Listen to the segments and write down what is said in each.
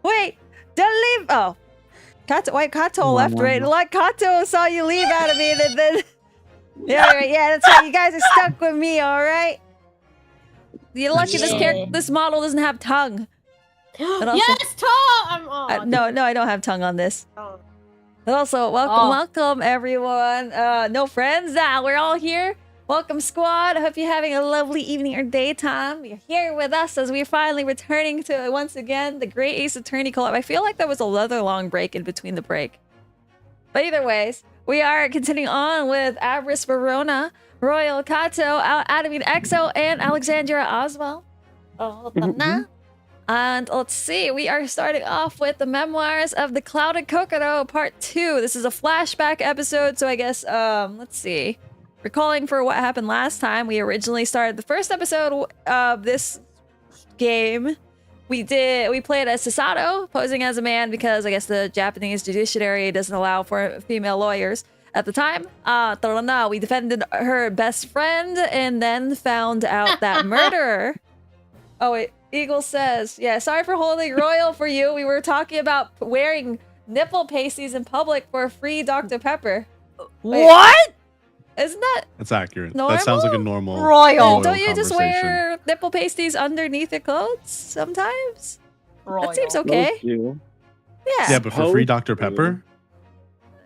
Wait, don't leave. Oh, Kato, wait, Kato left, right? Like Kato saw you leave out of me, and then yeah, right, yeah, that's right. You guys are stuck with me, all right? You're lucky this model doesn't have tongue. Also, yes, tongue. No, I don't have tongue on this. Oh. But also, welcome everyone. No friends. We're all here. Welcome, squad. I hope you're having a lovely evening or daytime. You're here with us as we're finally returning to, once again, the Great Ace Attorney Collab. I feel like there was another long break in between the break. But either ways, we are continuing on with Abris Verona, Royal Kato, Adamine Exo, and Alexandria Oswell. And let's see, we are starting off with the Memoirs of the Clouded Kokoro Part 2. This is a flashback episode, so I guess, let's see. Recalling for what happened last time, we originally started the first episode of this game. We played as Sasato, posing as a man because I guess the Japanese judiciary doesn't allow for female lawyers at the time. We defended her best friend and then found out that murderer. Oh wait, Eagle says, yeah, sorry for holding royal for you. We were talking about wearing nipple pasties in public for free Dr. Pepper. Wait. What? Isn't that That's accurate. normal? That sounds like a normal Royal. Don't you just wear nipple pasties underneath your clothes sometimes? Royal. That seems okay. Yeah. Yeah, but for free Dr. Pepper?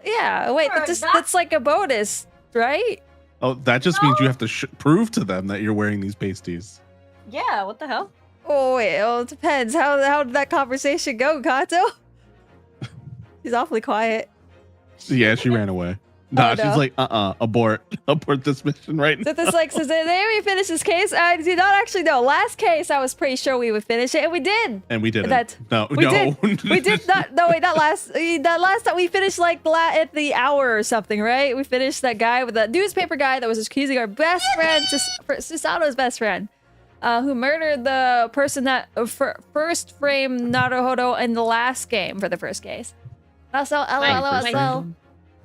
Yeah, wait, that's like a bonus, right? Oh, that just means you have to prove to them that you're wearing these pasties. Yeah, what the hell? Oh, wait, it depends. How did that conversation go, Kato? She's awfully quiet. Yeah, she ran away. Nah, no. she's like, abort this mission right now. So this like says, did we finish this case? I do not actually know. Last case, I was pretty sure we would finish it, and we did. And we didn't. We did not. No, wait, not last. That last time we finished like at the hour or something, right? We finished that guy with the newspaper guy that was accusing our best friend, Susato's best friend, who murdered the person that first framed Naruhodo in the last game for the first case. Also,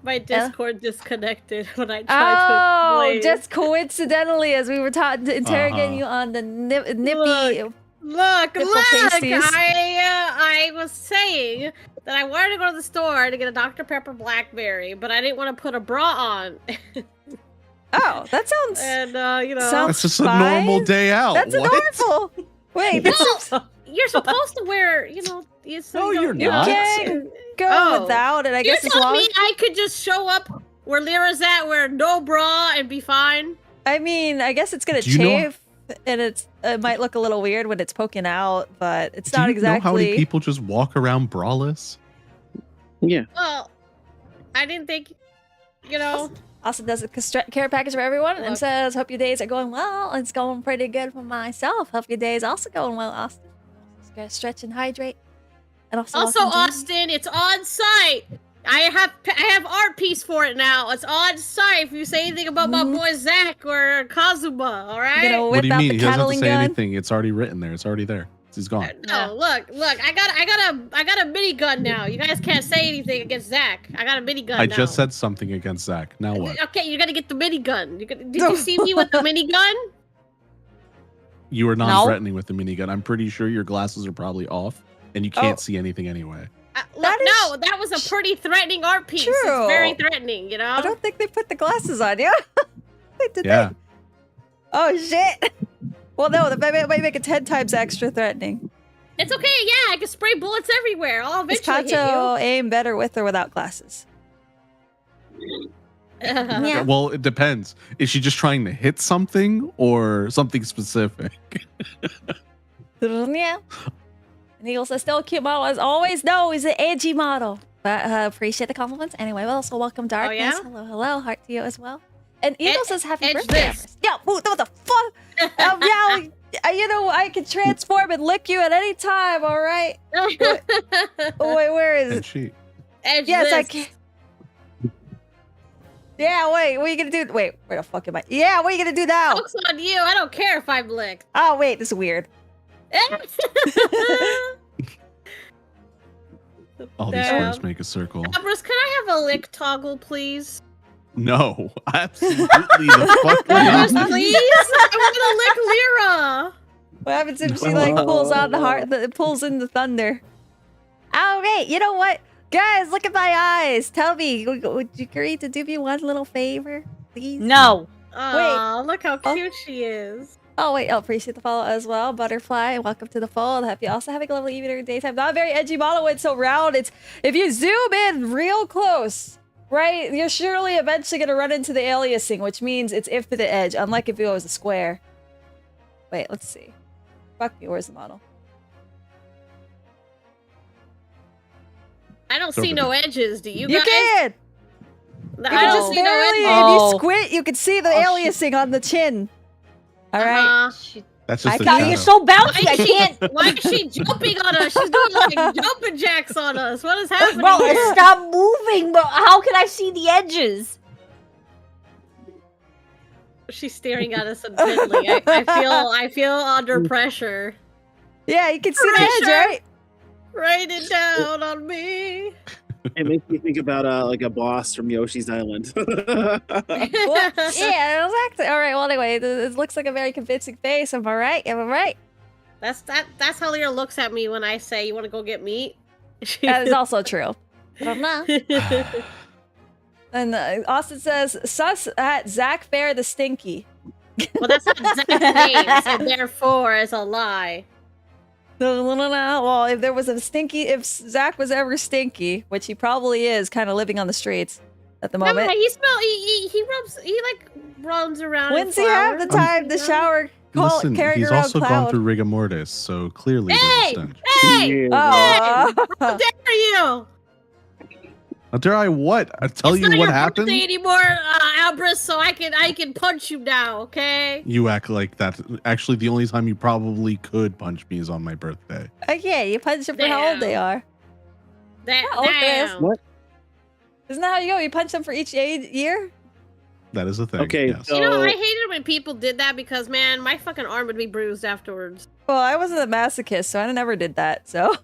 My Discord disconnected when I tried to explain. Just coincidentally, as we were interrogating you on the nippy. Look! pasties. I was saying that I wanted to go to the store to get a Dr. Pepper Blackberry, but I didn't want to put a bra on. Oh, that sounds. And That's just a normal day out. That's adorable. Wait, you're supposed to wear, No, you're you not. can't go without it. I guess you as long. me I could just show up where Lyra's at, wear no bra, and be fine. I mean, I guess it's gonna chafe, and it might look a little weird when it's poking out, but it's not exactly. Know how many people just walk around braless? Yeah. Well, I didn't think, Austin does a care package for everyone and says, "Hope your days are going well. It's going pretty good for myself. Hope your day is also going well, Austin. Just gotta stretch and hydrate." And also Austin, it's on site. I have art piece for it now. It's on site. If you say anything about my boy Zach or Kazuma, all right? What do you mean? He doesn't have to say anything. It's already written there. It's already there. He's gone. No, look. I got a minigun now. You guys can't say anything against Zach. I got a minigun now. I just said something against Zach. Now what? Okay, you gotta get the minigun. Did you see me with the minigun? You were non-threatening with the minigun. I'm pretty sure your glasses are probably off. And you can't see anything anyway. That was a pretty threatening art piece. True. It's very threatening, I don't think they put the glasses on you. Did yeah. they? Oh, shit. Well, no, that might make it 10 times extra threatening. It's okay, yeah. I can spray bullets everywhere. I'll eventually hit Kato you. aim better with or without glasses? Yeah. Well, it depends. Is she just trying to hit something or something specific? Yeah. And Eagle says, still a cute model as always. No, he's an edgy model. But appreciate the compliments. Anyway, well, also welcome Darkness. yeah? Hello. Heart to you as well. And Eagle says, happy edge birthday. this. Yeah, what the fuck? Now, I can transform and lick you at any time, all right? Wait, where is And it? she. Edge Yes, this. I can. Yeah, wait, what are you gonna do? Wait, where the fuck am I? Yeah, what are you gonna do now? Joke's on you. I don't care if I'm licked. Oh, wait, this is weird. All these words make a circle. Bruce, can I have a lick toggle, please? No, absolutely the fuck Bruce, not. please? I want to lick Lyra. What happens if she like pulls out the heart? It pulls in the thunder. All right, you know what? Guys, look at my eyes. Tell me, would you agree to do me one little favor, please? No. Oh, look how cute she is. Oh, wait. Oh, appreciate the follow as well. Butterfly, welcome to the fold. Hope you also having a lovely evening or daytime. Not a very edgy model when it's so round. It's if you zoom in real close, right, you're surely eventually going to run into the aliasing, which means it's infinite edge, unlike if it was a square. Wait, let's see. Fuck me, where's the model? I don't see no edges. Do you guys? You can! I don't see no barely, edges. if you squint, you can see the aliasing on the chin. All right. That's just God, you're so bouncy. I can't. Why is she jumping on us? She's doing like jumping jacks on us. What is happening Well, here? stop moving. But how can I see the edges? She's staring at us intently. I feel under pressure. Yeah, you can see the edge, right? Write it down on me. It makes me think about like a boss from Yoshi's Island. Well, yeah, exactly. All right. Well, anyway, it looks like a very convincing face. Am I right? Am I right? That's how Lyra looks at me when I say, "You want to go get meat?" That is also true. I don't know. And Austin says, "Sus at Zach Fair the Stinky." Well, that's not Zach's name, so therefore it's a lie. No. Well, if there was a stinky, if Zach was ever stinky, which he probably is, kind of living on the streets at the moment. He like runs around. When's he have the time to shower? Listen, carrying he's around also Cloud? gone through rigor mortis, so clearly Hey! there's a stench. Hey! Oh. How dare you? How dare I what? I tell It's you not what your happened. birthday anymore, Albris, so I can punch you now, okay? You act like that. Actually, the only time you probably could punch me is on my birthday. Okay, you punch them for how old they are. Damn. What? Isn't that how you go? You punch them for each year? That is a thing. Okay, yes. so You know, I hated when people did that because, man, my fucking arm would be bruised afterwards. Well, I wasn't a masochist, so I never did that. So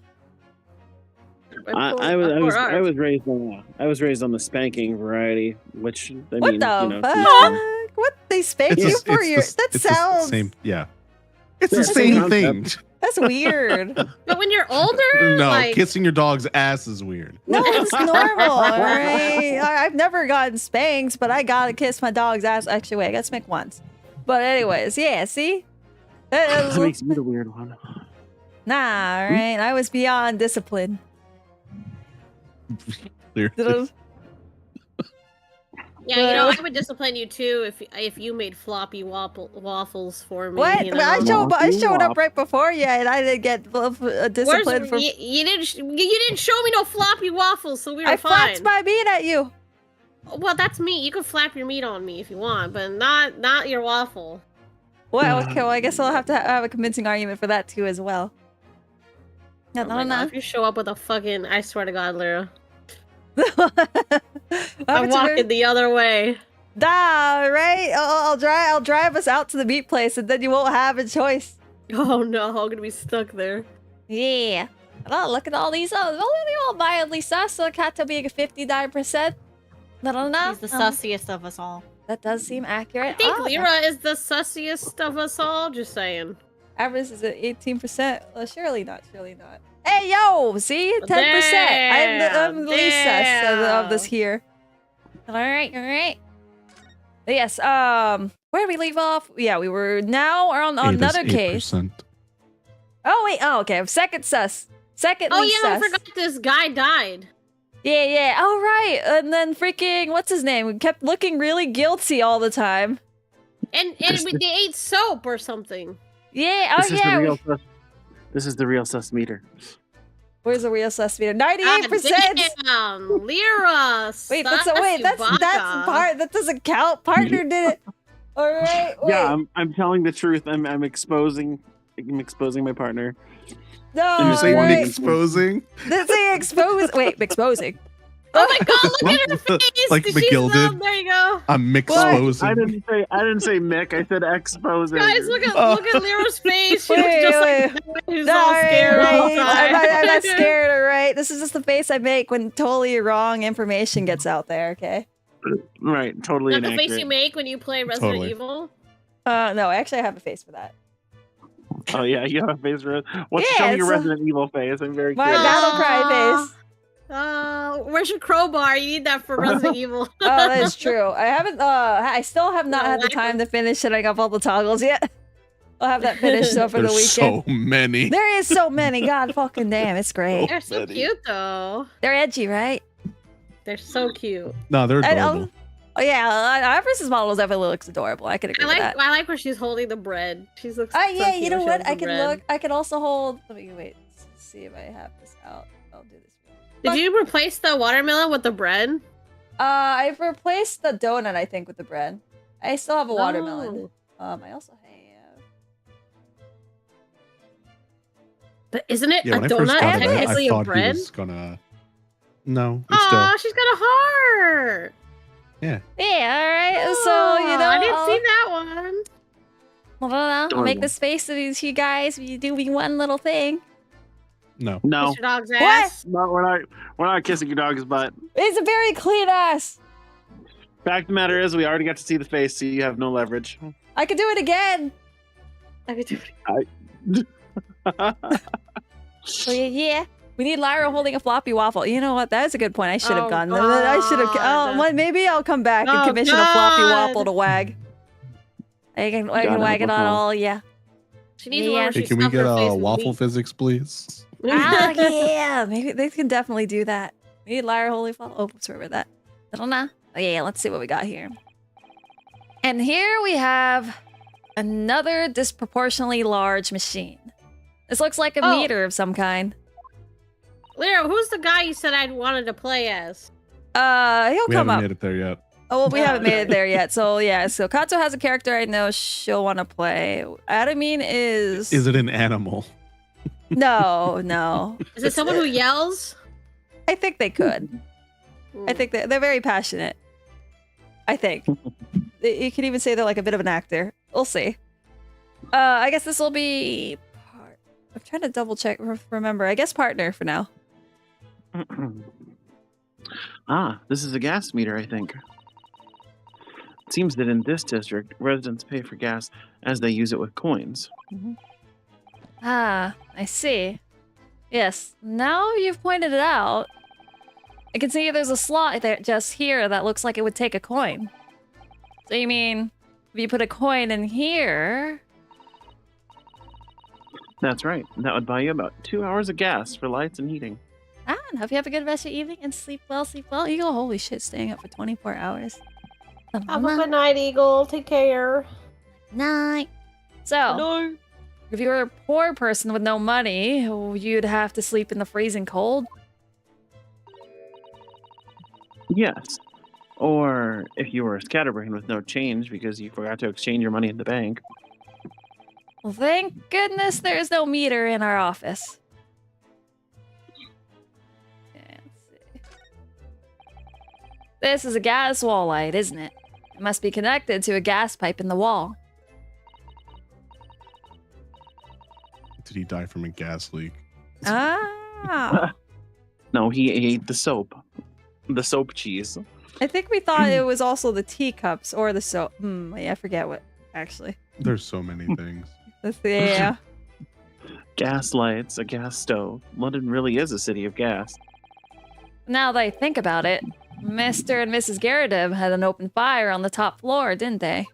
I was raised on the spanking variety, which I what mean, the you know, fuck? What they spank you for? That it's sounds. the same. Yeah, it's the That's same the thing. That's weird. But when you're older, No, like, kissing your dog's ass is weird. No, it's normal. All right. I've never gotten spanks, but I gotta kiss my dog's ass. Actually, wait, I got spanked once. But anyways, yeah. See, that makes me the weird one. Nah, all right. I was beyond discipline. Clearly. yeah, you know, I would discipline you too if you made floppy waffles for me. What? You know? I showed up right before you, and I didn't get disciplined for. You didn't show me no floppy waffles, so we were I fine. flapped my meat at you. Well, that's meat. You can flap your meat on me if you want, but not your waffle. Well, okay. Well, I guess I'll have to have a convincing argument for that too, as well. Oh my God, if you show up with a fucking, I swear to God, Lyra. I'm walking the other way. Nah, right? I'll drive us out to the meat place, and then you won't have a choice. Oh no, I'm gonna be stuck there. Yeah. Oh, look at all these. Oh, they're all mildly sus. So Kato being a 59%. No. He's the sussiest of us all. That does seem accurate. I think Lyra is the sussiest of us all. Just saying. Average is at 18%. Well, surely not. Hey, yo! See? 10%. I'm the least sus of this here. All right. Yes, where did we leave off? Yeah, we were now on another case. Oh, wait. Oh, okay. Second sus. Second least sus. I forgot this guy died. Yeah. All right. And then freaking, what's his name? We kept looking really guilty all the time. And they ate soap or something. Yeah. Oh, yeah. This is the real sus meter. Where's the real sus meter? 98%. Damn, Lyra. Wait, that's part. That doesn't count. Partner did it. All right. Wait. Yeah, I'm telling the truth. I'm exposing my partner. No. Did you say right. exposing? Did say expose? Wait, exposing. Oh my God! Look at her face. Like McGill did. There you go. I'm exposing. I didn't say Mick. I said exposing. Guys, look at Lyra's face. She looks just like that who's all scared all the time. I'm not scared. All right. This is just the face I make when totally wrong information gets out there. Okay. Right. Totally. Not the face you make when you play Resident Evil. No, actually, I have a face for that. Oh yeah, you have a face for it. What's Yeah, show me your it's, Resident Evil face? I'm very My curious. battle cry face. Where's your crowbar? You need that for Resident Evil. Oh, that is true. I haven't. I still have not No, had the time to finish setting up all the toggles yet. I'll have that finished up for the There's weekend. so many. There is so many. God fucking damn, it's great. They're so cute though. They're edgy, right? They're so cute. No, they're adorable. Oh yeah, Iris's model definitely looks adorable. I can agree with that. I like when she's holding the bread. She's looks. Yeah, so cute you know when she what? holds I the can bread. look. I can also hold. Let me wait. See if I have this out. I'll do this. Did you replace the watermelon with the bread? I've replaced the donut. I think with the bread. I still have a watermelon. Oh. I also have. But isn't it Yeah, a when I first donut got it, technically I a thought he bread? was gonna. No, it's Oh, she's got a heart. Yeah. All right. So Oh, I didn't I'll, see that one. Hold on, I'll make Adorable. this face to these you guys. You do me one little thing. no. No, Kiss your dog's ass. no, we're not kissing your dog's butt. It's a very clean ass. Fact of the matter is, we already got to see the face, so you have no leverage. I could do it again. I could do it. Oh, yeah. We need Lyra holding a floppy waffle. You know what? That is a good point. I should have Oh, gone. I should have. Oh, God. well, maybe I'll come back and Oh, commission a floppy God. waffle to wag. I can God, wag it on waffle. all. Yeah. She needs Yeah. one where Hey, she can we stuffed get her face a with waffle meat. physics, please? Ah, yeah. Maybe they can definitely do that. We need Lyra holding waffle. Oh, sorry about that. I don't know. Oh, yeah. Let's see what we got here. And here we have another disproportionately large machine. This looks like a Oh. meter of some kind. Lyra, who's the guy you said I wanted to play as? He'll We come haven't up. made it there yet. Oh, well, we haven't made it there yet. So, yeah. So, Katsu has a character I know she'll want to play. Adamine is... Is it an animal? No. Is it someone who yells? I think they could. I think they're very passionate. I think. You could even say they're like a bit of an actor. We'll see. I guess this will be... I'm trying to double check, remember. I guess partner for now. This is a gas meter, I think. It seems that in this district, residents pay for gas as they use it with coins. Ah, I see. Yes, now you've pointed it out. I can see there's a slot there just here that looks like it would take a coin. So you mean, if you put a coin in here... That's right. That would buy you about 2 hours of gas for lights and heating. Ah, and hope you have a good rest of your evening and sleep well, sleep well. You go, holy shit, staying up for 24 hours. Have a good night, Eagle. Take care. Night. So, if you were a poor person with no money, you'd have to sleep in the freezing cold. Yes. Or if you were a scatterbrain with no change because you forgot to exchange your money at the bank. Well, thank goodness there's no meter in our office. Okay, let's see. This is a gas wall light, isn't it? It must be connected to a gas pipe in the wall. Did he die from a gas leak? Ah. No, he ate the soap. The soap cheese. I think we thought it was also the teacups or the soap. I forget what, actually. There's so many things. Yeah. Gas lights, a gas stove. London really is a city of gas. Now that I think about it, Mr. and Mrs. Garridim had an open fire on the top floor, didn't they?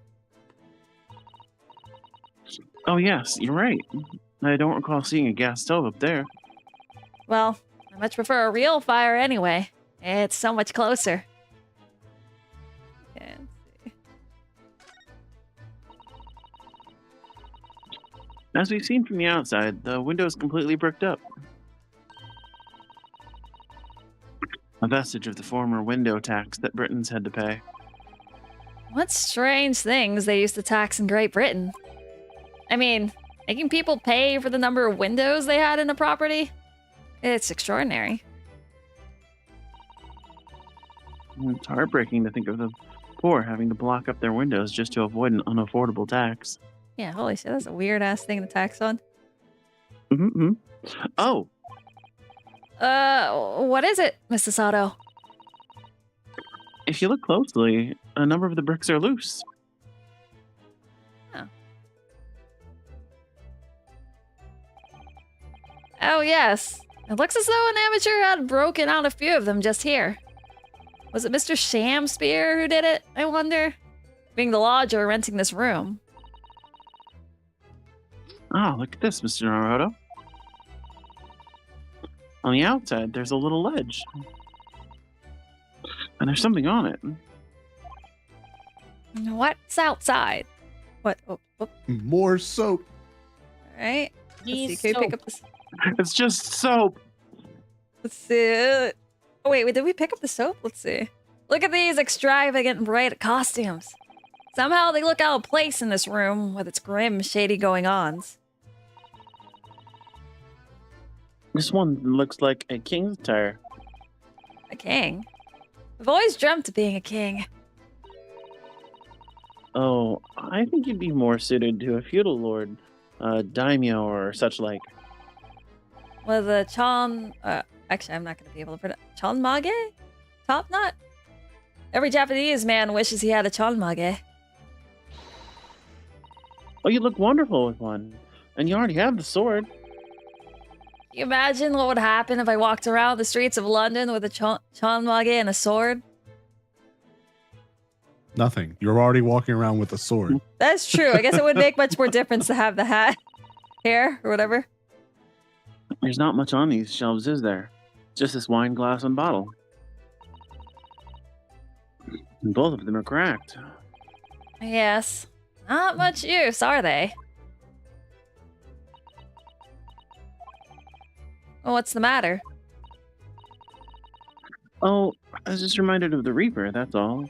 Oh yes, you're right. I don't recall seeing a gas stove up there. Well, I much prefer a real fire anyway. It's so much closer. Okay, let's see. As we've seen from the outside, the window is completely bricked up. A vestige of the former window tax that Britons had to pay. What strange things they used to tax in Great Britain. I mean, making people pay for the number of windows they had in a property? It's extraordinary. It's heartbreaking to think of the poor having to block up their windows just to avoid an unaffordable tax. Yeah, holy shit, that's a weird-ass thing to tax on. Mm-hmm. Oh, What is it, Mr. Sato? if you look closely, a number of the bricks are loose. Oh, yes. It looks as though an amateur had broken out a few of them just here. Was it Mr. Shamspear who did it, I wonder? Being the lodger renting this room. Oh, look at this, Mr. Naruto. On the outside, there's a little ledge. And there's something on it. What's outside? What? Oh, oh. More soap. All right. Let's see. He's Can we pick so- up this? It's just soap. Let's see. Oh, wait, did we pick up the soap? Let's see. Look at these extravagant bright costumes. Somehow they look out of place in this room with its grim, shady going-ons. This one looks like a king's attire. A king? I've always dreamt of being a king. Oh, I think you'd be more suited to a feudal lord, daimyo or such like. With a actually, I'm not going to be able to pronounce... Chonmage? Top knot? Every Japanese man wishes he had a chonmage. Oh, you look wonderful with one. And you already have the sword. Can you imagine what would happen if I walked around the streets of London with a chonmage and a sword? Nothing. You're already walking around with a sword. That's true. I guess it would make much more difference to have the hat, hair, or whatever. There's not much on these shelves, is there? Just this wine glass and bottle. And both of them are cracked. Yes. Not much use, are they? Well, what's the matter? Oh, I was just reminded of the Reaper, that's all.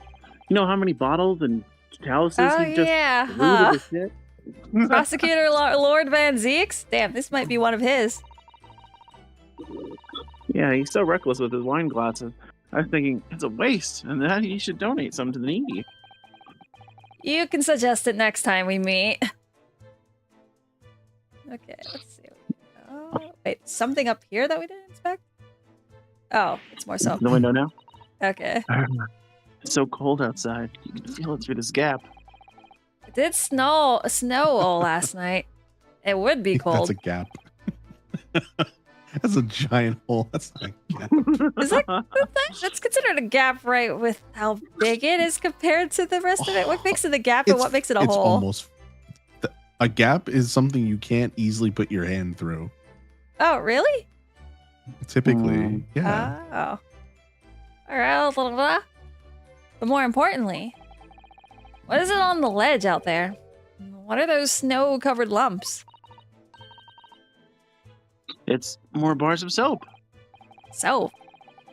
You know how many bottles and chalices Oh, he just yeah, threw huh? to the shit? Prosecutor Lord Van Zeeks? Damn, this might be one of his. Yeah, he's so reckless with his wine glasses. I was thinking, it's a waste, and that he should donate some to the needy. You can suggest it next time we meet. Okay, let's see. Oh, wait, something up here that we didn't expect? Oh, it's more soap. The window now? Okay. It's so cold outside. You can feel it through this gap. It did snow all last night. It would be That's cold. a gap. That's a giant hole. That's not a gap. Is that that's considered a gap, right? With how big it is compared to the rest of it. What makes it a gap, and what makes it a it's hole? almost a gap is something you can't easily put your hand through. Oh, really? Typically, yeah. Oh. All right. Blah, blah, blah. But more importantly, what is it on the ledge out there? What are those snow-covered lumps? It's more bars of soap. Soap?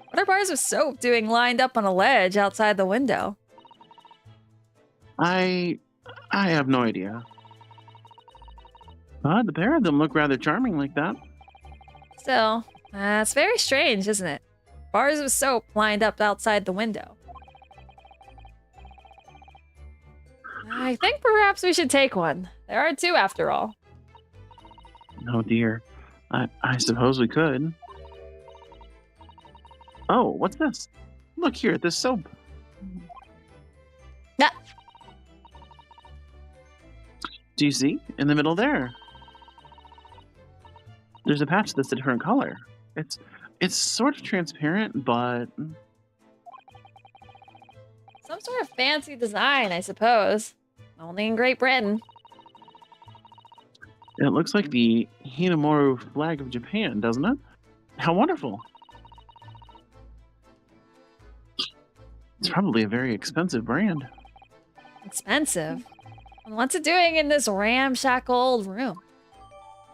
What are bars of soap doing lined up on a ledge outside the window? I have no idea. But the pair of them look rather charming like that. Still, it's very strange, isn't it? Bars of soap lined up outside the window. I think perhaps we should take one. There are two after all. Oh dear. I suppose we could. Oh, what's this? Look here at this soap. Yeah. Do you see? In the middle there. There's a patch that's a different color. It's sort of transparent, but Some sort of fancy design, I suppose. Only in Great Britain. it looks like the Hinomoru flag of Japan, doesn't it? How wonderful. It's probably a very expensive brand. Expensive. And what's it doing in this ramshackle old room?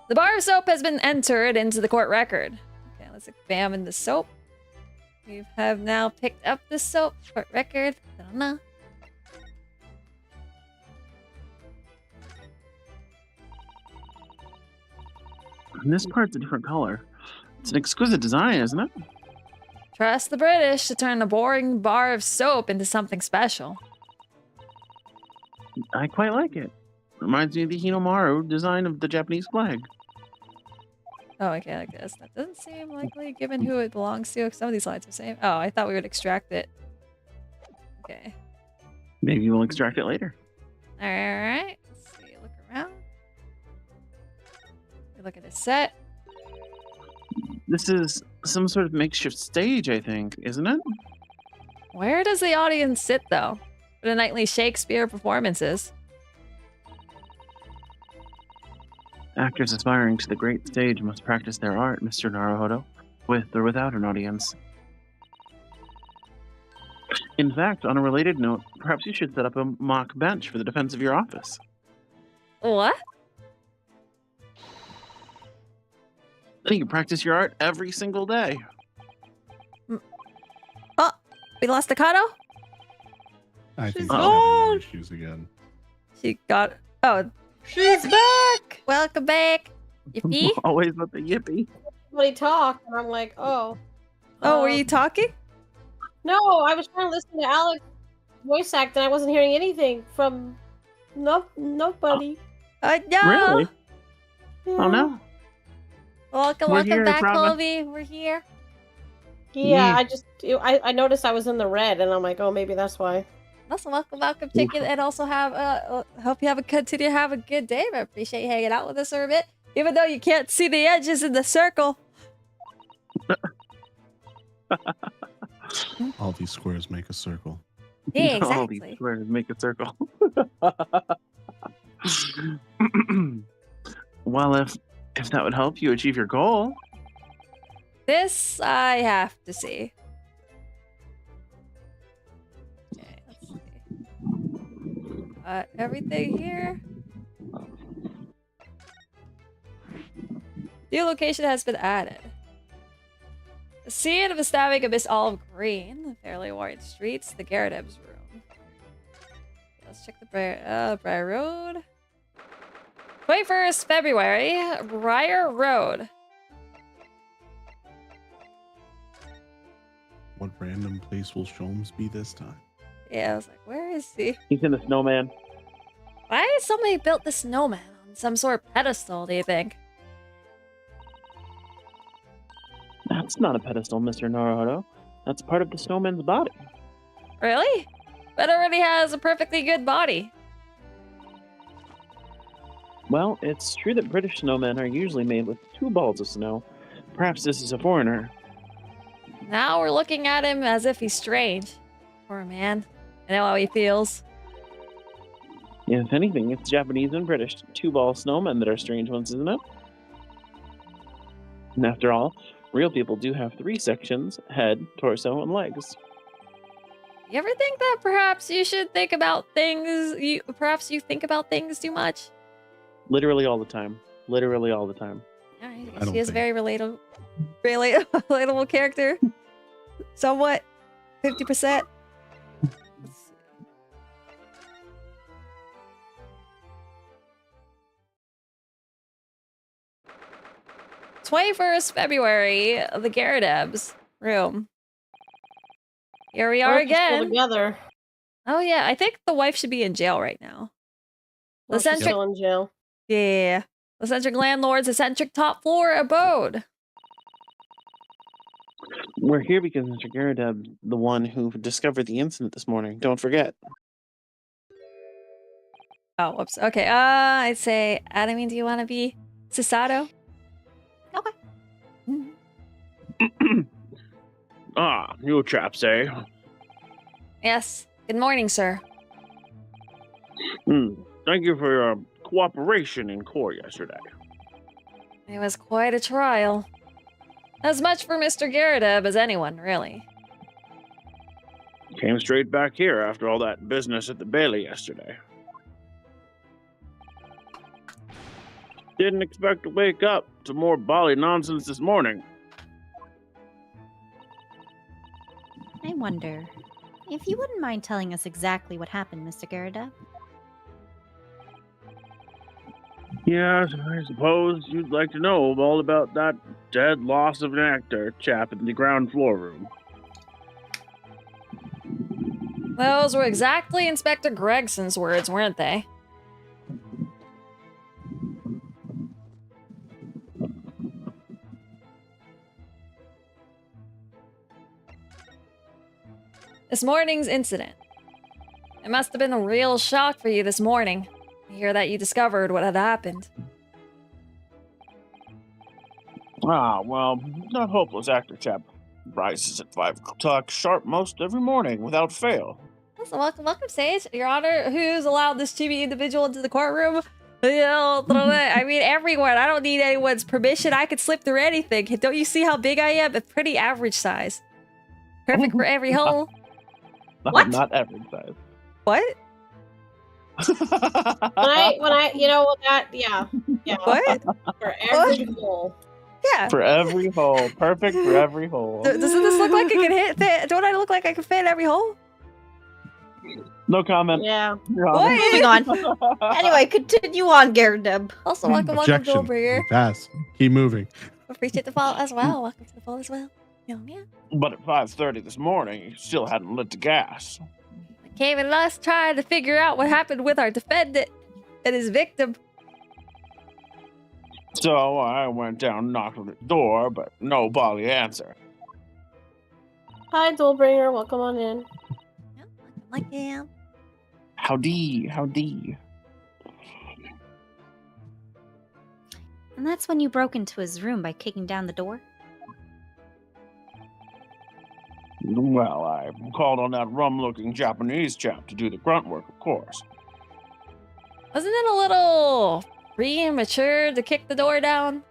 The bar of soap has been entered into the court record. Okay, let's examine the soap. We have now picked up the soap. Court record. I don't know. And this part's a different color. It's an exquisite design, isn't it? Trust the British to turn a boring bar of soap into something special. I quite like it. Reminds me of the Hinomaru design of the Japanese flag. Oh, okay, I guess. That doesn't seem likely given who it belongs to. Some of these lines are the same. Oh, I thought we would extract it. Okay. Maybe we'll extract it later. Alright. Let's see. Look around. We look at the set. This is some sort of makeshift stage, I think, isn't it? Where does the audience sit, though, for the nightly Shakespeare performances? Actors aspiring to the great stage must practice their art, Mr. Naruhodo, with or without an audience. In fact, on a related note, perhaps you should set up a mock bench for the defense of your office. What? Then you practice your art every single day. Oh, we lost Staccato? I think She's she's gone. having issues again. She got... Oh, She's back! welcome back. Yippee? Always with the yippee. Somebody talk, and I'm like, oh. Oh, were you talking? No, I was trying to listen to Alex voice act, and I wasn't hearing anything from nobody. No. Really? Yeah. Oh no. Welcome, We're welcome here, back, Brava. Colby. We're here. Yeah, I noticed I was in the red, and I'm like, oh, maybe that's why. Also, welcome, chicken, and also hope you continue to have a good day. I appreciate you hanging out with us for a bit, even though you can't see the edges in the circle. All these squares make a circle. Yeah, All these exactly. squares make a circle. Well, if that would help you achieve your goal. This I have to see. Okay, let's see. Everything here. New location has been added. The scene of a stabbing amidst olive green, the fairly wide streets, the Garadeb's room. Okay, let's check the Briar Road. 21st February, Briar Road. What random place will Sholmes be this time? Yeah, I was like, where is he? He's in the snowman. Why did somebody built the snowman on some sort of pedestal, do you think? That's not a pedestal, Mr. Naruhodo. That's part of the snowman's body. Really? But it already has a perfectly good body. Well, it's true that British snowmen are usually made with 2 balls of snow. Perhaps this is a foreigner. Now we're looking at him as if he's strange. Poor man. I know how he feels. If anything, it's Japanese and British 2-ball snowmen that are strange ones, isn't it? And after all, real people do have 3 sections: head, torso, and legs. You ever think that perhaps you should think about things? Perhaps you think about things too much? Literally all the time. Literally all the time. Alright, I don't she is a think. very relatable character. Somewhat. 50%. 21st February, the Garadeb's room. Here we are We're just still again. together. Oh yeah, I think the wife should be in jail right now. Well, she's Eccentric, still in jail. yeah. Eccentric landlord's eccentric top floor abode. We're here because Mr. Garadeb, the one who discovered the incident this morning. Don't forget. Oh, whoops. Okay, I'd say, Adamine, do you want to be Cisato? Okay. Ah, you chaps, eh? Yes. Good morning, sir. Thank you for your cooperation in court yesterday. It was quite a trial. As much for Mr. Garadeb as anyone, really. Came straight back here after all that business at the Bailey yesterday. Didn't expect to wake up to more Bali nonsense this morning. I wonder if you wouldn't mind telling us exactly what happened, Mr. Garadeb. Yes, I suppose you'd like to know all about that dead loss of an actor chap in the ground floor room. Those were exactly Inspector Gregson's words, weren't they? This morning's incident. It must have been a real shock for you this morning to hear that you discovered what had happened. Ah, well, that hopeless actor chap rises at 5 o'clock sharp most every morning without fail. Listen, welcome, Sage. Your Honor, who's allowed this chibi individual into the courtroom? You know, I mean, everyone. I don't need anyone's permission. I could slip through anything. Don't you see how big I am? It's pretty average size. Perfect for every hole. What? Not average size. What? Yeah. What? For every hole. Yeah. For every hole. Perfect for every hole. Doesn't this look like it can fit? Don't I look like I can fit in every hole? No comment. Yeah. What? Moving on. Anyway, continue on, Garendeb. Also, welcome, Objection. Goldberger. Pass. Keep moving. Appreciate the follow as well. Welcome to the follow as well. Yeah. But at 5:30 this morning, he still hadn't lit the gas. Came in us trying to figure out what happened with our defendant and his victim. So I went down and knocked on the door, but nobody answered. Hi, Dollbringer. Welcome on in. Like him. Howdy. And that's when you broke into his room by kicking down the door? Well, I called on that rum-looking Japanese chap to do the grunt work, of course. Wasn't it a little premature to kick the door down?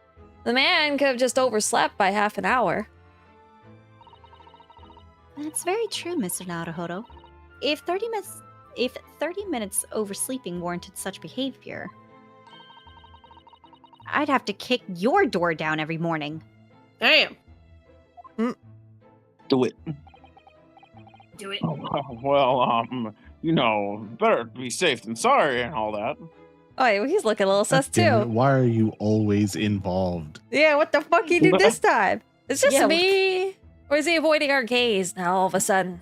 The man could have just overslept by half an hour. That's very true, Mr. Naruhodo. If 30 minutes oversleeping warranted such behavior, I'd have to kick your door down every morning. Damn. Do it. Do it. Well, better be safe than sorry and all that. Oh, yeah, he's looking a little sus Damn it, too. why are you always involved? Yeah, what the fuck you do this time? Is this Yeah, me? Or is he avoiding our gaze now all of a sudden?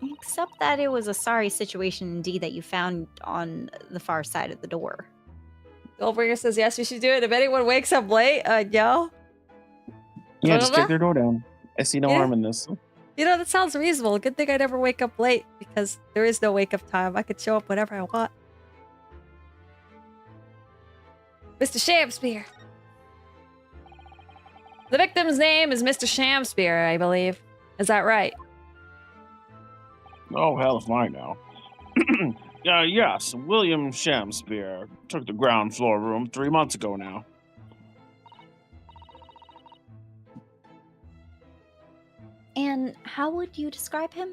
Except that it was a sorry situation indeed that you found on the far side of the door. Goldbringer says yes, we should do it. If anyone wakes up late, no. Yeah, just kick their door down. I see no Yeah. harm in this. You know, that sounds reasonable. Good thing I never wake up late because there is no wake up time. I could show up whenever I want. Mr. Shamspear. The victim's name is Mr. Shamspear, I believe. Is that right? Oh, hell if I know. Yes, William Shamspear took the ground floor room 3 months ago now. And how would you describe him?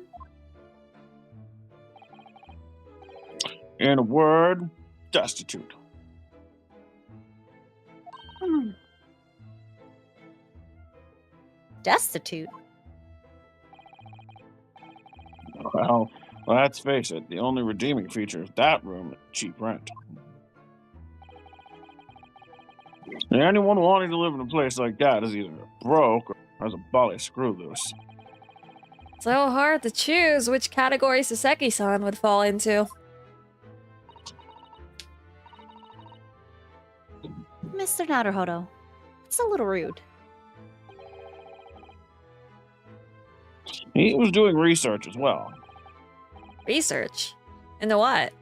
In a word, destitute. Destitute? Well, let's face it, the only redeeming feature of that room is cheap rent. Anyone wanting to live in a place like that is either broke or has a bally screw loose. So hard to choose which category Saseki-san would fall into. Mr. Naruhodo, it's a little rude. He was doing research as well. Research? Into what?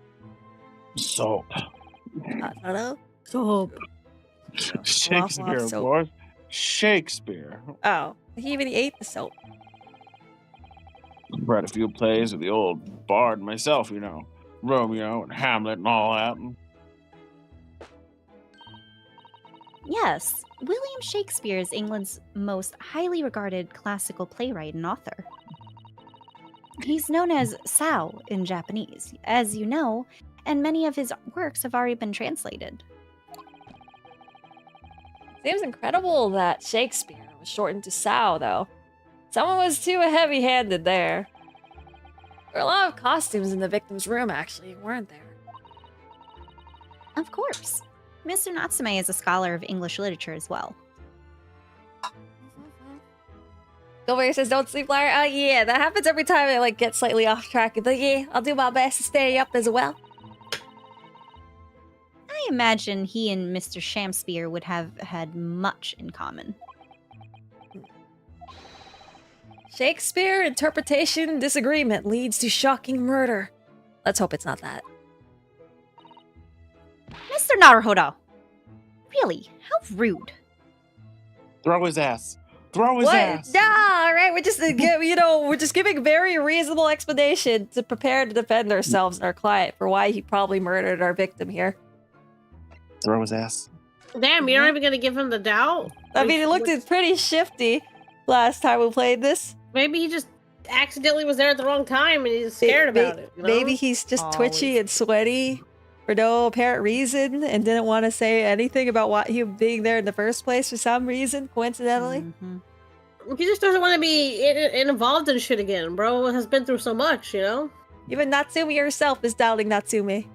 Soap. I don't know. Soap. Shakespeare, of soap. course. Shakespeare. Oh, he even ate the soap. Read a few plays of the old bard myself, Romeo and Hamlet and all that. Yes, William Shakespeare is England's most highly regarded classical playwright and author. He's known as Sao in Japanese, as you know, and many of his works have already been translated. Seems incredible that Shakespeare was shortened to Sao, though. Someone was too heavy-handed there. There were a lot of costumes in the victim's room, actually, weren't there? Of course. Mr. Natsume is a scholar of English literature as well. Goldberger says, don't sleep, liar. Oh, yeah, that happens every time I, get slightly off track. But yeah, I'll do my best to stay up as well. I imagine he and Mr. Shamspear would have had much in common. Shakespeare interpretation disagreement leads to shocking murder. Let's hope it's not that. Mr. Naruhodo, Really, how rude. Throw his ass. Throw his What? ass. No, all right. We're just, we're just giving very reasonable explanation to prepare to defend ourselves and our client for why he probably murdered our victim here. Throw his ass. Damn, you're not even gonna give him the doubt? I mean, it looked pretty shifty last time we played this. Maybe he just accidentally was there at the wrong time and he's scared about it. You know? Maybe he's just twitchy and sweaty for no apparent reason and didn't want to say anything about what he being there in the first place for some reason, coincidentally. Mm-hmm. He just doesn't want to be involved in shit again. Bro has been through so much, you know? Even Natsumi herself is doubting Natsumi.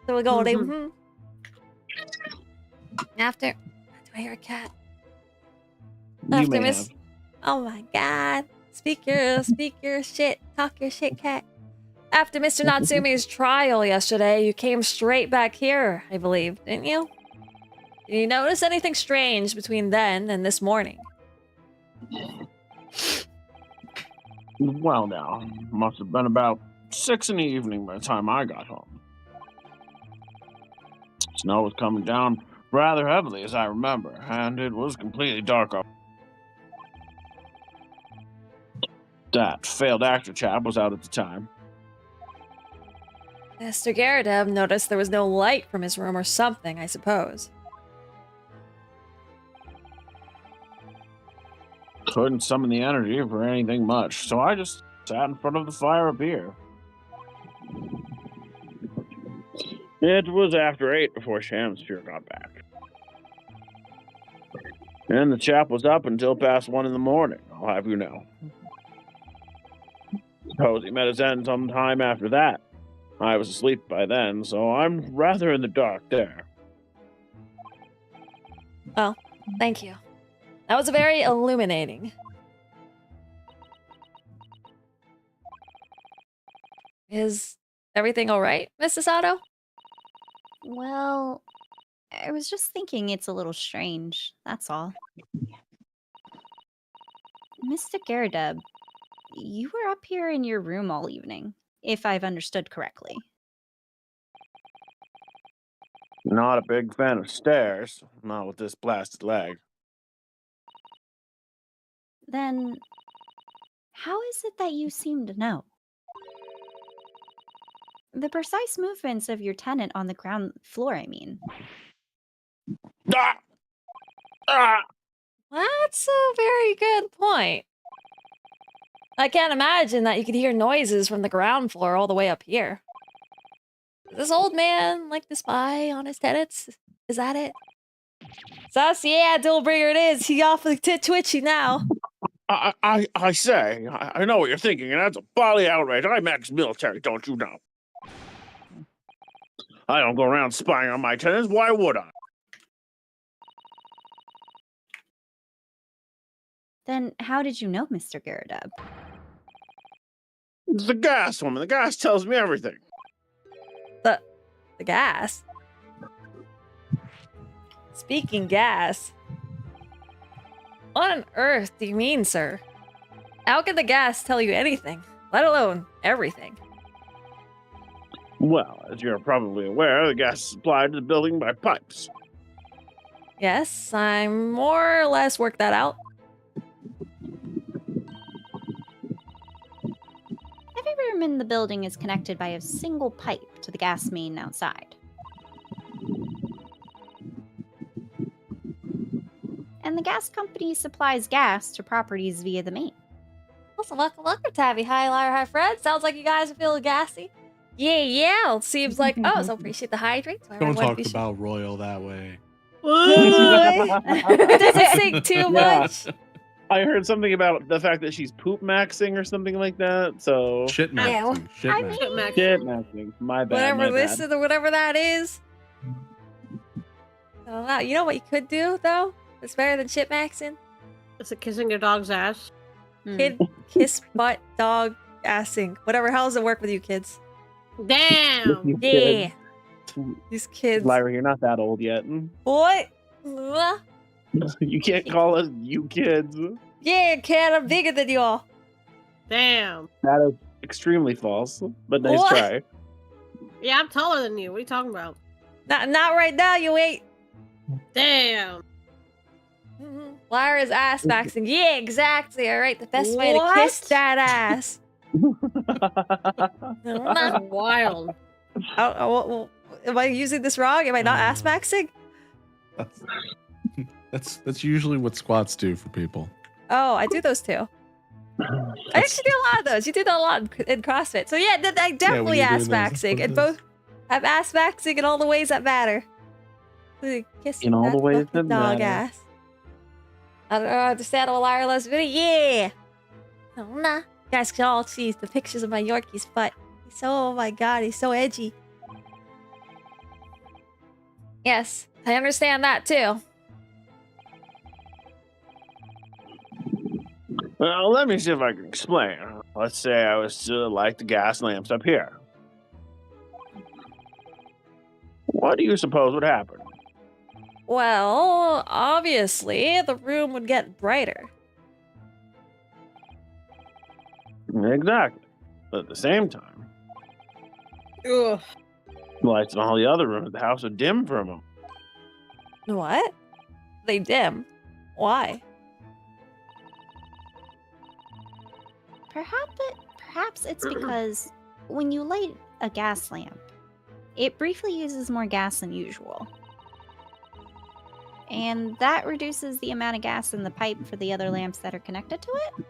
So we're going, After, do I hear a cat? You may have. Oh my god. Speak your shit. Talk your shit, cat. After Mr. Natsumi's trial yesterday, you came straight back here, I believe, didn't you? Did you notice anything strange between then and this morning? Well, now, must have been about 6 in the evening by the time I got home. Snow was coming down rather heavily, as I remember, and it was completely dark up. That failed actor chap was out at the time. Mr. Garadev noticed there was no light from his room or something, I suppose. Couldn't summon the energy for anything much, so I just sat in front of the fire up here. It was after 8 before Shamsphere got back. And the chap was up until past 1 in the morning, I'll have you know. Suppose he met his end sometime after that. I was asleep by then, so I'm rather in the dark there. Well, thank you. That was very illuminating. Is everything all right, Mrs. Sato? Well, I was just thinking it's a little strange, that's all. Mr. Garadeb, you were up here in your room all evening, if I've understood correctly. Not a big fan of stairs, not with this blasted leg. Then, how is it that you seem to know? The precise movements of your tenant on the ground floor, I mean. Ah! Ah! That's a very good point. I can't imagine that you could hear noises from the ground floor all the way up here. Does this old man like to spy on his tenants? Is that it? Sus, yeah, Duelbringer it is. He awfully twitchy now. I say, I know what you're thinking, and that's a bally outrage. I'm ex-military, don't you know? I don't go around spying on my tenants. Why would I? Then how did you know Mr. Garadeb? It's the gas woman. The gas tells me everything. The gas? Speaking gas. What on earth do you mean, sir? How can the gas tell you anything, let alone everything? Well, as you're probably aware, the gas is supplied to the building by pipes. Yes, I more or less worked that out. Every room in the building is connected by a single pipe to the gas main outside. And the gas company supplies gas to properties via the main. Listen, welcome, Tabby. Hi, Lyra. Hi, Fred. Sounds like you guys are feeling gassy. Yeah. It seems like, so appreciate the hydrates. Don't talk about Royal that way. Does it sink too much? I heard something about the fact that she's poop maxing or something like that, so... Shit maxing. Shit maxing. Shit maxing. My bad, Whatever that is. I don't know. You know what you could do, though? It's better than shit maxing? Is it kissing your dog's ass? Kid, kiss, butt, dog, assing. Whatever. How does it work with you kids? Damn! Yeah. These kids. Lyra, you're not that old yet. What? You can't call us you kids. Yeah, kid, I'm bigger than you all. Damn. That is extremely false, but nice What? try. Yeah, I'm taller than you. What are you talking about? Not right now, you ain't. Damn. Lyra's ass maxing. Yeah, exactly. All right, the best way to kiss What? that ass. That's wild. Am I using this wrong? Am I not ass maxing? That's usually what squats do for people. Oh, I do those too. I actually do a lot of those. You do that a lot in CrossFit. So yeah, I definitely you're ass doing those, maxing. And both have ass maxing in all the ways that matter. Kissing In all that the ways fucking that dog matter. ass. I don't know, understand what Lyra loves video. Yeah. Oh, nah. You guys can all see the pictures of my Yorkie's butt. Oh my god, he's so edgy. Yes, I understand that too. Well, let me see if I can explain. Let's say I was to light the gas lamps up here. What do you suppose would happen? Well, obviously, the room would get brighter. Exactly. But at the same time, Ugh. the lights in all the other rooms of the house would dim for a moment. What? They dim. Why? Perhaps it's because when you light a gas lamp, it briefly uses more gas than usual. And that reduces the amount of gas in the pipe for the other lamps that are connected to it.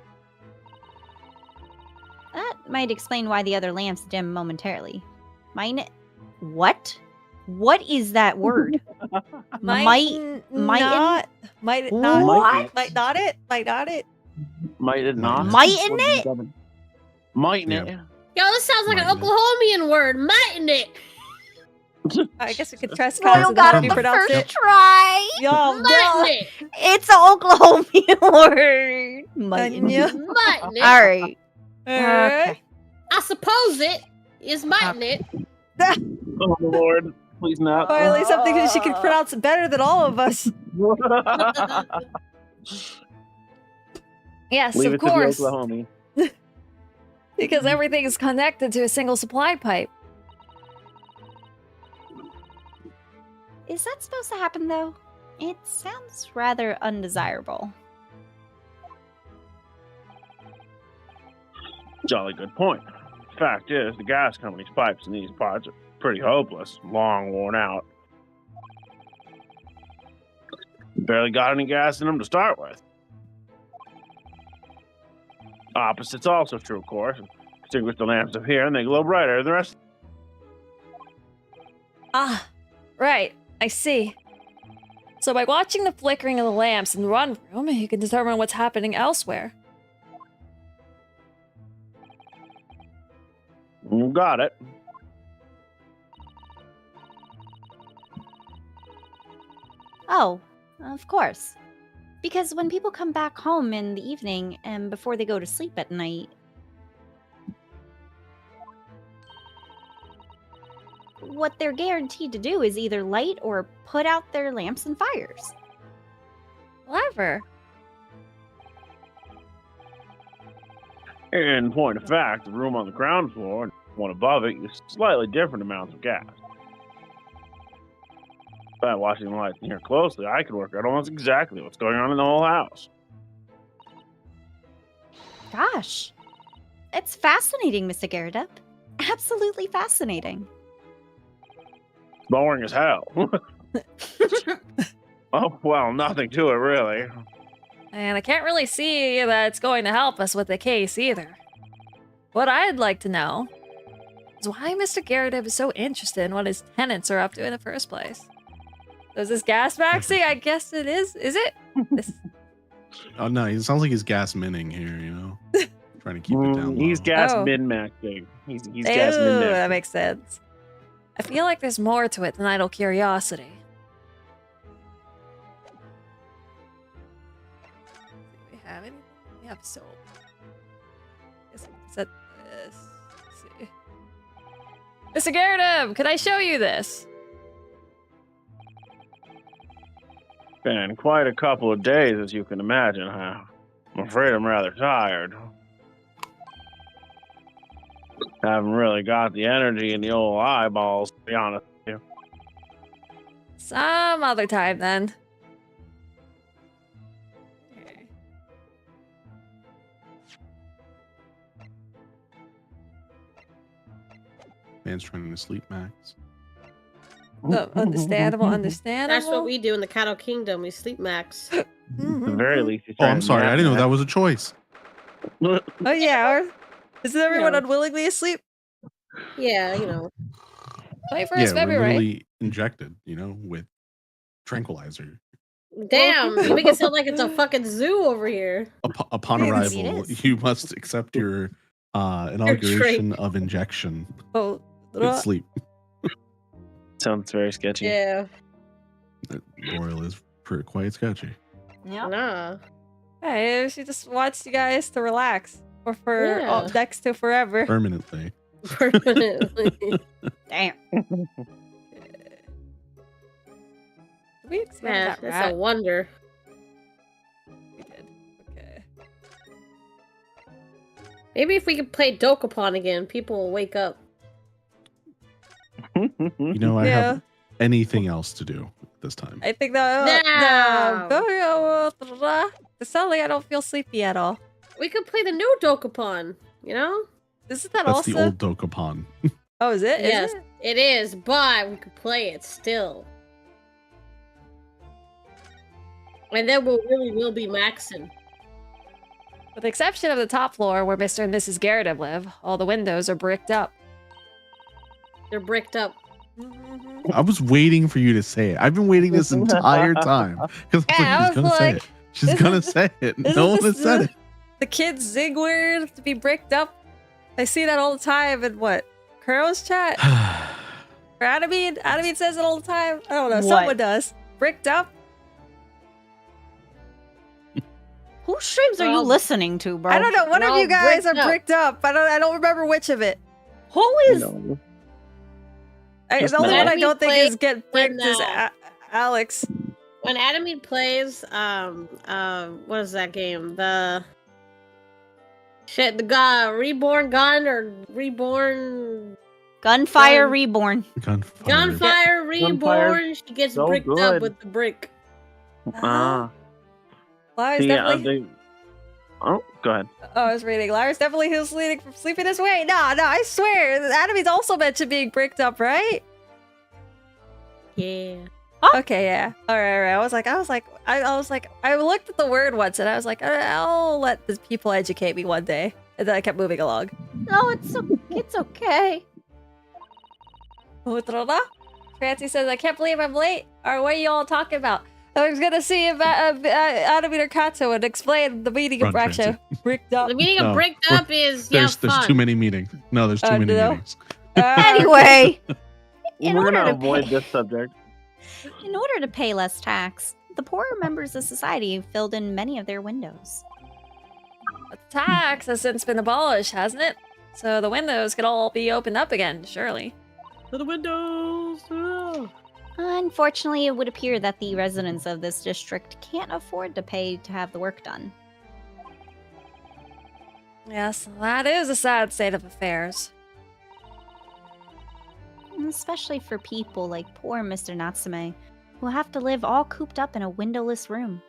That might explain why the other lamps dim momentarily. What? What is that word? Might it not? Might not it? Might it? Might it not? Mightn't it? Mightn't it? Yo, this sounds like an Mightn't it? Oklahomian word. Mightn't it? I guess we could trust Royal Cons got how it you the pronounce first it. try. Yo, Mightn't it? It's an Oklahomian word. Mightn't Yeah. it? Mightn't it? All right. Alright. I suppose it is mightn't it? Oh, Lord. Please not. Finally, something that she can pronounce better than all of us. Yes, Leave of it to the course. Oklahoma. Because everything is connected to a single supply pipe. Is that supposed to happen, though? It sounds rather undesirable. Jolly good point. Fact is, the gas company's pipes in these parts are pretty hopeless, long worn out. Barely got any gas in them to start with. Opposite's also true, of course. Extinguish the lamps up here and they glow brighter than the rest. Ah, right. I see. So by watching the flickering of the lamps in one room, you can determine what's happening elsewhere. You got it. Oh, of course. Because when people come back home in the evening and before they go to sleep at night, what they're guaranteed to do is either light or put out their lamps and fires. Clever. In point of fact, the room on the ground floor and one above it use slightly different amounts of gas. By watching the lights in here closely, I could work out almost exactly what's going on in the whole house. Gosh. It's fascinating, Mr. Garrett. Absolutely fascinating. Boring as hell. Oh, well, nothing to it, really. And I can't really see that it's going to help us with the case either. What I'd like to know is why Mr. Garrett is so interested in what his tenants are up to in the first place. Is this gas maxing? I guess it is. Is it? This... Oh no, it sounds like he's gas minning here, you know? Trying to keep it down low. He's gas Oh. min-maxing. He's gas Ew, min-maxing. that makes sense. I feel like there's more to it than idle curiosity. Do we have anything? We have soap. Is that this? Let's see. Mr. Garrett, could I show you this? Been quite a couple of days, as you can imagine. I'm afraid I'm rather tired. Haven't really got the energy in the old eyeballs, to be honest with you. Some other time then. Okay. Man's trying to sleep, Max. Understandable. That's what we do in the Cattle Kingdom. We sleep max. At the very least, he's Oh, trying I'm to sorry. nap I didn't know Max. that was a choice. Oh yeah. Isn't everyone Yeah. unwillingly asleep? Yeah, you know. 21st Yeah, we're February. literally injected, with tranquilizer. Damn, you make it sound like it's a fucking zoo over here. Upon Yes. arrival, It is. you must accept your inauguration of injection. Oh, Good sleep. Sounds very sketchy. Yeah. Royal is quite sketchy. Yeah. Nah. hey, she just wants you guys to relax, or for Yeah. next to forever. Permanently. Permanently. Damn. Did we examine Yeah, that that's rat? a wonder. We did. Okay. Maybe if we could play Dokapon again, people will wake up. I Yeah. have anything else to do this time. I think that. It sounds like I don't feel sleepy at all. We could play the new Dokapon, you know? Isn't that That's also? the old Dokapon. Oh, is it? Is Yes, it? it is, but we could play it still. And then we'll be maxing. With the exception of the top floor where Mr. and Mrs. Garrett live, all the windows are bricked up. They're bricked up. I was waiting for you to say it. I've been waiting this entire time. Because Yeah, I she's was going to say like, it. She's isn't going to this- say it. isn't No one this has said the- it. The kids zig weird to be bricked up. I see that all the time in what? Kuro's chat? Or Adamine? Adamine says it all the time. I don't know. What? Someone does. Bricked up? Whose streams are you Well, listening to, bro? I don't know. One of Well, you guys are bricked up. bricked up. I don't remember which of it. Who is? No. The Just only now. one I Adamine don't think plays is get bricked is now. Alex. When Adamine plays, what is that game? The Reborn Gun or Reborn Gunfire Gun- Reborn. Gunfire Reborn. She gets so bricked good. up with the brick. Ah. Lars See, definitely. Oh, go ahead. Oh, I was reading. Lars definitely who's leading from sleeping his way. No, I swear. Adamie's also mentioned being bricked up, right? Yeah. Okay, yeah. All right. I looked at the word once and I was like, I'll let the people educate me one day. And then I kept moving along. No, it's okay. Francie says, I can't believe I'm late. Or what are you all talking about? I was gonna see if Adamine or Kato would explain the meaning of Run, Francie. bricked up. The meaning No, of bricked up is There's fun. too many meetings. No, there's too many no. meetings. Anyway, in We're order gonna to avoid pay- this subject. in order to pay less tax, the poorer members of society filled in many of their windows. The tax has since been abolished, hasn't it? So the windows could all be opened up again, surely. To the windows. Unfortunately, it would appear that the residents of this district can't afford to pay to have the work done. Yes, that is a sad state of affairs. Especially for people like poor Mr. Natsume, who have to live all cooped up in a windowless room.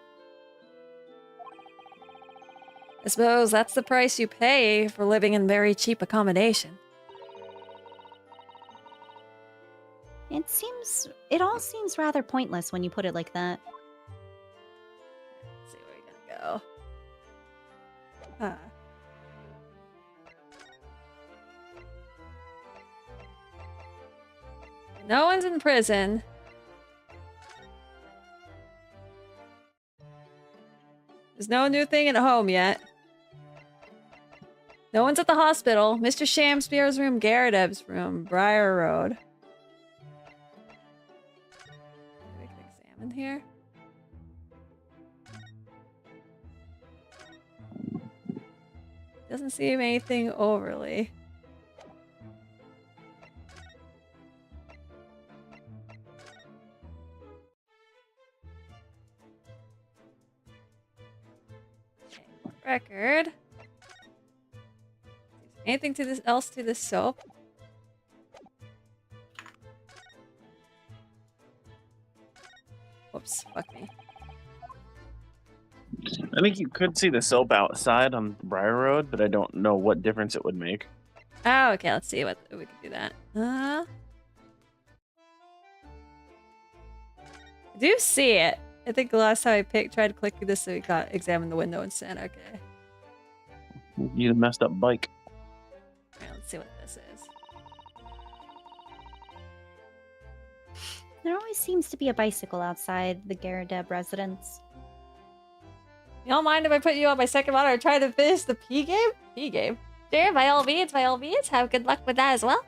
I suppose that's the price you pay for living in very cheap accommodation. It all seems rather pointless when you put it like that. Let's see where we're gonna go. Huh. No one's in prison. There's no new thing at home yet. No one's at the hospital. Mr. Shamspeare's room, Garredev's room, Briar Road. We can examine here. Doesn't seem anything overly. Record. Anything to this else to this soap? I think you could see the soap outside on Briar Road, but I don't know what difference it would make. Oh, okay. Let's see what we can do that. I do see it. I think the last time I tried to click through this, so we got examine the window instead. Okay. You messed up bike. Alright, let's see what this is. There always seems to be a bicycle outside the Garadeb residence. You don't mind if I put you on my second monitor and try to finish the P game? P game. Sure, by all means, by all means. Have good luck with that as well.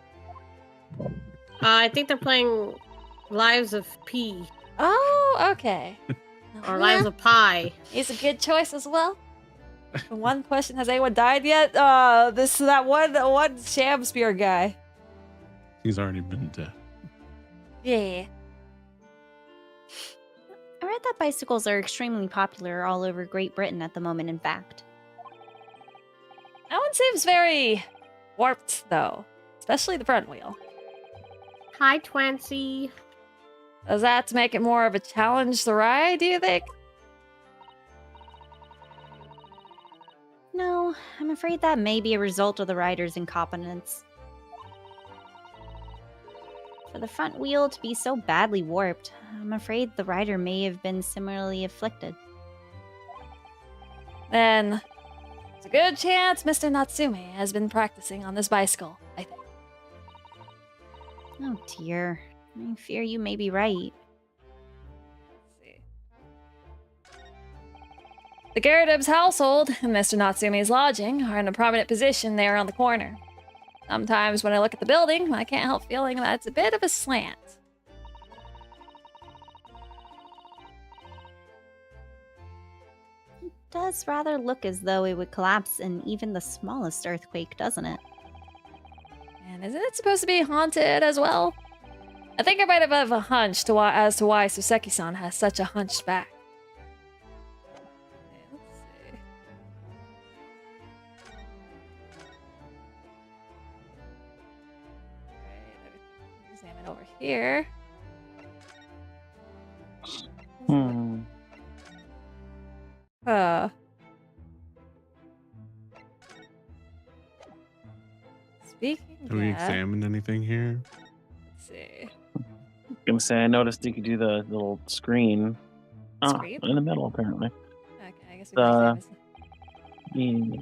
I think they're playing Lives of P. Oh, okay. Or Lives of Pi. It's a good choice as well. One question: has anyone died yet? That one sham spear guy. He's already been dead. Yeah. I read that bicycles are extremely popular all over Great Britain at the moment, in fact. That one seems very warped, though. Especially the front wheel. Hi, Twancy. Is that to make it more of a challenge to ride, do you think? No, I'm afraid that may be a result of the rider's incompetence. For the front wheel to be so badly warped, I'm afraid the rider may have been similarly afflicted. Then, there's a good chance Mr. Natsume has been practicing on this bicycle, I think. Oh dear. I fear you may be right. Let's see. The Garadeb's household and Mr. Natsume's lodging are in a prominent position there on the corner. Sometimes when I look at the building, I can't help feeling that it's a bit of a slant. It does rather look as though it would collapse in even the smallest earthquake, doesn't it? And isn't it supposed to be haunted as well? I think I might have a hunch as to why Suseki-san has such a hunched back. Okay, let's see. Alright, examine over here. Speaking Have we of that, examined anything here? let's see. I'm gonna say I noticed you could do the little screen. Screen? In the middle apparently. Okay, I guess we can examine. Yeah.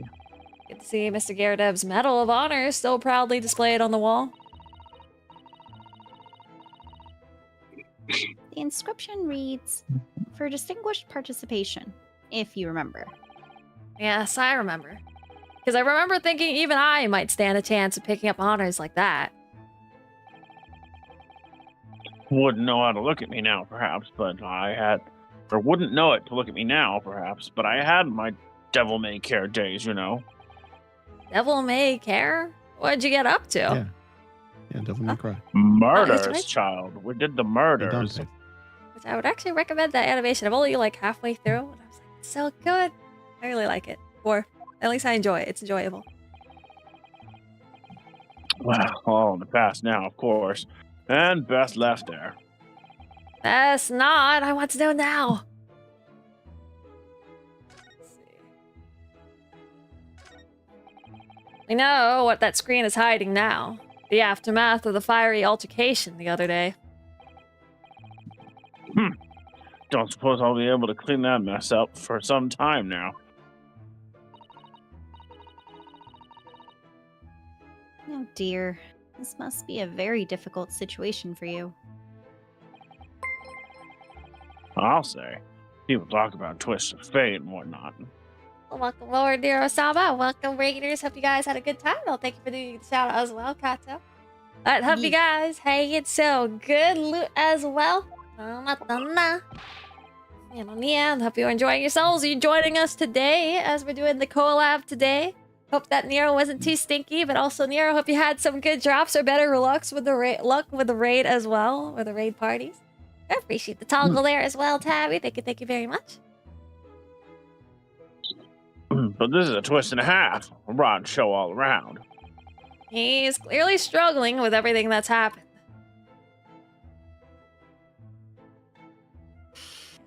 Good to see Mr. Garadeb's Medal of Honor still proudly displayed on the wall. The inscription reads, "For distinguished participation," if you remember. Yes, I remember. Because I remember thinking even I might stand a chance of picking up honors like that. Wouldn't know how to look at me now, perhaps, but I had, or wouldn't know it to look at me now, perhaps, but I had my devil may care days, you know. Devil may care? What'd you get up to? Yeah. Yeah, Devil May Cry. Murders, right. child. We did the Yeah, murders. Dante. Which I would actually recommend that animation. I'm only like halfway through, and I was like, it's so good. I really like it. Or at least I enjoy it. It's enjoyable. Well, all in the past now, of course. And best left there. That's not. I want to know now. Let's see. We know what that screen is hiding now. The aftermath of the fiery altercation the other day. Don't suppose I'll be able to clean that mess up for some time now. Oh dear. This must be a very difficult situation for you. I'll say. People talk about twists of fate and whatnot. Welcome, Lord Nero-sama. Welcome, Raiders. Hope you guys had a good time. Well, thank you for doing the shout out as well, Kato. Alright, hope you guys hanging so good loot as well. Yeah, hope you're enjoying yourselves. Are you joining us today as we're doing the collab today? Hope that Nero wasn't too stinky, but also Nero, hope you had some good drops or better luck with the raid as well, or the raid parties. I appreciate the toggle there as well, Tabby. Thank you very much. But this is a twist and a half. A rod show all around. He's clearly struggling with everything that's happened.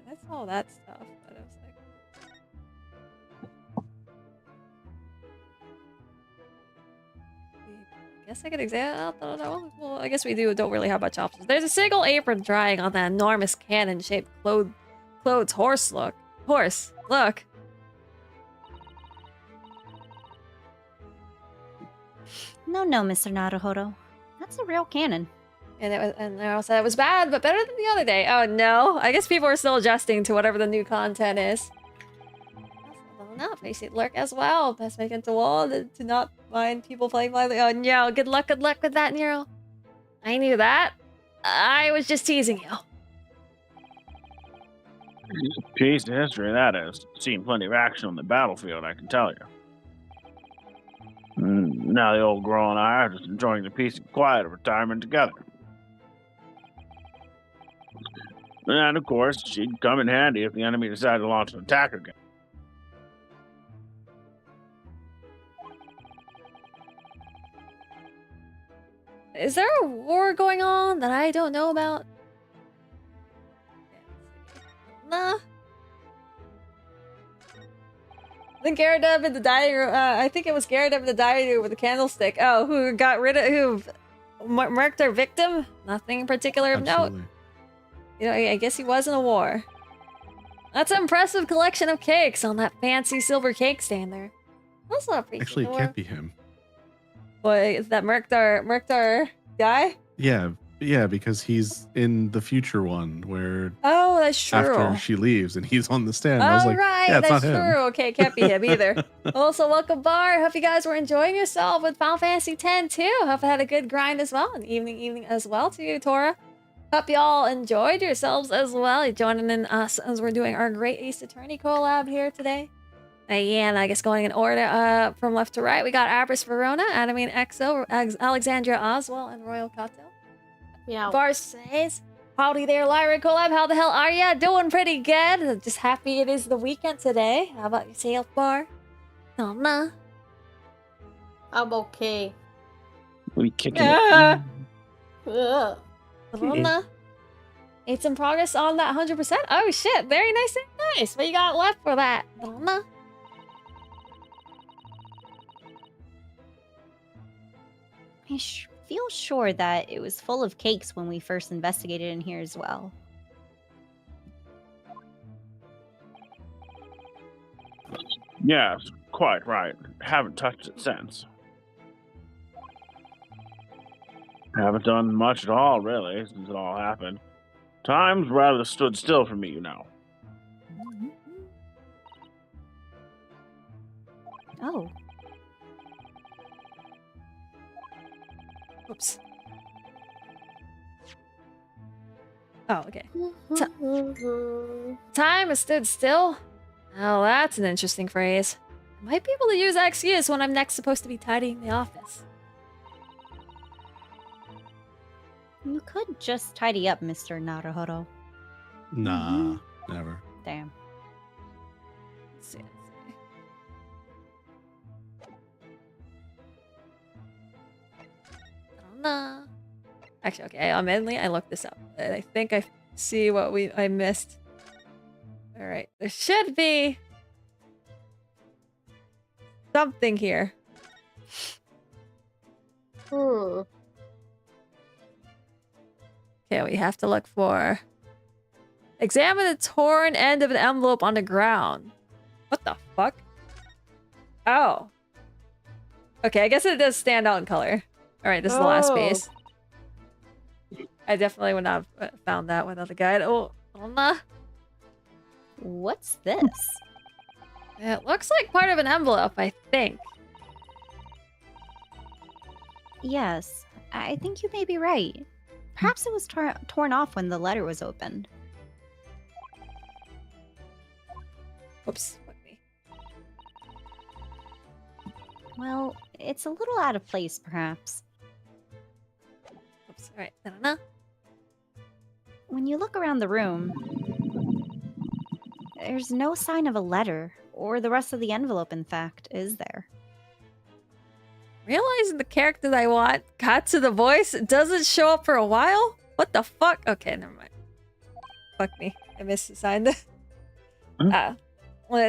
That's all that stuff. But I was like, guess I could examine. I don't know. Well, I guess we don't really have much options. There's a single apron drying on that enormous cannon-shaped clothes horse. Look. No, Mr. Naruhodo. That's a real cannon. And they all said it was bad, but better than the other day. Oh no. I guess people are still adjusting to whatever the new content is. Not face it lurk as well. Best make it to wall to not mind people playing blindly. Oh no, good luck with that, Nero. I knew that. I was just teasing you. Piece of history that is. Seen plenty of action on the battlefield, I can tell you. Now the old girl and I are just enjoying the peace and quiet of retirement together. And of course, she'd come in handy if the enemy decided to launch an attack again. Is there a war going on that I don't know about? Nah. I think Gyarados in the dining room. I think it was Gyarados in the dining room with the candlestick. Oh, who murked their victim? Nothing in particular of note. You know, I guess he was in a war. That's an impressive collection of cakes on that fancy silver cake stand there. That's not appreciative. Actually, it can't be him. What, is that murked our guy? Yeah, because he's in the future one where. Oh, that's true. After she leaves and he's on the stand. Oh, I was like, right, yeah, it's that's not him. true. Okay, it can't be him either. Also, welcome, Bar. Hope you guys were enjoying yourself with Final Fantasy X too. Hope I had a good grind as well. And evening as well to you, Tora. Hope you all enjoyed yourselves as well. You're joining in us as we're doing our Great Ace Attorney collab here today. And I guess going in order from left to right, we got Abris Verona, Adamine Exo, Alexandria Oswell, and Royal Kato. Yeah. Bar says, howdy there, Lyra Collab. How the hell are ya? Doing pretty good. Just happy it is the weekend today. How about yourself, Bar? Oh, nah. I'm okay. We kicking Yeah. Ugh. Nah. Made some progress on that 100%. Oh shit, very nice and nice. What you got left for that? Nah. I feel sure that it was full of cakes when we first investigated in here as well. Yes, quite right. Haven't touched it since. Haven't done much at all, really, since it all happened. Time's rather stood still for me, you know. Oh. Oops. Oh, okay. Time has stood still? Oh, that's an interesting phrase. I might be able to use that excuse when I'm next supposed to be tidying the office. You could just tidy up, Mr. Naruhodo. Nah, never. Damn. Let's see. Nah. Actually, okay, admittedly, I looked this up. And I think I see what I missed. Alright, there should be something here. Okay, we have to look for... Examine the torn end of an envelope on the ground. What the fuck? Oh. Okay, I guess it does stand out in color. Alright, this is the last piece. I definitely would not have found that without the guide. Oh, nah. What's this? It looks like part of an envelope, I think. Yes, I think you may be right. Perhaps it was torn off when the letter was opened. Oops, fuck me. Well, it's a little out of place, perhaps. Oops, alright, no. When you look around the room, there's no sign of a letter, or the rest of the envelope, in fact, is there? Realizing the character that I want got to the voice, it doesn't show up for a while? What the fuck? Okay, never mind. Fuck me. I misassigned. Well,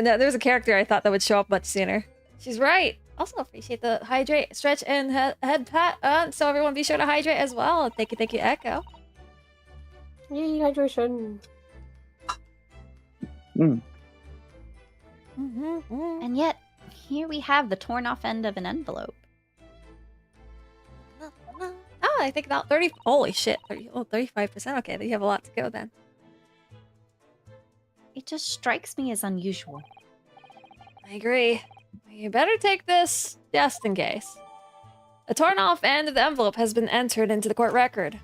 no, there's a character I thought that would show up much sooner. She's right. Also appreciate the hydrate, stretch, and head pat. So everyone be sure to hydrate as well. Thank you, Echo. Yay, hydration. And yet, here we have the torn off end of an envelope. Oh, I think about 30. Holy shit. 35%. Okay, then you have a lot to go then. It just strikes me as unusual. I agree. You better take this just in case. A torn off end of the envelope has been entered into the court record.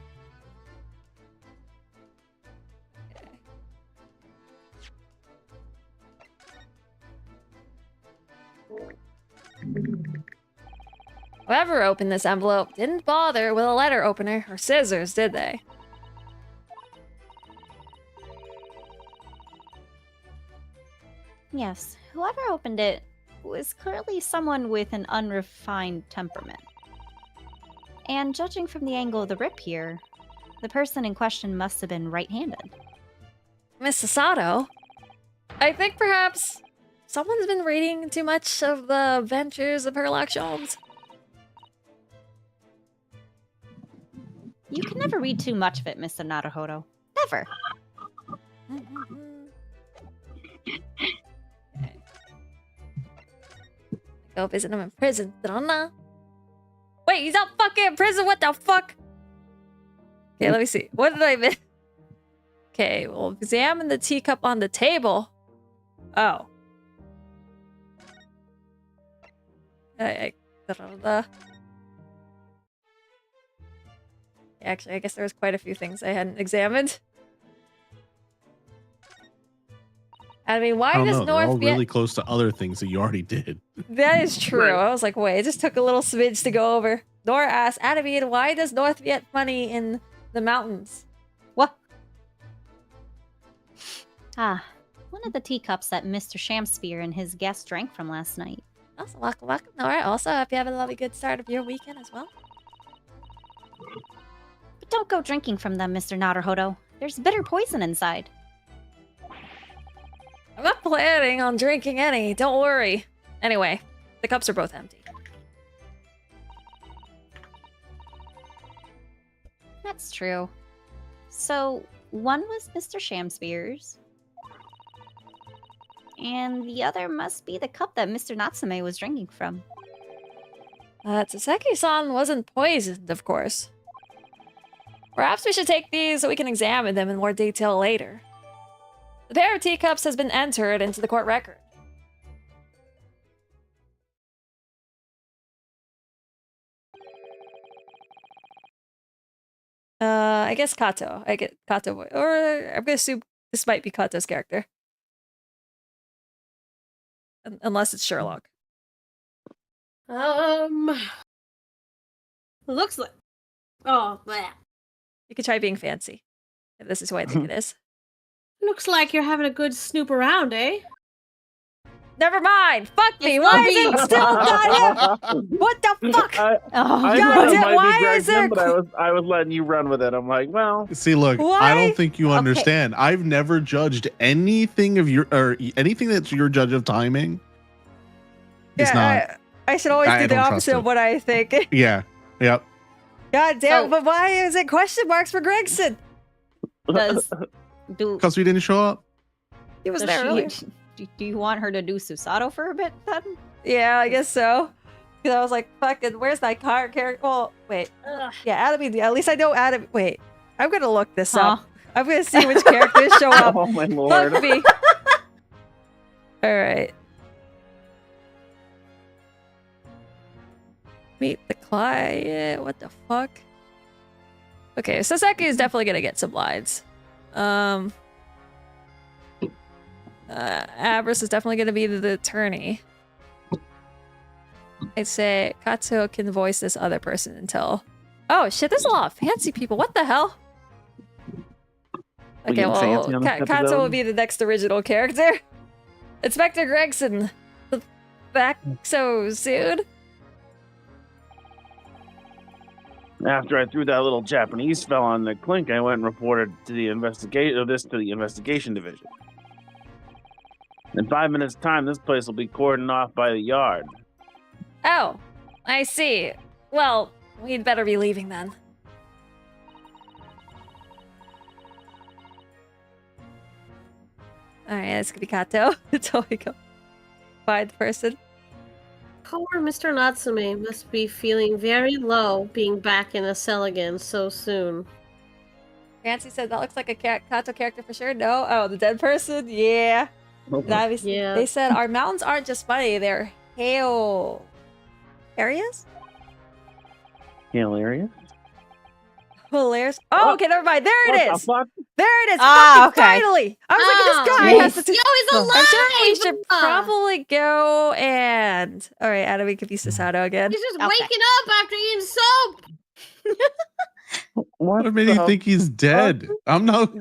Whoever opened this envelope didn't bother with a letter opener or scissors, did they? Yes, whoever opened it was clearly someone with an unrefined temperament. And judging from the angle of the rip here, the person in question must have been right-handed. Miss Sasato? I think perhaps someone's been reading too much of the Adventures of Sherlock Holmes. You can never read too much of it, Mr. Naruhodo. Never. Okay. Go visit him in prison. Wait, he's not fucking in prison. What the fuck? Okay, let me see. What did I miss? Okay, well, examine the teacup on the table. Oh. Actually, I guess there was quite a few things I hadn't examined. I mean, why does They're North all Viet... really close to other things that you already did. That is true. Right. I was like, wait, it just took a little smidge to go over. Nora asks, Adamine, why does North Viet money in the mountains? What? Ah, one of the teacups that Mr. Shamspear and his guest drank from last night. Also, welcome, Nora. Also, hope you have a lovely good start of your weekend as well. But don't go drinking from them, Mr. Naruhodo. There's bitter poison inside. I'm not planning on drinking any, don't worry. Anyway, the cups are both empty. That's true. So, one was Mr. Shamspear's, and the other must be the cup that Mr. Natsume was drinking from. Tsuseki-san wasn't poisoned, of course. Perhaps we should take these so we can examine them in more detail later. The pair of teacups has been entered into the court record. I guess Kato. I get Kato, or I'm gonna assume this might be Kato's character. Unless it's Sherlock. Looks like... Oh, bleh. You could try being fancy. If this is who I think it is. Looks like you're having a good snoop around, eh? Never mind! Fuck me! It's Why not is it me. still not him? What the fuck? I God thought it damn, might why be Greg is there Sim, but I was letting you run with it. I'm like, well, See, look, I Why? don't think you understand. I've never judged anything of your or anything that's your judge of timing. It's not. I should always I do the don't trust opposite of it. what I think. Yeah. Yep. God damn, So- but why is it question marks for Gregson? Does do Because we didn't show up. He was does there earlier. do you want her to do Susato for a bit then? Yeah, I guess so. Because I was like, fucking, where's that car character? Well, wait. Ugh. Yeah, Adam, at least I know Adam. Wait, I'm gonna look this Huh? up. I'm gonna see which characters show up. oh my lord. Fuck me. Alright. Meet the client. What the fuck? Okay, Sasaki is definitely gonna get some lines. Abris is definitely gonna be the attorney. I'd say Kato can voice this other person until... Oh shit, there's a lot of fancy people. What the hell? We Okay, getting well, fancy on this Kato episode? will be the next original character. Inspector Gregson. Back so soon? After I threw that little Japanese fella on the clink, I went and reported to the investigation division. In 5 minutes' time, this place will be cordoned off by the yard. Oh, I see. Well, we'd better be leaving then. Alright, this could be Kato. Until we go find the person. Poor Mr. Natsume must be feeling very low being back in a cell again so soon. Nancy said that looks like a Kato character for sure. No? Oh, the dead person? Yeah. Yeah. They said our mountains aren't just funny, they're hail areas? Hilarious. Hilarious. Oh, okay, never mind. There it is. What the fuck? There it is. Ah, Fucking okay. finally. I was like, this guy yes. has to. Yo, he's alive! I'm sure we should probably go and. All right, Adam, we could use Sasato again. He's just Okay. waking up after eating soap! What made you think he's dead? I'm not.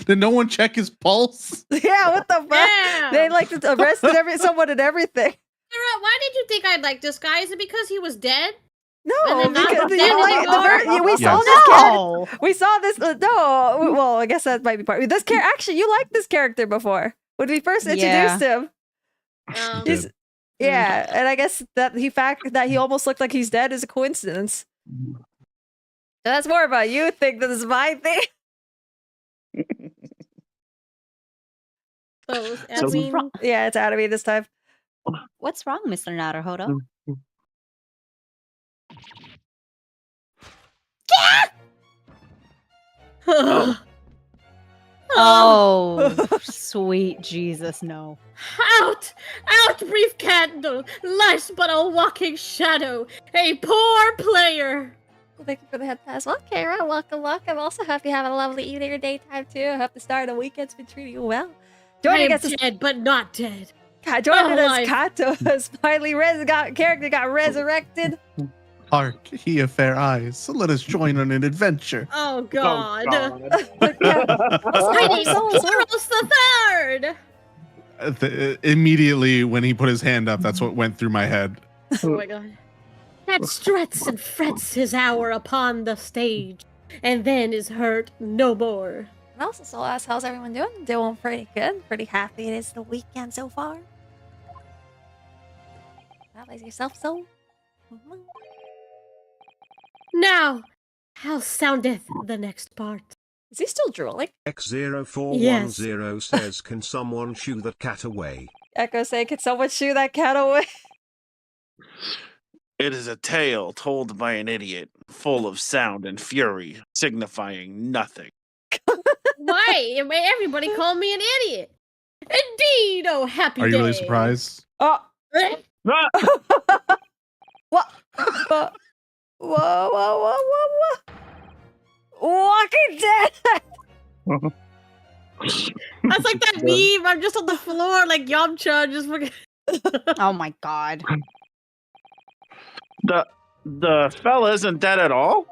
Did no one check his pulse? Yeah, what the fuck? Yeah. They like arrested someone and everything. Sarah, why did you think I'd like this guy? Is it because he was dead? No, And then not because dead anymore? we saw Yes. this character. No. We saw this. No, well, I guess that might be part. This character, actually, you liked this character before when we first introduced him. He's, Dead. yeah, and I guess that that he almost looked like he's dead is a coincidence. So that's more about you think than this is my thing. So, I So- mean, Yeah, it's out of me this time. What's wrong, Mr. Naruhodo? Oh, sweet Jesus, no. Out! Out, brief candle! Less but a walking shadow! A poor player! Well, thank you for the head pass. Well, Kara, welcome. I'm also happy having a lovely evening or daytime too. I hope the start of the weekend's been treating you well. I Joining am us is dead, but not dead. joining us, alive. Kato has finally character got resurrected. Hark, he of fair eyes. So let us join on an adventure. Oh God! Yeah. My name's So- Charles the Third. Immediately when he put his hand up, that's what went through my head. Oh my God! That struts and frets his hour upon the stage, and then is hurt no more. And also, Soul asks, how's everyone doing? Doing pretty good. Pretty happy it is the weekend so far. How about yourself, Soul? Mhm. Now, how soundeth the next part? Is he still drooling? X0410 says, can someone shoo that cat away? Echo say, can someone shoo that cat away? It is a tale told by an idiot, full of sound and fury, signifying nothing. Why? Everybody called me an idiot. Indeed, oh happy Are you day. really surprised? Oh, Ah! what? Whoa, whoa, whoa, whoa, whoa. Walking Dead! That's like that meme. I'm just on the floor like Yamcha, just fucking. Oh my god. The fella isn't dead at all?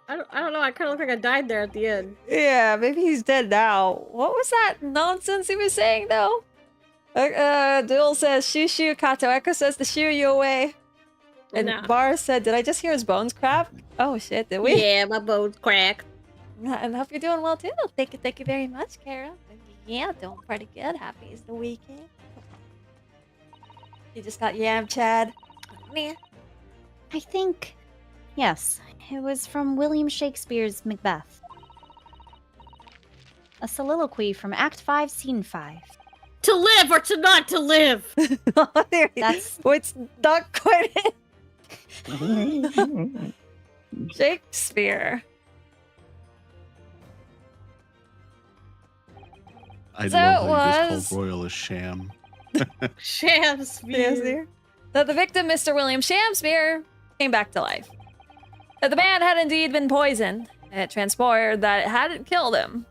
I don't know. I kind of look like I died there at the end. Yeah, maybe he's dead now. What was that nonsense he was saying, though? Duel says, shoo shoo, Kato. Echo says to shoo you away. And Nah. Bar said, did I just hear his bones crack? Oh shit, did we? Yeah, my bones cracked. And I hope you're doing well too. Thank you very much, Kara. Yeah, doing pretty good. Happy it's the weekend. You just got yam, Chad. Meh. I think, yes, it was from William Shakespeare's Macbeth. A soliloquy from Act 5, Scene 5. To live or to not to live. That's- It's not quite it. Shakespeare. I So love it that you was- just called Royal a sham. Shamspeare. That the victim, Mr. William Shamspeare, came back to life. That the man had indeed been poisoned, and it transpired that it hadn't killed him.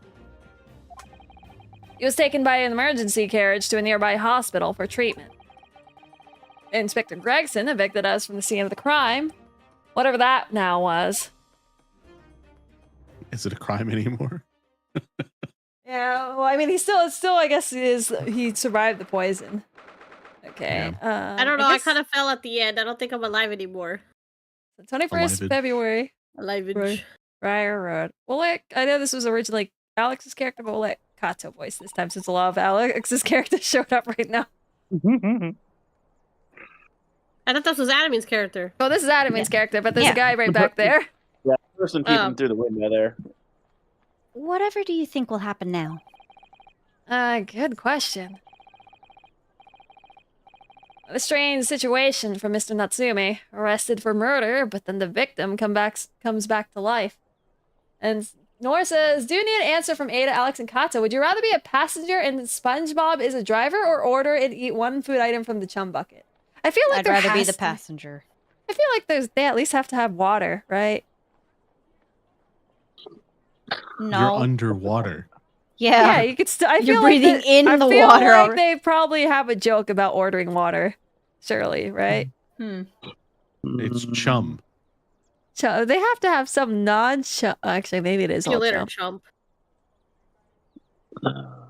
He was taken by an emergency carriage to a nearby hospital for treatment. Inspector Gregson evicted us from the scene of the crime, whatever that now was. Is it a crime anymore? Yeah, well, I mean, he still, I guess, he survived the poison. Okay. I don't know. I guess kind of fell at the end. I don't think I'm alive anymore. the 21st Alive-age. February, Alive. Right. Briar Road. We'll let, I know this was originally Alex's character, but we'll let Kato voice this time since a lot of Alex's characters showed up right now. I thought this was Adam's character. Oh, this is Adam's character, but there's Yeah. a guy right back there. Yeah, person peeping Oh. through the window there. Whatever do you think will happen now? Good question. A strange situation for Mr. Natsume. Arrested for murder, but then the victim comes back to life. And Nora says, do you need an answer from Ada, Alex, and Kato? Would you rather be a passenger and SpongeBob is a driver, or order and eat one food item from the chum bucket? I feel like I'd rather be the passenger. I feel like they at least have to have water, right? No. You're underwater. Yeah, Yeah. you could still. I You're feel breathing like in I the feel water. like they probably have a joke about ordering water. Surely, right? It's chum. So they have to have some non-chum. Actually, maybe it is See you all later, chum. chump.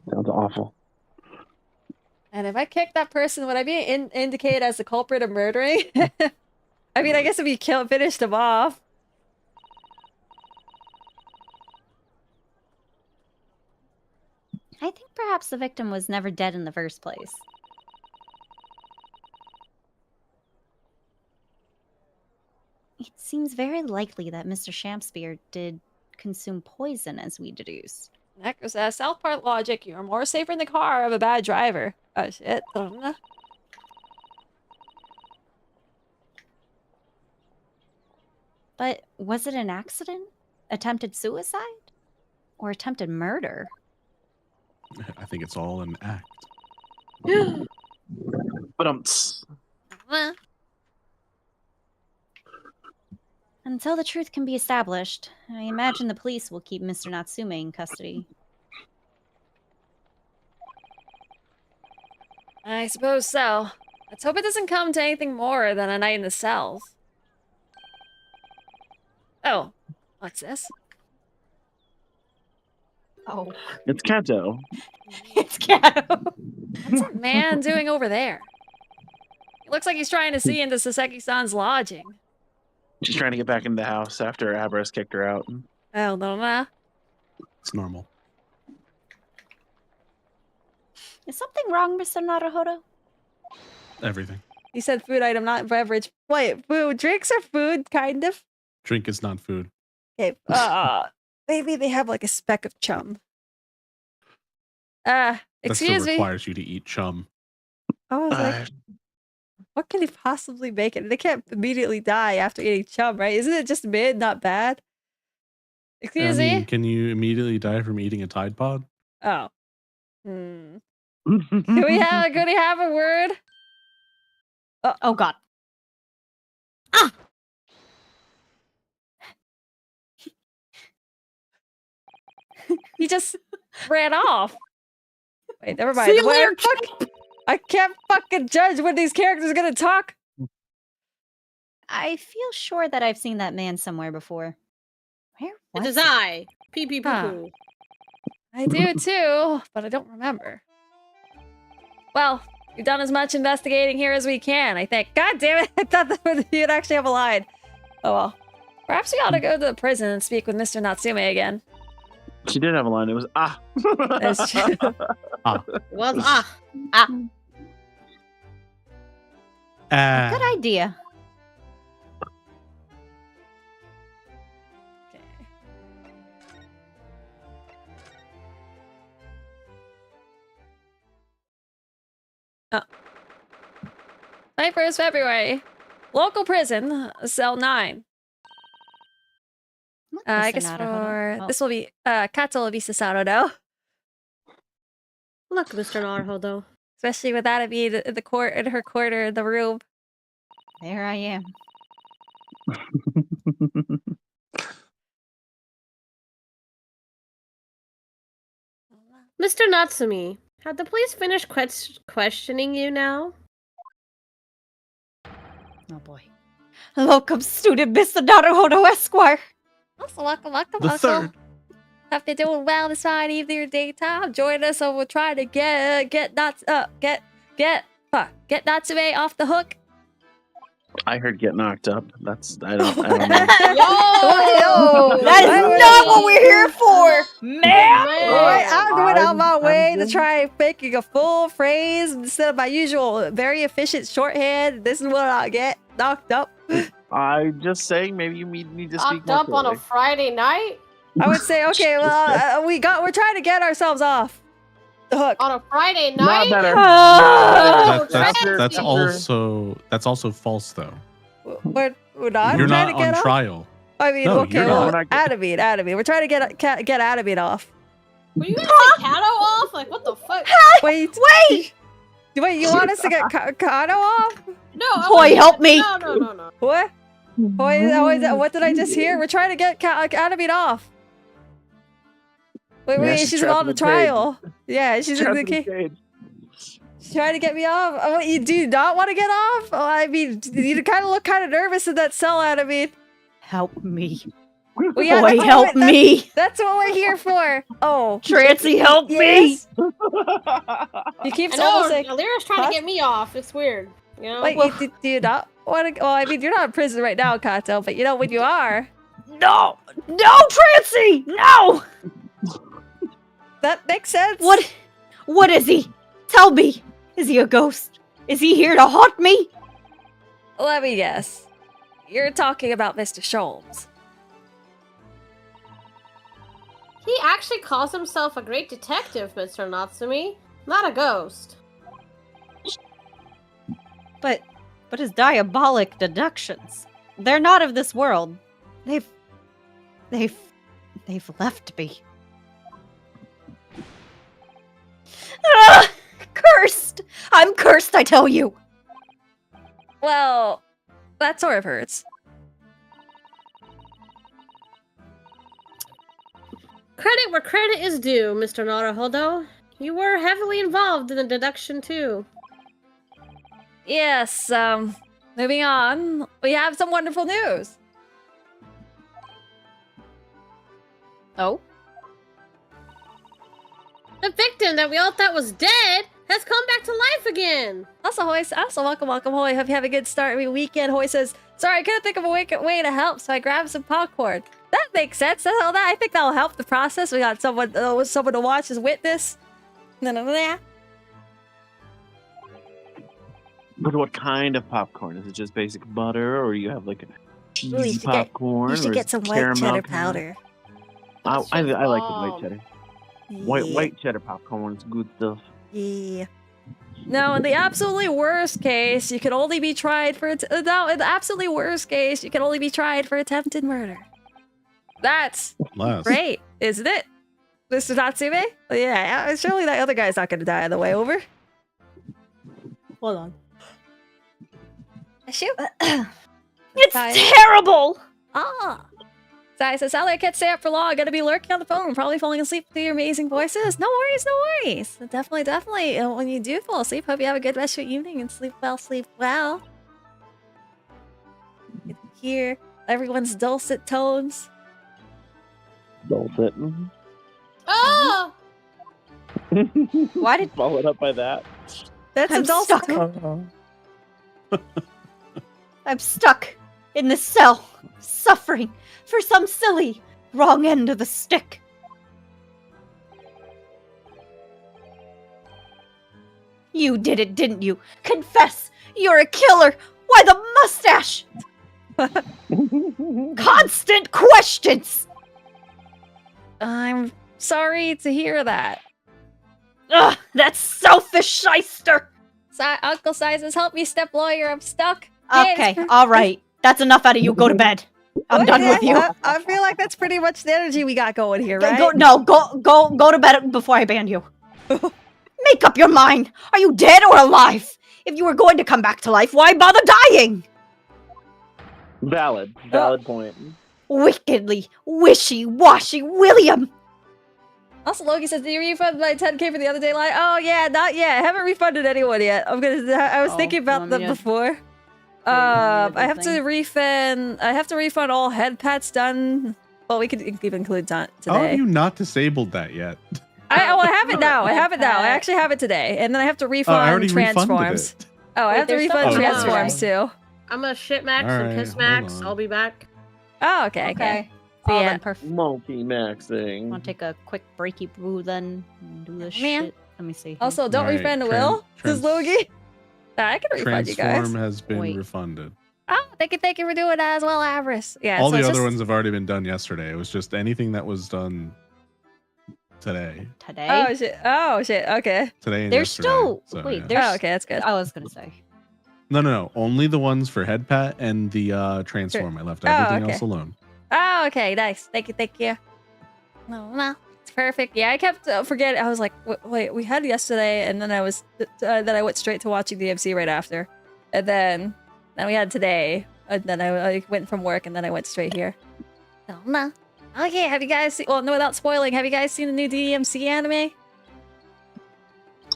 Sounds awful. And if I kick that person, would I be indicated as the culprit of murdering? I mean, I guess if you finished them off. I think perhaps the victim was never dead in the first place. It seems very likely that Mr. Shampspear did consume poison, as we deduced. Necro says, South Park logic, you're more safer in the car of a bad driver. Oh, shit. But was it an accident? Attempted suicide? Or attempted murder? I think it's all an act. But Until the truth can be established, I imagine the police will keep Mr. Natsume in custody. I suppose so. Let's hope it doesn't come to anything more than a night in the cells. Oh, what's this? Oh. it's Kato. It's Kato. What's that man doing over there? It looks like he's trying to see into Saseki-san's lodging. She's trying to get back into the house after Abras kicked her out. Oh, no. It's normal. Is something wrong, Mr. Naruhodo? Everything. He said food item, not beverage. Wait, food. Drinks are food, kind of. Drink is not food. Okay, maybe they have like a speck of chum. That Excuse still me. requires you to eat chum. I was like, what can he possibly make it? They can't immediately die after eating chum, right? Isn't it just mid, not bad? Excuse me? Can you immediately die from eating a Tide Pod? Oh. Could we have a word? Oh, God. He just ran off. Wait, never mind. See you later, I can't fucking judge when these characters are gonna talk. I feel sure that I've seen that man somewhere before. Where was It is it? I. Pee pee poo Huh. poo. I do too, but I don't remember. Well, we've done as much investigating here as we can, I think. God damn it, I thought that you'd actually have a line. Oh well. Perhaps we ought to go to the prison and speak with Mr. Natsume again. She did have a line. It was That's true. Was Good idea. Okay. Oh. 21st February. Local prison, cell 9. Look, I Mr. guess Naruhodo. this will be Kato will be Sasato now. Look, Mr. Naruhodo. Especially with that being the court in her corner in the room. There I am. Mr. Natsumi, have the police finished questioning you now? Oh boy. Welcome, student Mr. Naruhodo Esquire. Also, welcome. The third. Hope you're doing well this fine evening or daytime. Join us and we'll try to get Natsume off the hook. I heard get knocked up. I don't know. Yo! That is not what we're here for, ma'am! Man. I'm doing out my I'm way to just- try making a full phrase instead of my usual very efficient shorthand. This is what I get knocked up. I'm just saying, maybe you need to speak Knocked more up on a clearly. Friday night? I would say, okay, well, we're trying to get ourselves off the hook. On a Friday Not night? better. Oh, That's Tracy. that's also false though. We're not You're trying not to get on off. trial. I mean, No, okay, you're well, not. Adamine. We're trying to get Adamine off. Were you gonna take Kato off? Like, what the fuck? Wait. You want us to get Kano off? No, Boy, help me. No. What? What did I just hear? We're trying to get Adamine off. Yeah, Wait, she's she's trapped on in the the trial. Yeah, she's in Trapped the in cage. cage. She's trying to get me off. Oh, you do not want to get off? Oh, I mean, you kind of look kind of nervous in that cell, Adamine. Help me. Well, yeah, Boy, that's help what we're- me. That's what we're here for. Oh, Trancy, help me. yes. You keep I know, almost saying, Lyra's trying Huh? to get me off. It's weird. You know? wait, do you not want to? Well, I mean, you're not in prison right now, Kato, but you know when you are, No, Trancy, no. that makes sense. What is he? Tell me. Is he a ghost? Is he here to haunt me? Let me guess. You're talking about Mr. Sholmes. He actually calls himself a great detective, Mr. Natsumi. Not a ghost. But his diabolic deductions. They're not of this world. They've left me. Ah, cursed! I'm cursed, I tell you. Well, that sort of hurts. Credit where credit is due, Mr. Naruhodo. You were heavily involved in the deduction, too. Yes, moving on. We have some wonderful news. Oh? The victim that we all thought was dead has come back to life again. Also, welcome, Hoy. Hope you have a good start of your weekend. Hoy says, sorry, I couldn't think of a way to help, so I grabbed some popcorn. That makes sense. I think that'll help the process. We got someone to watch as witness. But what kind of popcorn? Is it just basic butter, or you have like a cheesy Ooh, you should popcorn? You should or get is some it white caramel cheddar popcorn? powder. I That's like just the white bomb. cheddar. Yeah. White cheddar popcorn is good stuff. Yeah. No, in the absolutely worst case, you can only be tried for in the absolutely worst case, you can only be tried for attempted murder. That's Last. great, isn't it, Mr. Natsume? Yeah, surely that other guy's not going to die on the way over. Hold on. Shoot. It's Fine. terrible! Ah. Sai says, Sally, I can't stay up for long. I'm going to be lurking on the phone, probably falling asleep to your amazing voices. No worries. Definitely. When you do fall asleep, hope you have a good rest of your evening and sleep well. You can hear everyone's dulcet tones. Dulcet. Oh! Why did Followed up by that. That's I'm a dulcet stuck. tone. I'm stuck in this cell, suffering for some silly wrong end of the stick. You did it, didn't you? Confess, you're a killer. Why the mustache? Constant questions. I'm sorry to hear that. Ugh, that selfish shyster. Uncle Sai says, help me, step lawyer. I'm stuck. Okay, all right. That's enough out of you. Go to bed. I'm done with you. I feel like that's pretty much the energy we got going here, right? Go to bed before I ban you. Make up your mind. Are you dead or alive? If you were going to come back to life, why bother dying? Valid point. Wickedly wishy-washy William. Also, Loki says, "Did you refund my 10K for the other day line?" Oh yeah, not yet. I haven't refunded anyone yet. I was thinking about that before. I have to refund. I have to refund all head pats done. Well, we could even include How today. have you not disabled that yet? I have it now. I actually have it today, and then I have to refund I already refunded transforms. it. Oh, I have to there's refund something else. transforms too. I'm a shit max and Alright, piss hold max. on. I'll be back. Oh, okay. Okay. So, Oh, yeah. then perfect. Multi-maxing. Want to take a quick breaky brew then and do this Man. shit? Let me see. Also, don't Alright, refund Will. Says Logie. I can refund you guys. Transform has been Wait. refunded. Oh, thank you for doing that as well, Avarice. Yeah. All so the it's other just- ones have already been done yesterday. It was just anything that was done today. Today? Oh shit. Okay. Today and There's yesterday. still So, wait. yeah. There's Oh, okay. That's good. I was gonna say. No. Only the ones for head pat and the transform. I left Oh, everything okay. else alone. Oh, okay. Nice. Thank you. No. It's perfect. Yeah, I kept forgetting. I was like, wait, we had yesterday, and then I went straight to watching the MC right after, and then we had today, and then I went from work, and then I went straight here. No. Okay, have you guys seen, well, no, without spoiling, have you guys seen the new DMC anime?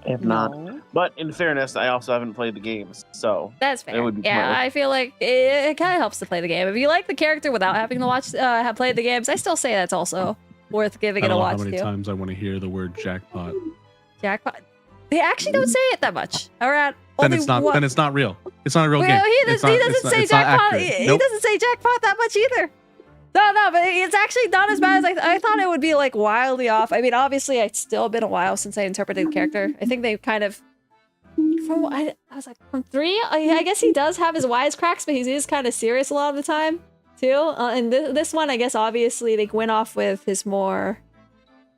I have not. No. But in fairness, I also haven't played the games, so That's fair. It would be Yeah, pointless. I feel like it kind of helps to play the game. If you like the character without having to watch, have played the games, I still say that's also worth giving I it don't a know watch how many too. times I want to hear the word jackpot. Jackpot. They actually don't say it that much. Or at Then only it's not. one- Then it's not real. It's not a real Well, game. he It's not- doesn't it's not- say it's not jackpot. accurate. He Nope. doesn't say jackpot that much either. No, but it's actually not as bad as I thought it would be, like, wildly off. I mean, obviously, it's still been a while since I interpreted the character. I think they kind of... I was like, from 3? I guess he does have his wisecracks, but he is kind of serious a lot of the time, too. And this one, I guess, obviously, they went off with his more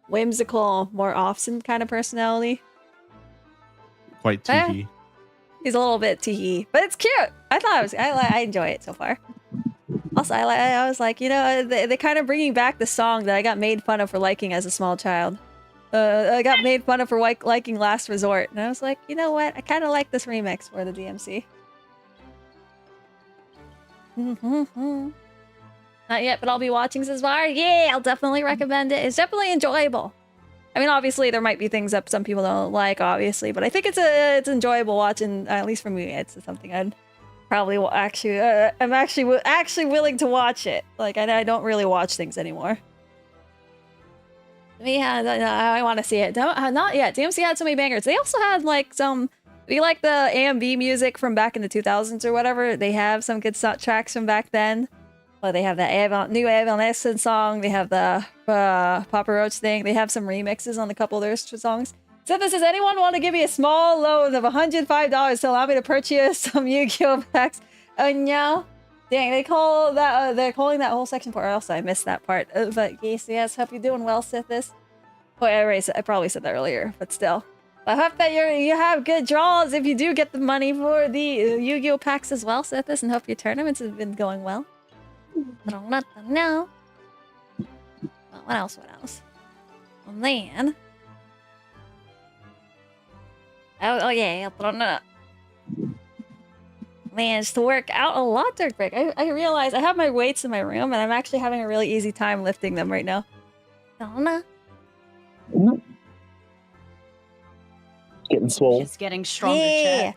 whimsical, more Offson kind of personality. Quite tiki. He's a little bit tee, but it's cute. I enjoy it so far. Also, I was like, you know, they kind of bringing back the song that I got made fun of for liking as a small child. I got made fun of for liking Last Resort, and I was like, you know what? I kind of like this remix for the DMC. Not yet, but I'll be watching this far. Yeah, I'll definitely recommend it. It's definitely enjoyable. I mean, obviously, there might be things that some people don't like, obviously, but I think it's enjoyable watching. At least for me, it's something I'd probably actually. I'm actually willing to watch it. Like I don't really watch things anymore. Yeah, I want to see it. Not yet. DMC had so many bangers. They also had like some. If you like the AMV music from back in the 2000s or whatever, they have some good tracks from back then. Well, they have the new Evanescence song. They have the Papa Roach thing. They have some remixes on a couple of their songs. So this is anyone want to give me a small loan of $105 to allow me to purchase some Yu-Gi-Oh packs? Oh no. Dang, they call that they're calling that whole section for else I missed that part. But yes, hope you're doing well, Sithis. Oh, I probably said that earlier, but still. I hope that you have good draws if you do get the money for the Yu-Gi-Oh packs as well, Sithis, and hope your tournaments have been going well. I don't let them know. Well, what else? Well, then. Oh yeah, I don't know. Managed to work out a lot during break. I realize I have my weights in my room, and I'm actually having a really easy time lifting them right now. Don't know. Getting swole. Just getting stronger. Yeah. Chat.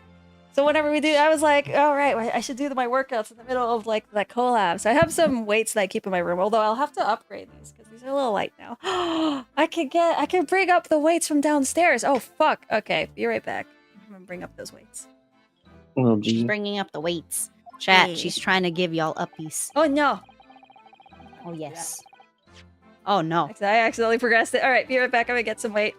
So whenever we do, I was like, all right, I should do my workouts in the middle of like that collab. So I have some weights that I keep in my room, although I'll have to upgrade these because these are a little light now. I can bring up the weights from downstairs. Oh fuck. Okay, be right back. I'm gonna bring up those weights. Oh, She's geez. bringing up the weights. Chat. Hey. She's trying to give y'all uppies. Oh no. Oh yes. Oh no. I accidentally progressed it. All right, be right back. I'm gonna get some weights.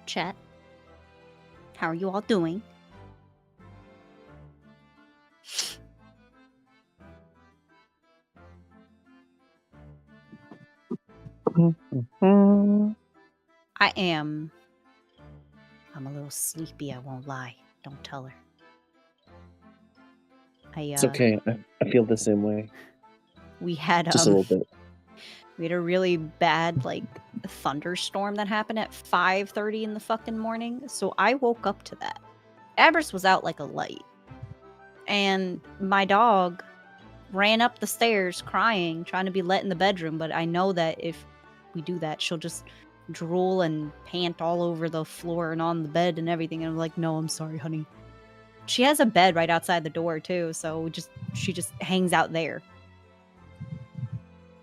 Chat. How are you all doing? I am. I'm a little sleepy, I won't lie. Don't tell her. It's okay. I feel the same way. We had Just a little bit. We had a really bad, like, thunderstorm that happened at 5:30 in the fucking morning. So I woke up to that. Abris was out like a light. And my dog ran up the stairs crying, trying to be let in the bedroom. But I know that if we do that, she'll just drool and pant all over the floor and on the bed and everything. And I'm like, no, I'm sorry, honey. She has a bed right outside the door too, so she just hangs out there.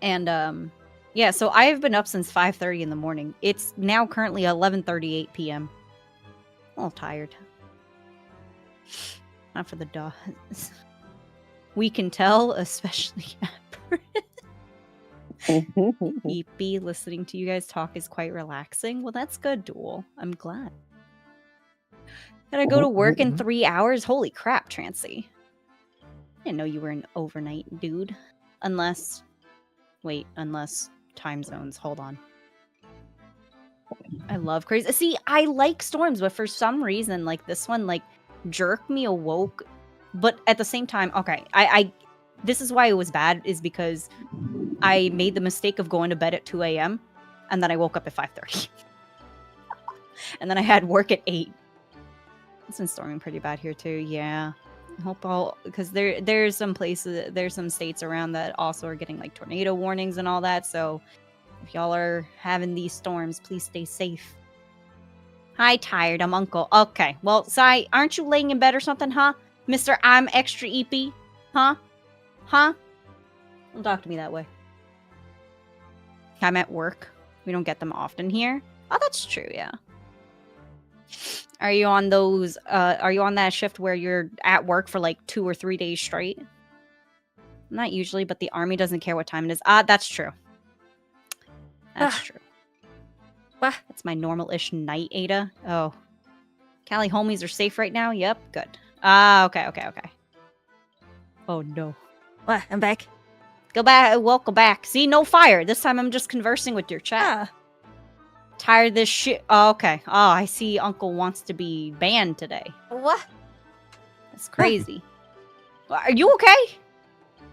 And yeah, so I have been up since 5:30 in the morning. It's now currently 11:38 p.m. I'm a little tired. Not for the dogs. We can tell, especially Eepy, listening to you guys talk is quite relaxing. Well, that's good, Duel. I'm glad. Gotta go to work in 3 hours? Holy crap, Trancy. I didn't know you were an overnight dude. Unless time zones. Hold on. I love crazy. See, I like storms, but for some reason, like this one, like jerked me awoke. But at the same time, okay, I this is why it was bad, is because I made the mistake of going to bed at 2 a.m. and then I woke up at 5:30. And then I had work at 8. It's been storming pretty bad here too. Yeah, I hope all, because there's some places, there's some states around that also are getting like tornado warnings and all that. So if y'all are having these storms, please stay safe. Hi, tired. I'm Uncle. Okay, well, Sai, aren't you laying in bed or something, huh, Mister? I'm extra eepy, huh? Don't talk to me that way. I'm at work. We don't get them often here. Oh, that's true. Yeah. Are you on those, are you on that shift where you're at work for like 2 or 3 days straight? Not usually, but the army doesn't care what time it is. That's true. That's true. That's my normal-ish night, Ada. Oh. Callie homies are safe right now? Yep, good. Okay. Oh, no. What? I'm back. Go back. Welcome back. See, no fire. This time I'm just conversing with your chat. Tired of this shit. Oh, okay. Oh, I see Uncle wants to be banned today. What? That's crazy. Are you okay?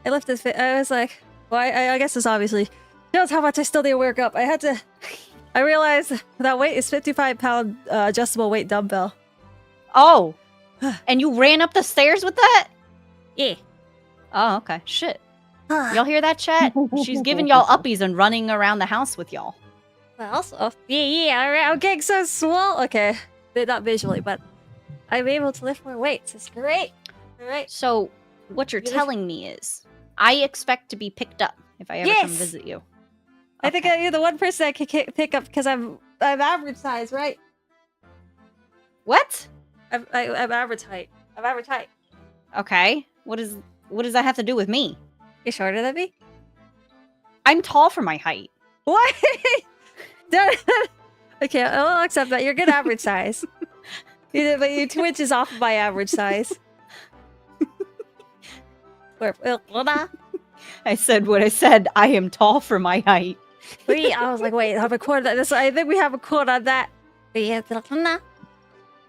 I left this fit. I was like, well, I guess this obviously shows how much I still need to work up. I realized that weight is 55-pound adjustable weight dumbbell. Oh. And you ran up the stairs with that? Yeah. Oh, okay. Shit. Y'all hear that, chat? She's giving y'all uppies and running around the house with y'all. Also, yeah, I'm getting so swole. Okay, not visually, but I'm able to lift more weights. It's great. All right. So, what you're telling me is, I expect to be picked up if I ever come visit you. I think you're the one person I can pick up because I'm average size, right? What? I'm average height. I'm average height. Okay. What does that have to do with me? You're shorter than me? I'm tall for my height. What? Okay, I'll accept that. You're good average size. But your Twitch is off of my average size. I said what I said. I am tall for my height. I was like, wait, I have a quote on this. I think we have a quote on that. You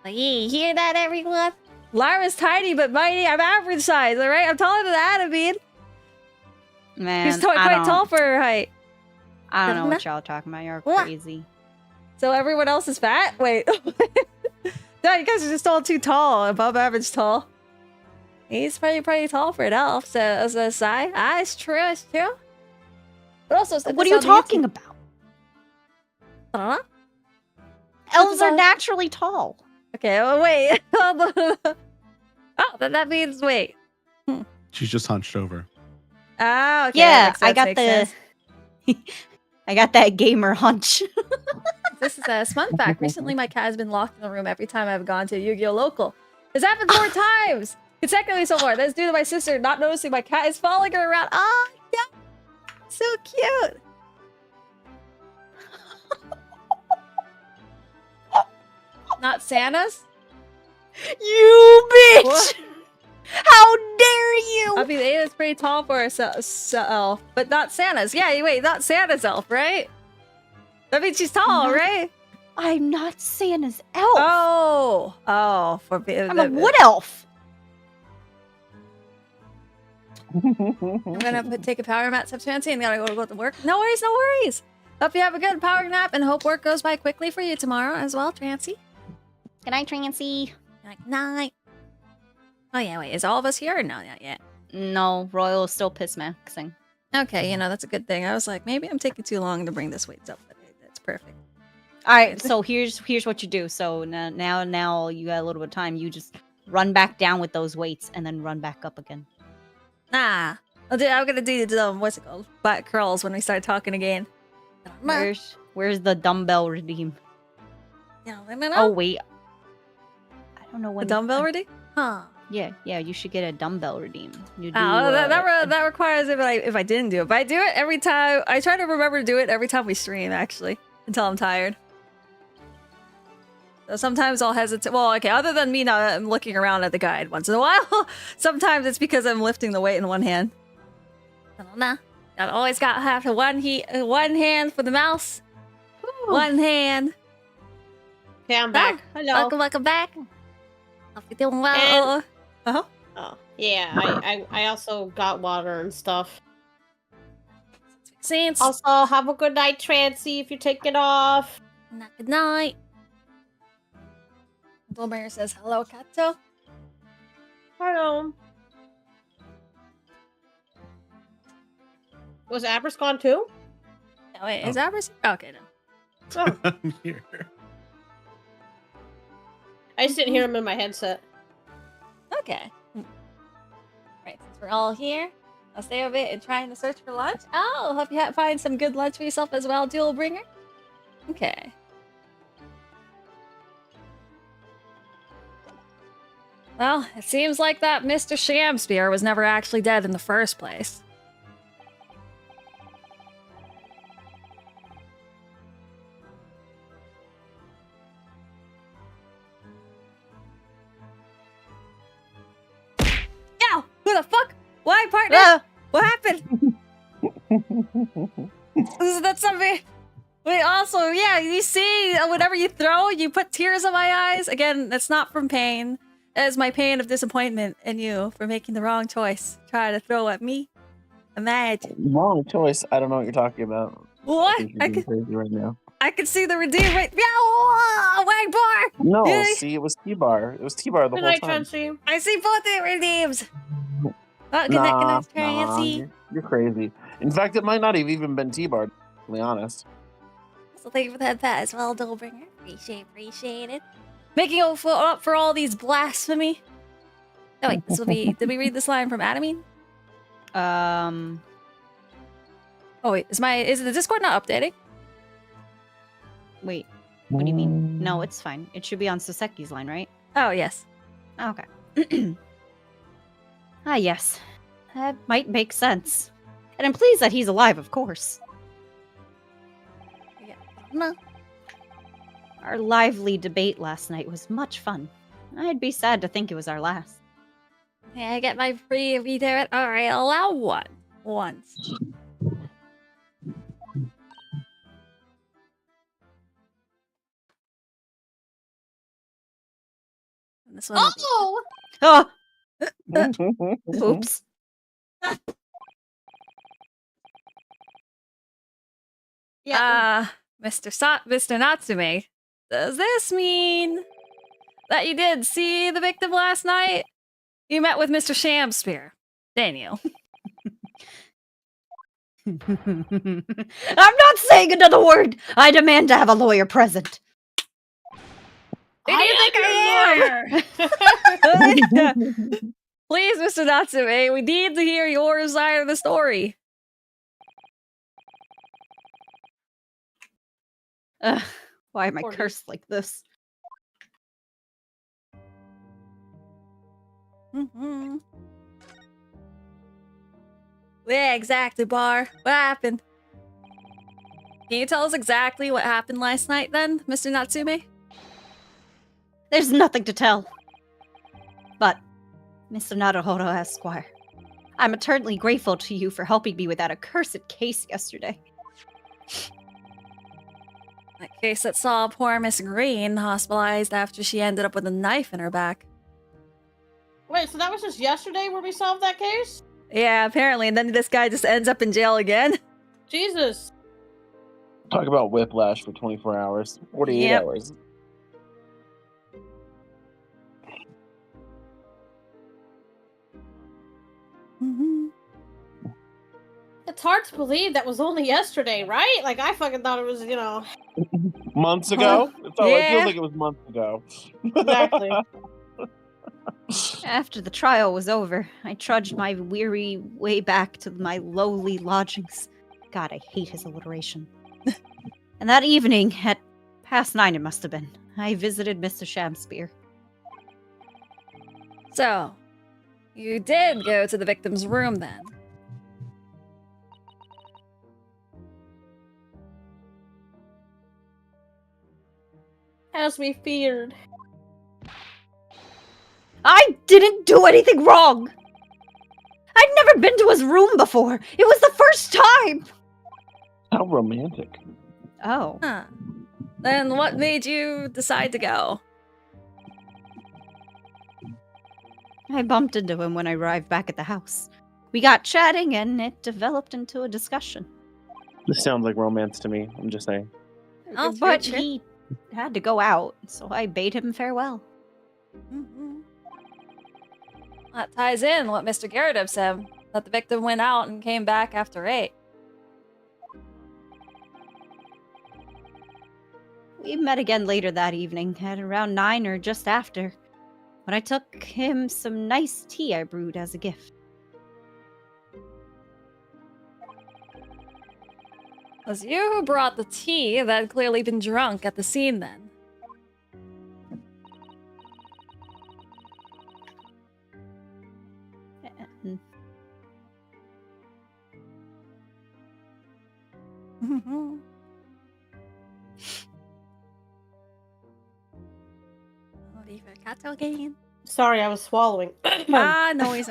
hear that, everyone? Lara's tiny but mighty. I'm average size, all right? I'm taller than Adam, Man, she's quite tall for her height. I don't know what y'all are talking about. You're crazy. So everyone else is fat? Wait. No, you guys are just all too tall. Above average tall. He's pretty tall for an elf. So as a Sai, it's true. It's true. But also, what are you talking about? I don't know. Elves are naturally tall. Okay, well, wait. Oh, then that means wait. She's just hunched over. Oh, okay. Yeah, I got the. I got that gamer hunch. This is a fun fact. Recently, my cat has been locked in the room every time I've gone to Yu-Gi-Oh! Local. It's happened 4 times consecutively so far. That's due to my sister not noticing my cat is following her around. Oh, yeah. So cute. Not Santa's? You bitch! What? How dare you! I mean, Ada's pretty tall for a elf, but not Santa's. Yeah, wait, not Santa's elf, right? That means she's tall, right? I'm not Santa's elf. Oh, I'm a wood elf. I'm gonna take a power nap, Fancy, and gotta go to work. No worries, no worries. Hope you have a good power nap, and hope work goes by quickly for you tomorrow as well, Trancy. Good night, Trancy. Good night. Oh yeah, wait, is all of us here or no? Not yet. No, Royal is still piss maxing. Okay, you know, that's a good thing. I was like, maybe I'm taking too long to bring this weights up, but that's perfect. All right, so here's what you do. So now you got a little bit of time. You just run back down with those weights and then run back up again. Nah. I'm gonna do the, what's it called? Back curls when we start talking again. Where's the dumbbell redeem? Oh, wait. I don't know when. The dumbbell redeem? Huh. Yeah, you should get a dumbbell redeem. You do, that requires if I didn't do it. But I do it every time. I try to remember to do it every time we stream, actually, until I'm tired. So sometimes I'll hesitate. Well, okay, other than me now, I'm looking around at the guide once in a while. Sometimes it's because I'm lifting the weight in one hand. Nah. I've always got half of one hand for the mouse. Ooh. One hand. Okay, I'm back. Hello. Welcome back. Hope you're doing well. Oh, yeah. I also got water and stuff. Sense. Also, have a good night, Trancy, if you take it off. Good night. Bullbear says hello, Kato. Hello. Was Abras gone too? Oh, wait, is Abras? Okay, no. Oh. I'm here. I just didn't hear him in my headset. Okay. Right, since we're all here, I'll stay a bit and trying to search for lunch. Oh, hope you find some good lunch for yourself as well, Dual Bringer. Okay. Well, it seems like that Mr. Shamspear was never actually dead in the first place. Ow! Who the fuck? Why, partner? What happened? That's something. Wait, also, yeah, you see, whenever you throw, you put tears in my eyes. Again, that's not from pain. It's my pain of disappointment in you for making the wrong choice. Try to throw at me. Imagine. Wrong choice. I don't know what you're talking about. What? I think you're crazy right now. I can see the redeem right. Yeah, wag bar. No, Yeah. see, it was T-Bar. It was T-Bar the Good whole night, time. Trancy. I see both the redeems. Oh, good night, Trancy. You're crazy. In fact, it might not have even been T-Bar, to be honest. So thank you for that as well, Dollbringer. Appreciate it. Making up for all these blasphemy. Oh wait, this will be. Did we read this line from Adamine? Oh wait, is the Discord not updating? Wait, what do you mean? No, it's fine. It should be on Saseki's line, right? Oh yes. Okay. Ah, yes. That might make sense. And I'm pleased that he's alive, of course. Yeah. No. Our lively debate last night was much fun. I'd be sad to think it was our last. Yeah, I get my free redirect. Alright, allow one. Once. This one. Oh! Oh! Oops. Yeah. Mr. Natsume, does this mean that you did see the victim last night? You met with Mr. Shamspear, Daniel. I'm not saying another word! I demand to have a lawyer present. Who do you think I am? Please, Mr. Natsume, we need to hear your side of the story. Why am I Poor cursed like this? Mm-hmm. Yeah, exactly, Bar. What happened? Can you tell us exactly what happened last night then, Mr. Natsume? There's nothing to tell. But, Mr. Naruhodo Esquire, I'm eternally grateful to you for helping me with that accursed case yesterday. That case that saw poor Miss Green hospitalized after she ended up with a knife in her back. Wait, so that was just yesterday where we solved that case? Yeah, apparently. And then this guy just ends up in jail again. Jesus. Talk about whiplash for 24 hours, 48 Yep. hours. It's hard to believe that was only yesterday, right? Like, I fucking thought it was, Months ago? It Yeah. feels like it was months ago. Exactly. After the trial was over, I trudged my weary way back to my lowly lodgings. God, I hate his alliteration. And that evening, at 9:30 it must have been, I visited Mr. Shamspear. So, you did go to the victim's room then? As we feared. I didn't do anything wrong! I'd never been to his room before! It was the first time! How romantic. Oh. Huh. Then what made you decide to go? I bumped into him when I arrived back at the house. We got chatting and it developed into a discussion. This sounds like romance to me. I'm just saying. Oh, But true. he had to go out, so I bade him farewell. Mhm. That ties in what Mr. Garrett said, that the victim went out and came back after 8. We met again later that evening, at around 9 or just after, when I took him some nice tea I brewed as a gift. It was you who brought the tea that had clearly been drunk at the scene then. And again. Sorry, I was swallowing. Noise.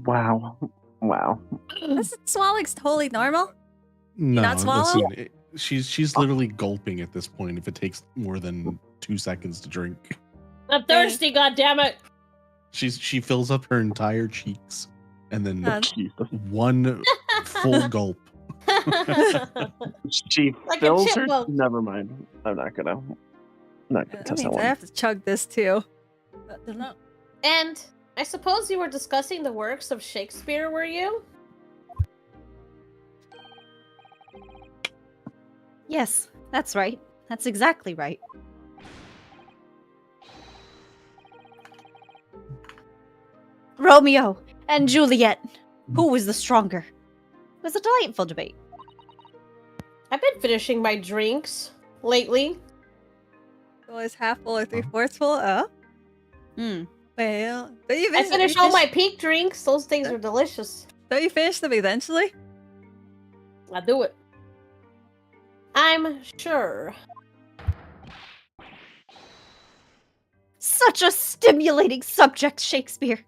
Wow. Wow. This swallowing's totally normal. No, not swallow? listen, she's literally gulping at this point if it takes more than 2 seconds to drink. I'm thirsty, goddammit! She fills up her entire cheeks and then Jesus. one full gulp. She Like a fills her. chipmunk. Never mind. I'm not gonna That test that means I one. have to chug this too. And I suppose you were discussing the works of Shakespeare, were you? yes, that's right. That's exactly right. Romeo and Juliet. Who was the stronger? It was a delightful debate. I've been finishing my drinks lately. Always half full or 3/4 full. Oh, Hmm. well. Don't you I finish, finished all my peak drinks. Those things are delicious. Don't you finish them eventually? I do it. I'm sure. Such a stimulating subject, Shakespeare.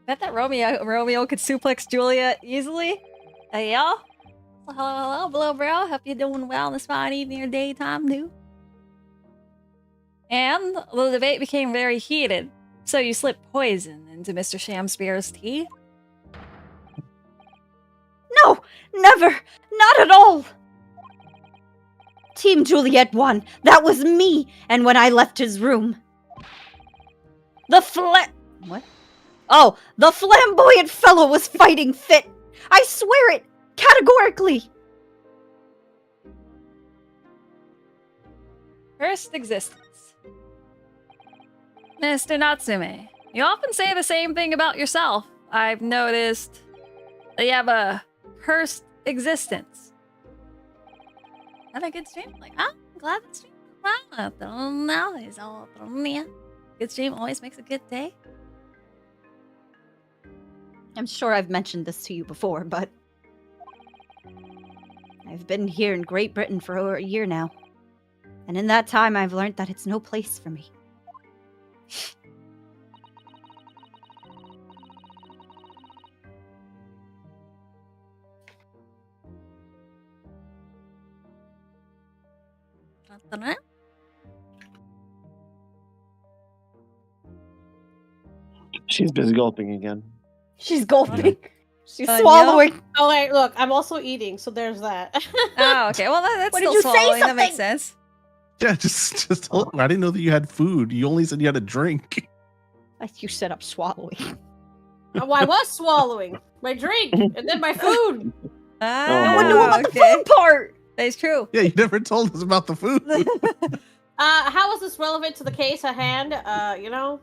Bet that Romeo could suplex Juliet easily. Hey y'all. Hello, bro. Hope you're doing well this fine evening or daytime, dude. And the debate became very heated, so you slipped poison into Mr. Shamspear's tea. No, never. Not at all. Team Juliet won. That was me. And when I left his room, what? Oh, the flamboyant fellow was fighting fit. I swear it, categorically. First existence. Mr. Natsume, you often say the same thing about yourself. I've noticed that you have a cursed existence. Had a good stream? Like, oh, I'm glad the stream went well. I don't know. It's all good stream always makes a good day. I'm sure I've mentioned this to you before, but I've been here in Great Britain for over a year now. And in that time, I've learned that it's no place for me. She's busy gulping again. She's gulping. She's Yeah. swallowing. Oh wait, look, I'm also eating, so there's that. Oh, okay. Well, that's What did still you say, swallowing. That makes something? sense. Yeah, just I didn't know that you had food. You only said you had a drink. You set up swallowing. Oh, I was swallowing my drink and then my food. Ah, No one knew about okay. the food part. That's true. Yeah, you never told us about the food. How is this relevant to the case at hand? You know?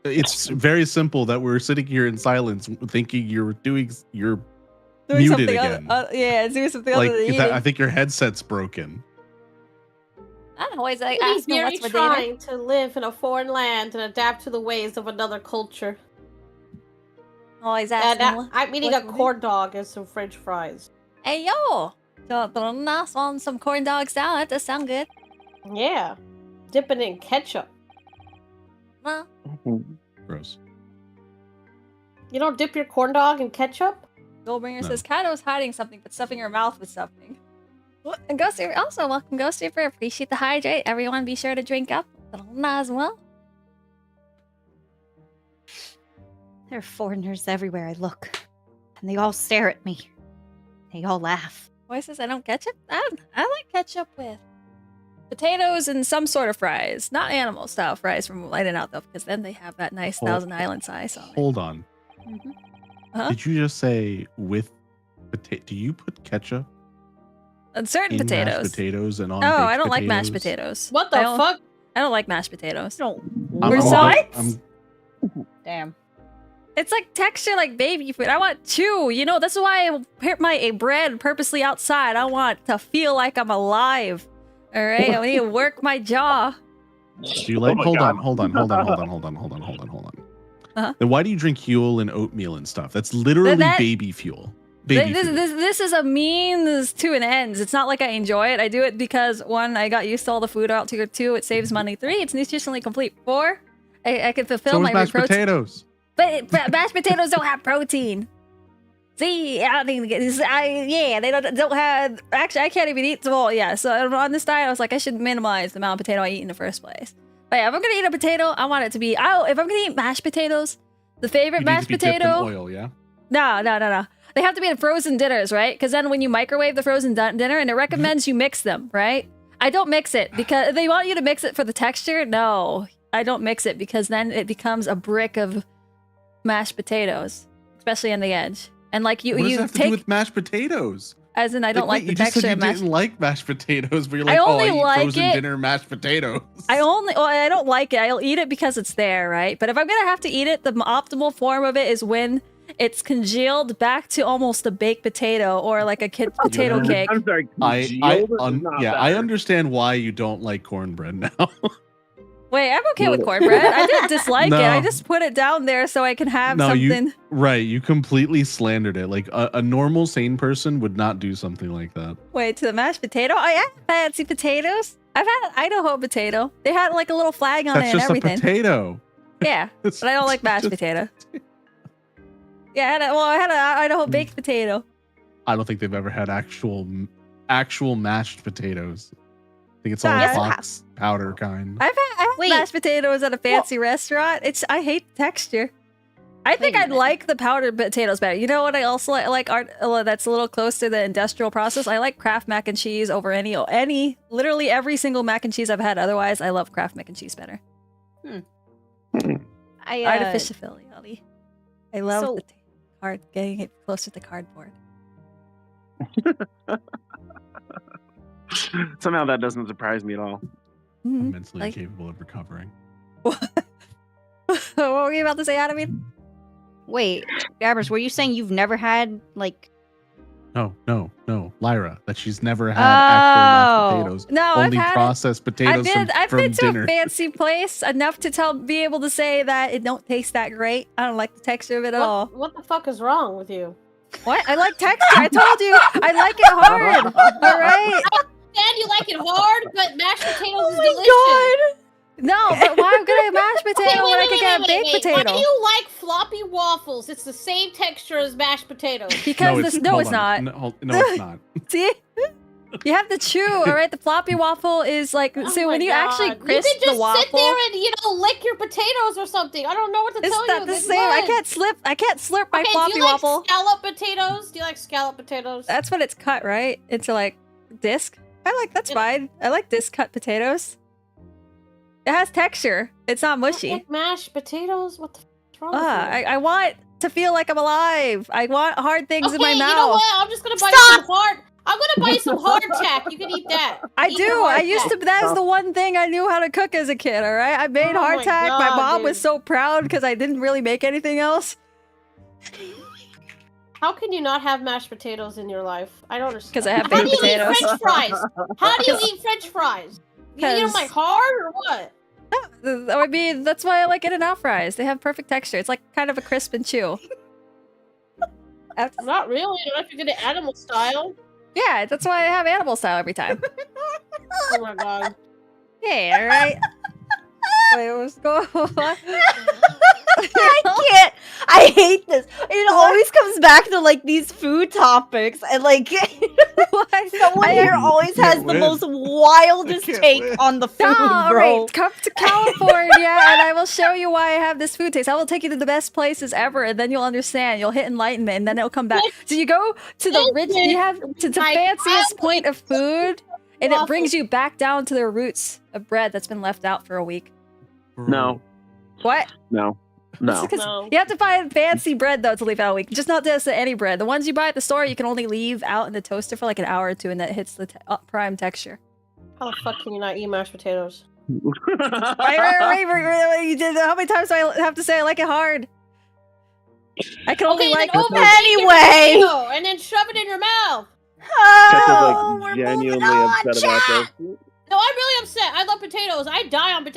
It's very simple that we're sitting here in silence thinking you're Doing muted something again. yeah, doing something Like other than that, I eating. think your headset's broken. I'm always like He's asking very what's for dinner. trying to live in a foreign land and adapt to the ways of another culture. Always And asking. I'm eating a what's for dinner. corn dog and some French fries. Hey yo, so nice on some corn dog salad. That does sound good. Yeah, dipping it in ketchup. Well, Gross. You don't dip your corn dog in ketchup? Goldbringer No. says Kato's hiding something, but stuffing her mouth with something. What? And Ghost Reaper also welcome Ghost Reaper. Appreciate the hydrate. Everyone, be sure to drink up as well. There are foreigners everywhere I look, and they all stare at me. They all laugh. Boy says I don't ketchup. I like ketchup with potatoes and some sort of fries, not animal style fries from Light It Out though, because then they have that nice Hold- Thousand Island size on it. Hold on. Mhm. Huh? Did you just say with potato? Do you put ketchup And certain in potatoes. mashed potatoes and on? Oh, baked I don't like mashed potatoes? potatoes. What the I don't- fuck? I don't like mashed potatoes. No. I'm- We're What? I'm- Damn. It's like texture like baby food. I want chew. You know, that's why I put my bread purposely outside. I want to feel like I'm alive. All right, I need to work my jaw. Do you like? my hold God. on. Uh-huh. Then why do you drink Huel and oatmeal and stuff? That's literally That- baby fuel. Baby food. This is a means to an ends. It's not like I enjoy it. I do it because one, I got used to all the food out here. Two, it saves money. Three, it's nutritionally complete. Four, I can fulfill So is my mashed protein. potatoes. But mashed potatoes don't have protein. See, I don't even get this. They don't have. Actually, I can't even eat them all. Yeah, so on this diet, I was like, I should minimize the amount of potato I eat in the first place. But yeah, if I'm gonna eat a potato, I want it to be. If I'm gonna eat mashed potatoes, the favorite You need to mashed be dipped in potato. oil, yeah. No. They have to be in frozen dinners, right? Because then when you microwave the frozen dinner, and it recommends you mix them, right? I don't mix it because they want you to mix it for the texture. No, I don't mix it because then it becomes a brick of mashed potatoes, especially on the edge. And like What does you that have to do take, with mashed potatoes? as in I don't like wait, the you just texture said you of mashed. didn't like mashed potatoes, but you're I like, oh, only I eat like frozen it- dinner mashed potatoes. I don't like it. I'll eat it because it's there, right? But if I'm gonna have to eat it, the optimal form of it is when it's congealed back to almost a baked potato or like a potato know, cake. I'm sorry. I congealed is not I better. understand why you don't like cornbread now. Wait, I'm okay with cornbread. I didn't dislike it. I No. just put it down there so I can have No, you- something. Right, you completely slandered it. Like a normal sane person would not do something like that. Wait, to the mashed potato? I had fancy potatoes. I've had Idaho potato. They had like a little flag on That's it and just everything. a potato. Yeah, It's but I don't like mashed just- potato. Yeah, I had an Idaho baked potato. I don't think they've ever had actual mashed potatoes. I think it's all Yes, the I box powder kind. I had Wait. mashed potatoes at a fancy restaurant. I hate the texture. I think Wait a I'd minute. like the powdered potatoes better. You know what I also like art that's a little close to the industrial process? I like Kraft mac and cheese over any literally every single mac and cheese I've had. Otherwise, I love Kraft mac and cheese better. Artificiality. I love so- the card getting it closer to cardboard. Somehow that doesn't surprise me at all. I'm Mhm. mentally like- incapable of recovering. What were you about to say, Adam? Wait, Gabbers, were you saying you've never had like? No, Lyra, that she's never had actual mashed Oh. potatoes. No, Only I've had it. processed potatoes I've from been to dinner. a fancy place enough to be able to say that it don't taste that great. I don't like the texture of it at all. What the fuck is wrong with you? What? I like texture. I told you I like it hard. All right. And you like it hard, but mashed Oh potatoes is delicious. No, but why I'm gonna mashed potato when I could get a baked Why potato? do you like floppy waffles? It's the same texture as mashed potatoes. Because no, this it's, no, hold it's on. not. No, it's not. See? You have to chew, all right? The floppy waffle is like, Oh so my when you actually God. crisp you can just the waffle, sit there and lick your potatoes or something. I don't know what to it's tell not you. the This same. I would. can't slurp my Okay, floppy do you like waffle. scallop potatoes? Do you like scallop potatoes? That's when it's cut, right? Into like disc. That's fine. I like disc cut potatoes. It has texture. It's not You mushy. like mashed potatoes? What the fuck's wrong with you? I want to feel like I'm alive. I want hard things in my Okay, mouth. you know what? I'm just gonna buy you some hard. I'm gonna buy you some hardtack. You can eat that. I Eat do. the I used to. hardtack. That's the one thing I knew how to cook as a kid. All right, I made Oh my hardtack. My God, mom was dude. so proud because I didn't really make anything else. How can you not have mashed potatoes in your life? I don't understand. 'Cause I have How do baked you eat potatoes. French fries? How do you eat French fries? You eat them 'Cause- like hard or what? I mean, that's why I like In-N-Out fries. They have perfect texture. It's like kind of a crisp and chew. Not really. Unless you get it animal style. Yeah, that's why I have animal style every time. Oh my god. Yeah, all right. Wait, what's going on? I can't. I hate this. It always comes back to like these food topics, and like someone here always has the win. most wildest can't take win. on the food, All bro. right, come to California and I will show you why I have this food taste. I will take you to the best places ever, and then you'll understand. You'll hit enlightenment, and then it'll come back. So you go to the rich, you have to the Like, fanciest I point of food, and it waffles. brings you back down to the roots of bread that's been left out for a week. No, What? no, no. Because No. you have to find fancy bread though to leave out a week. Just not just any bread. The ones you buy at the store, you can only leave out in the toaster for like an hour or two, and that hits the prime texture. How the fuck can you not eat mashed potatoes? Right. You did. How many times do I have to say I like it hard? I can only Okay, like. then overbake your Anyway. potato and then shove it in your mouth. Oh, we're Kettle's like genuinely moving on, upset about chat. this. No, I'm really upset. I love potatoes.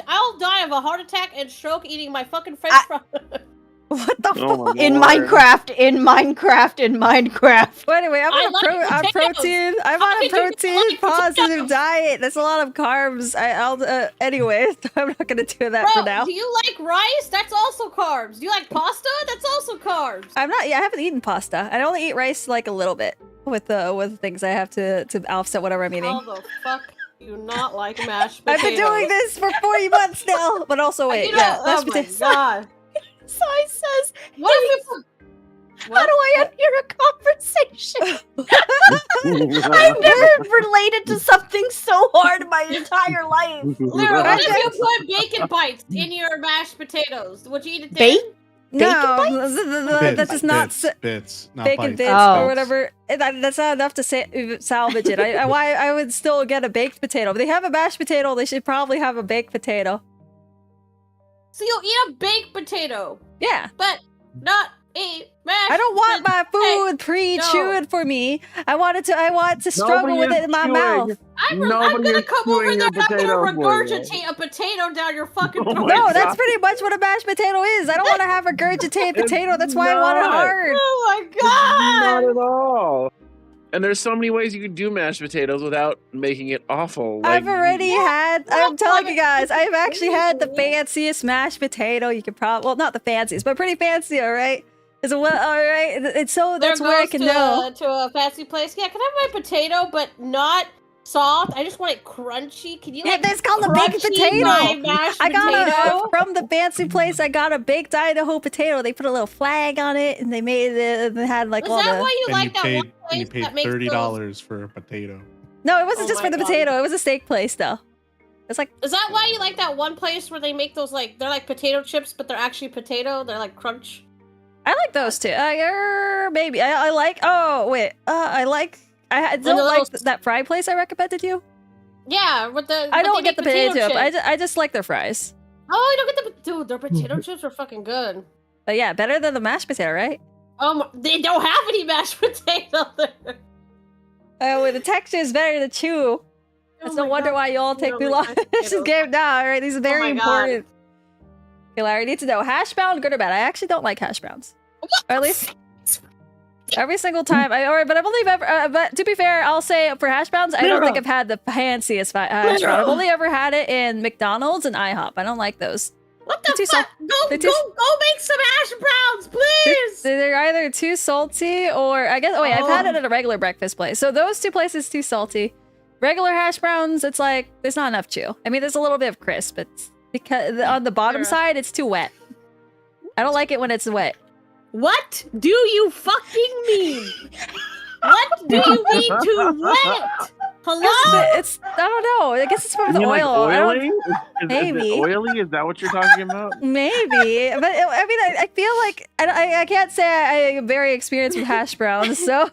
I'll die of a heart attack and stroke eating my fucking French fries. What the Oh fuck? my In lord. Minecraft. Well, anyway, I'm I on like a potatoes. protein. I'm How on a could you protein like positive potatoes? diet. That's a lot of carbs. I'll anyway. I'm not gonna do that for Bro, now. do you like rice? That's also carbs. Do you like pasta? That's also carbs. I'm not. Yeah, I haven't eaten pasta. I only eat rice like a little bit with things I have to offset whatever I'm eating. How the fuck do you not like mashed I've potatoes? been doing this for 40 months now. But also, wait, You know, yeah, oh mashed my potatoes. god. Sai says, What if you... how do I end here a conversation? I've never related to something so hard in my entire life. Lyra, what if Okay. you put bacon bites in your mashed potatoes? Would you eat it Bake? then? No, that does not bits, not bacon bites. bits Oh. or whatever. That's not enough to salvage it. I would still get a baked potato. If they have a mashed potato, they should probably have a baked potato. So you'll eat a baked potato, Yeah. but not a mashed I don't want my potato. food pre-chewed for me. I want to struggle Nobody with is it in my chewing. mouth. I'm Nobody gonna is come over chewing there your and I'm gonna potato for you. regurgitate a potato down your fucking Oh throat. my No, that's God. pretty much what a mashed potato is. I don't want to have a regurgitated potato. That's why I want it not. hard. Oh my Not god! at all. And there's so many ways you can do mashed potatoes without making it awful. Like, I've already had. I'm telling you guys, I've actually had the Ooh. fanciest mashed potato you could probably. Well, not the fanciest, but pretty fancy. All right. Is all right. It's so There that's where I goes can to know. to a fancy place. Yeah, can I have my potato, but not soft? I just want it crunchy. Can you Yeah, like that's called a baked crunchy potato. my mashed I got potato? from the fancy place. I got a baked Idaho potato. They put a little flag on it, and they made it. They had like Is all that the. why you And like you that paid, one and you place paid that makes $30 for a potato. No, it wasn't Oh just for my the God. potato. It was a steak place, though. It's like Is that why you like that one place where they make those like they're like potato chips, but they're actually potato? They're like crunch. I like those too. Maybe I like. Oh wait, I like. don't the like little- that fry place I recommended you. Yeah, with the I but don't they get the make potato chip. chips. I just like their fries. Oh, you don't get the dude. Their potato chips are fucking good. But yeah, better than the mashed potato, right? They don't have any mashed potato there. Oh, well, the texture is better to chew. That's no wonder why you all take too long. This is game now. All right, these are very my God. important. Okay, Larry, I need to know hash brown, good or bad? I actually don't like hash browns. Or at least every single time. But I've only ever. But to be fair, I'll say for hash browns, I don't think I've had the fanciest hash brown. I've only ever had it in McDonald's and IHOP. I don't like those. What They're the too fuck? they're Go too- make some hash browns, please. They're either too salty or I guess. Oh wait, I've had Oh. it at a regular breakfast place. So those two places too salty. Regular hash browns, it's like there's not enough chew. I mean, there's a little bit of crisp, but because on the bottom side, it's too wet. I don't like it when it's wet. What do you fucking mean? What do you mean too wet? Hello? It's I don't know. I guess it's from the You mean, oil. like, I don't- oily? Is Maybe. it oily? Is that what you're talking about? Maybe, but I mean, I feel like I can't say I am very experienced with hash browns, so.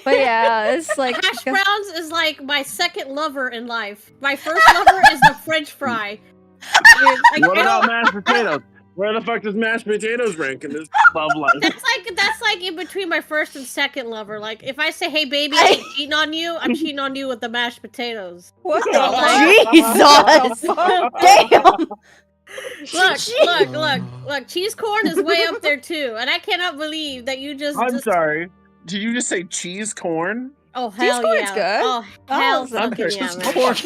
But yeah, it's like Hash browns is like my second lover in life. My first lover is the French fry. Dude, like, What about mashed potatoes? Where the fuck does mashed potatoes rank in this love life? That's like in between my first and second lover. Like if I say, "Hey baby, I'm cheating on you," I'm cheating on you with the mashed potatoes. What the fuck? Jesus! Damn! Look! Cheese corn is way up there too, and I cannot believe that you just. I'm sorry. Did you just say cheese corn? Oh hell corn's yeah! good. Oh hell I'm fucking cheese yeah, man! corn.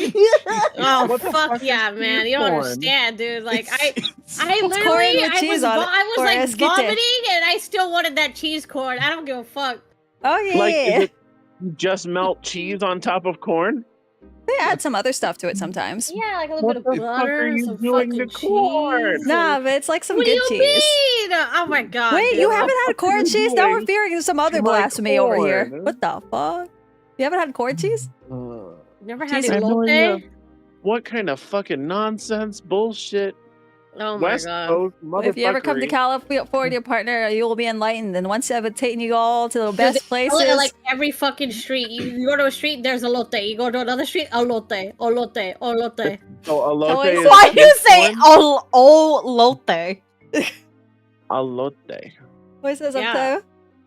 Oh What the fuck fuck yeah, is man! cheese You don't corn? understand, dude. Like I corn literally, with cheese on it, I was or like esquite. vomiting, and I still wanted that cheese corn. I don't give a fuck. Oh yeah, Like, is it you just melt cheese on top of corn? they add some other stuff to it sometimes. Yeah, like a little What bit the of fuck butter, are you some doing fucking to corn? cheese. Nah, but it's like some What good do you cheese. mean? Oh my god! Wait, dude. you haven't had corn fuck are you cheese? Now we're doing fearing some other to my blasphemy over here. corn? What the fuck? You haven't had corn cheese? Never had Cheese elote? What kind of fucking nonsense bullshit? Oh my West god! Coast If you ever come to motherfuckery. California, partner, you will be enlightened. And once I've taken you all to the Dude, best they sell it places, at, like every fucking street. You go to a street, there's elote. You go to another street, elote, elote, elote. So elote So is Why do you say corn? olote? Elote. what says Yeah.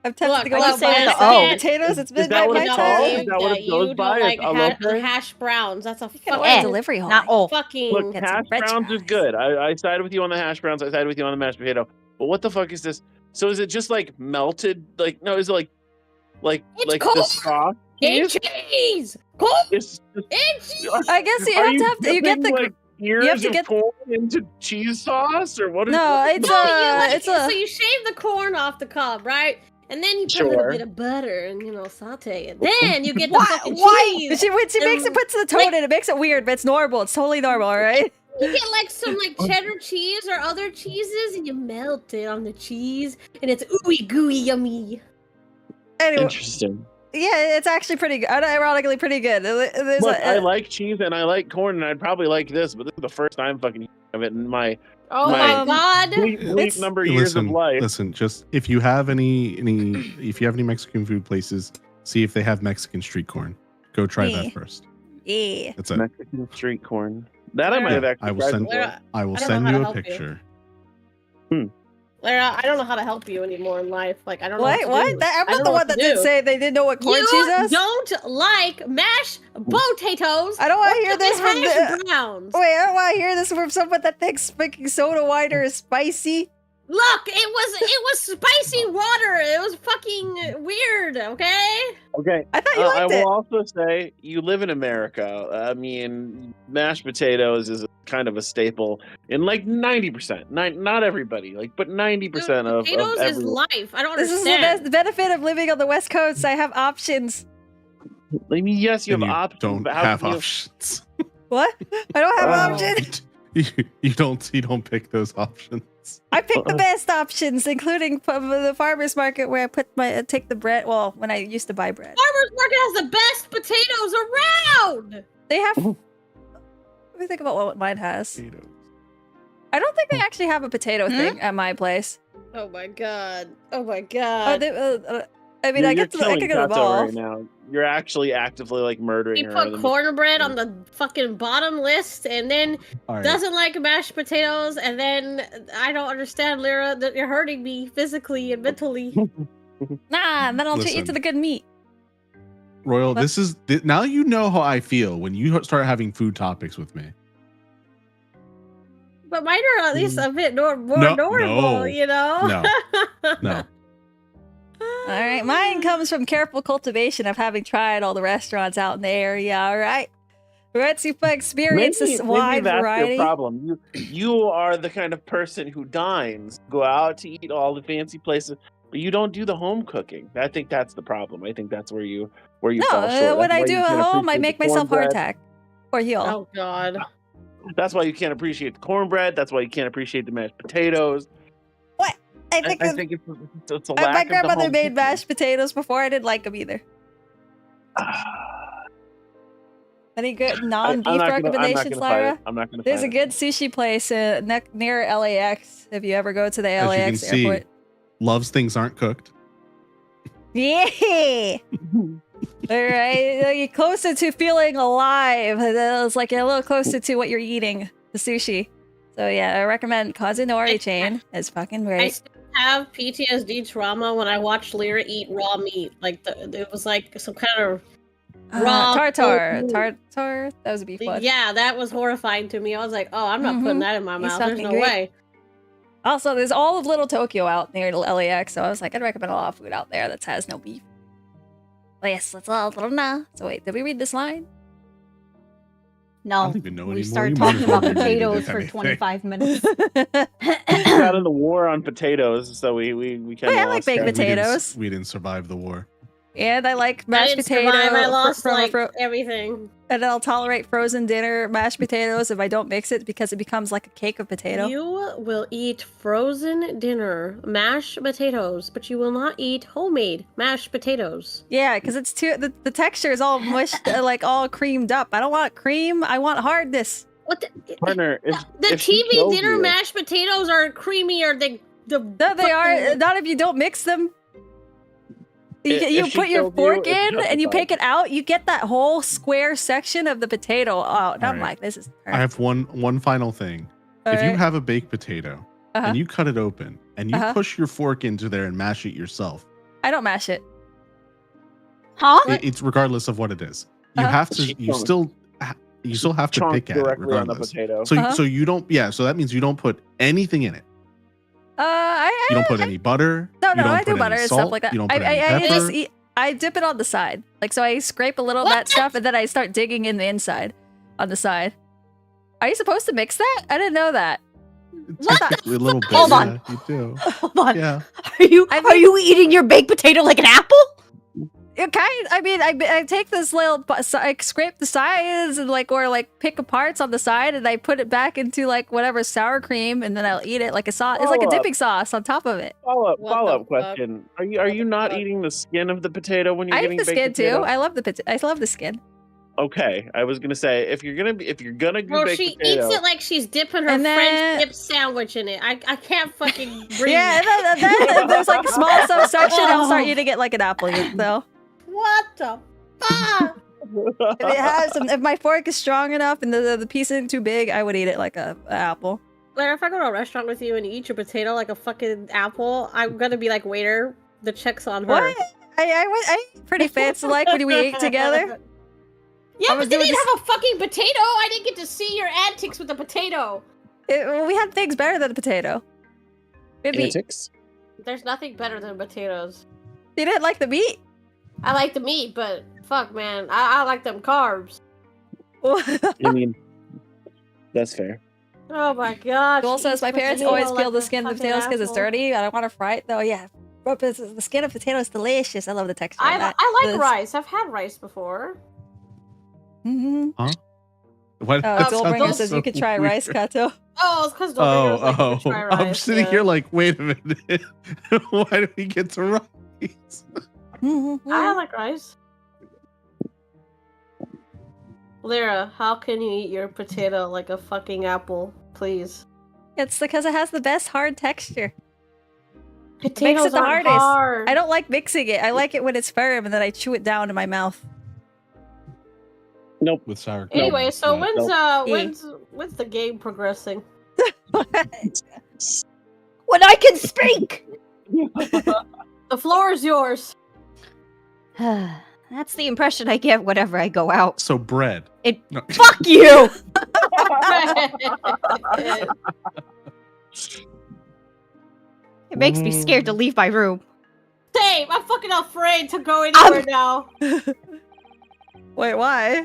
I'm tempted to go Look, out and buy say the some O. potatoes. It's Is been that what my it's time. called? Is that what it goes by? Like It's elote? hash browns. That's a You can order Eh, delivery home. Not O. fucking. Look, Get some hash French browns is fries. good. I sided with you on the hash browns. I sided with you on the mashed potato. But what the fuck is this? So is it just like melted? Like no, is it like It's the cold. sauce? It's cheese. Cold. It's It's I guess you Are have to. You get dipping, the. like, ears have to of get- corn into cheese sauce or what? Is No, what- it's No, a. so you shave the corn off the cob, right? And then you put a little Sure. bit of butter and saute it. Then you get the Why- fucking why- cheese. When she makes it, puts the toad in, it makes it weird, but it's normal. It's totally normal, all right? You get like some like cheddar cheese or other cheeses, and you melt it on the cheese, and it's ooey gooey yummy. Anyway, Interesting. yeah, it's actually pretty good. Ironically, pretty good. There's Look, a- I like cheese and I like corn, and I'd probably like this, but this is the first time fucking eating of it in my Oh My- my god! bleep number of years of life. Listen, just if you have any Mexican food places, see if they have Mexican street corn. Go try Yeah. that first. yeah. That's it. Mexican street corn. That I might have actually I will tried send- before. I will I don't know send how you to a help you. picture. Lara, I don't know how to help you anymore in life. Like I don't know. What? What? What? To do. I'm I not don't the know one what that to did do. say they didn't know what corn cheese You is. don't like mashed potatoes. I don't want to or hear this from hash the. browns. Wait, I don't want to hear this from someone that thinks making soda wider is spicy. Look, it was spicy water. It was fucking weird. Okay. Okay. I thought you I liked it. will also say you live in America. I mean, mashed potatoes is kind of a staple in like 90%. Not everybody, but 90% of potatoes is everyone. life. I don't This is understand. the benefit of living on the West Coast. I have options. I mean, yes, you And have you options. don't but how have can you- options. What? I don't have Oh. options. You don't pick those options. I pick the best options, including the farmers market where I take the bread. Well, when I used to buy bread, Farmers Market has the best potatoes around. they have. Let me think about what mine has. Potatoes. I don't think they actually have a potato thing at my place. Oh my god. Oh my Oh, god. I mean, You're- I you're get to, I killing can get Tato them all. right now. You're actually actively murdering He her. put cornbread on the fucking bottom list, and then All right. doesn't like mashed potatoes, and then I don't understand, Lyra, that you're hurting me physically and mentally. Nah, and then I'll treat you to Listen. the good meat. Royal, What? this is now you know how I feel when you start having food topics with me. But mine are at least a bit more No, normal, no, you know? No. All right, mine comes from careful cultivation of having tried all the restaurants out in the area. All right, once you've experienced this wide that's variety. your problem. You are the kind of person who dines, go out to eat all the fancy places, but you don't do the home cooking. I think that's the problem. I think that's where you where you No, fall short. when That's I why do you at can't home, I appreciate make the myself cornbread. hardtack or heel. Oh God. That's why you can't appreciate the cornbread. That's why you can't appreciate the mashed potatoes. What? I I think, think it's a my lack of the grandmother home made cooking. mashed potatoes before. I didn't like them either. Any good non-beef recommendations, Lyra? I'm not gonna There's a fight it. good sushi place near LAX. If you ever go to the As you can LAX see, airport. Love's things aren't cooked. Yeah. All right, you're closer to feeling alive. It's like you're a little closer to what you're eating, the sushi. So yeah, I recommend Kazunori chain. It's fucking I great. still have PTSD trauma when I watched Lyra eat raw meat. Like it was like some kind of raw Tartar. cold meat. Tartar. That was a beef one. Yeah, that was horrifying to me. I was like, oh, I'm not putting that in my He's mouth. There's fucking no great. way. Also, there's all of Little Tokyo out near LAX, so I was like, I'd recommend a lot of food out there that has no beef. But yes, that's all. So wait, did we read this line? I No, don't even know we anymore. started You might talking as well about read it, potatoes if for anything. 25 minutes. We got in the war on potatoes, so we kind of I like baked potatoes. We didn't survive the war. And I like I mashed didn't potato. survive. I lost from a like everything. and I'll tolerate frozen dinner mashed potatoes if I don't mix it because it becomes like a cake of potato. You will eat frozen dinner mashed potatoes, but you will not eat homemade mashed potatoes. Yeah, because it's too the texture is all mushed, like all creamed up. I don't want cream. I want hardness. What the Partner, the if she TV kills dinner you- mashed potatoes are creamy or No, they are not if you don't mix them. You she put your killed you, fork it's in and you justified. pick it out. You get that whole square section of the potato out. And I'm Alright. like, this is. I have one final thing. If you have a baked potato Uh-huh. and you cut it open and you Uh-huh. push your fork into there and mash it yourself, I don't mash it. Huh? it's regardless of what it is. You Uh-huh. have to. She You chunks- still have to chunk pick at it directly on the regardless. potato. So Uh-huh. so you don't. Yeah. So that means you don't put anything in it. You don't put any butter. No, you no, don't I do put butter any and salt, stuff like that. You don't put any I pepper. just eat. I dip it on the side, like so. I scrape a little of that stuff and then I start digging in the inside, on the side. Are you supposed to mix that? I didn't know that. Technically, a little bit. Hold on. Yeah, you do. Hold on. Yeah. Are you eating your baked potato like an apple? It kind. I mean, I take this little, I scrape the sides and or pick parts on the side, and I put it back into whatever sour cream, and then I'll eat it like a sauce. It's like a Follow up. dipping sauce on top of it. What Follow the up question: Are you not eating the skin of the potato when you're I eat getting the baked skin potato? too. I love I love the skin. Okay, I was gonna say if you're gonna do Bro, baked she potato, eats it like she's dipping her And then- French dip sandwich in it. I can't fucking breathe. Yeah, and then if there's a small subsection, I'll start eating it like an apple. Though, What the fuck? if my fork is strong enough and the piece isn't too big, I would eat it like an apple. Like, if I go to a restaurant with you and you eat your potato like a fucking apple, I'm gonna be like, waiter, the check's on her. What? I eat pretty fancy like when we ate together. Yeah, I was but they doing didn't this- have a fucking potato. I didn't get to see your antics with the potato. We had things better than a potato. Good meat. antics. There's nothing better than potatoes. You didn't like the meat? I like the meat, but fuck, man, I like them carbs. I mean, that's fair. Oh my god. Joel she says eats my parents potato always like peel the a skin of the fucking potatoes because it's apple. dirty. I don't want to fry it though. Yeah, but the skin of potato is delicious. I love the texture. of that. I like This- rice. I've had rice before. Mhm. What? that Joel sounds Bringer says so you could try weird. rice, Kato. Oh, it's because the try rice. I'm sitting here like, wait a minute. Why do we get to rice? I like rice. Lyra, how can you eat your potato like a fucking apple, please? It's because it has the best hard texture. It makes Potatoes it the aren't hardest. hard. I don't like mixing it. I like it when it's firm and then I chew it down in my mouth. Nope. With sour cream. Anyway, so Yeah. when's the game progressing? When I can speak! The floor is yours. That's the impression I get whenever I go out. So bread. No. Fuck you! It makes me scared to leave my room. Same. I'm fucking afraid to go anywhere now. Wait, why?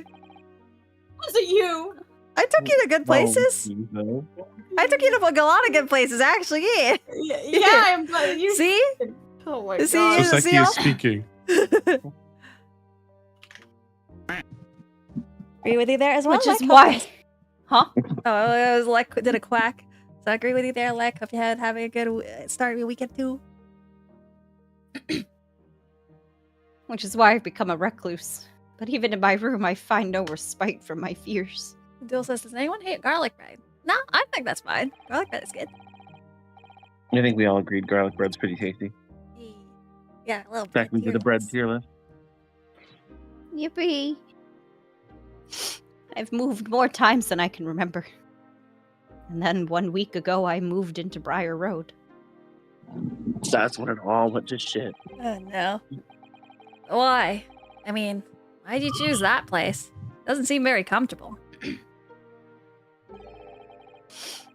Was it you? I took you to good places. No. I took you to a lot of good places, actually. Yeah. Yeah, but you. See? Oh my See, god. So see Seki is all- speaking. Agree with you there as well. Which is Lek? why. Huh? Oh, it was Lek did a quack. So I agree with you there, Lek. Hope you had having a good start of your weekend too. Which is why I've become a recluse. But even in my room, I find no respite from my fears. Duel says, does anyone hate garlic bread? No, I think that's fine. Garlic bread is good. I think we all agreed garlic bread's pretty tasty. Yeah, a little Back into the bread bacteria. tier list. Yippee! I've moved more times than I can remember. And then 1 week ago, I moved into Briar Road. That's when it all went to shit. Oh no. Why? I mean, why'd you choose that place? Doesn't seem very comfortable.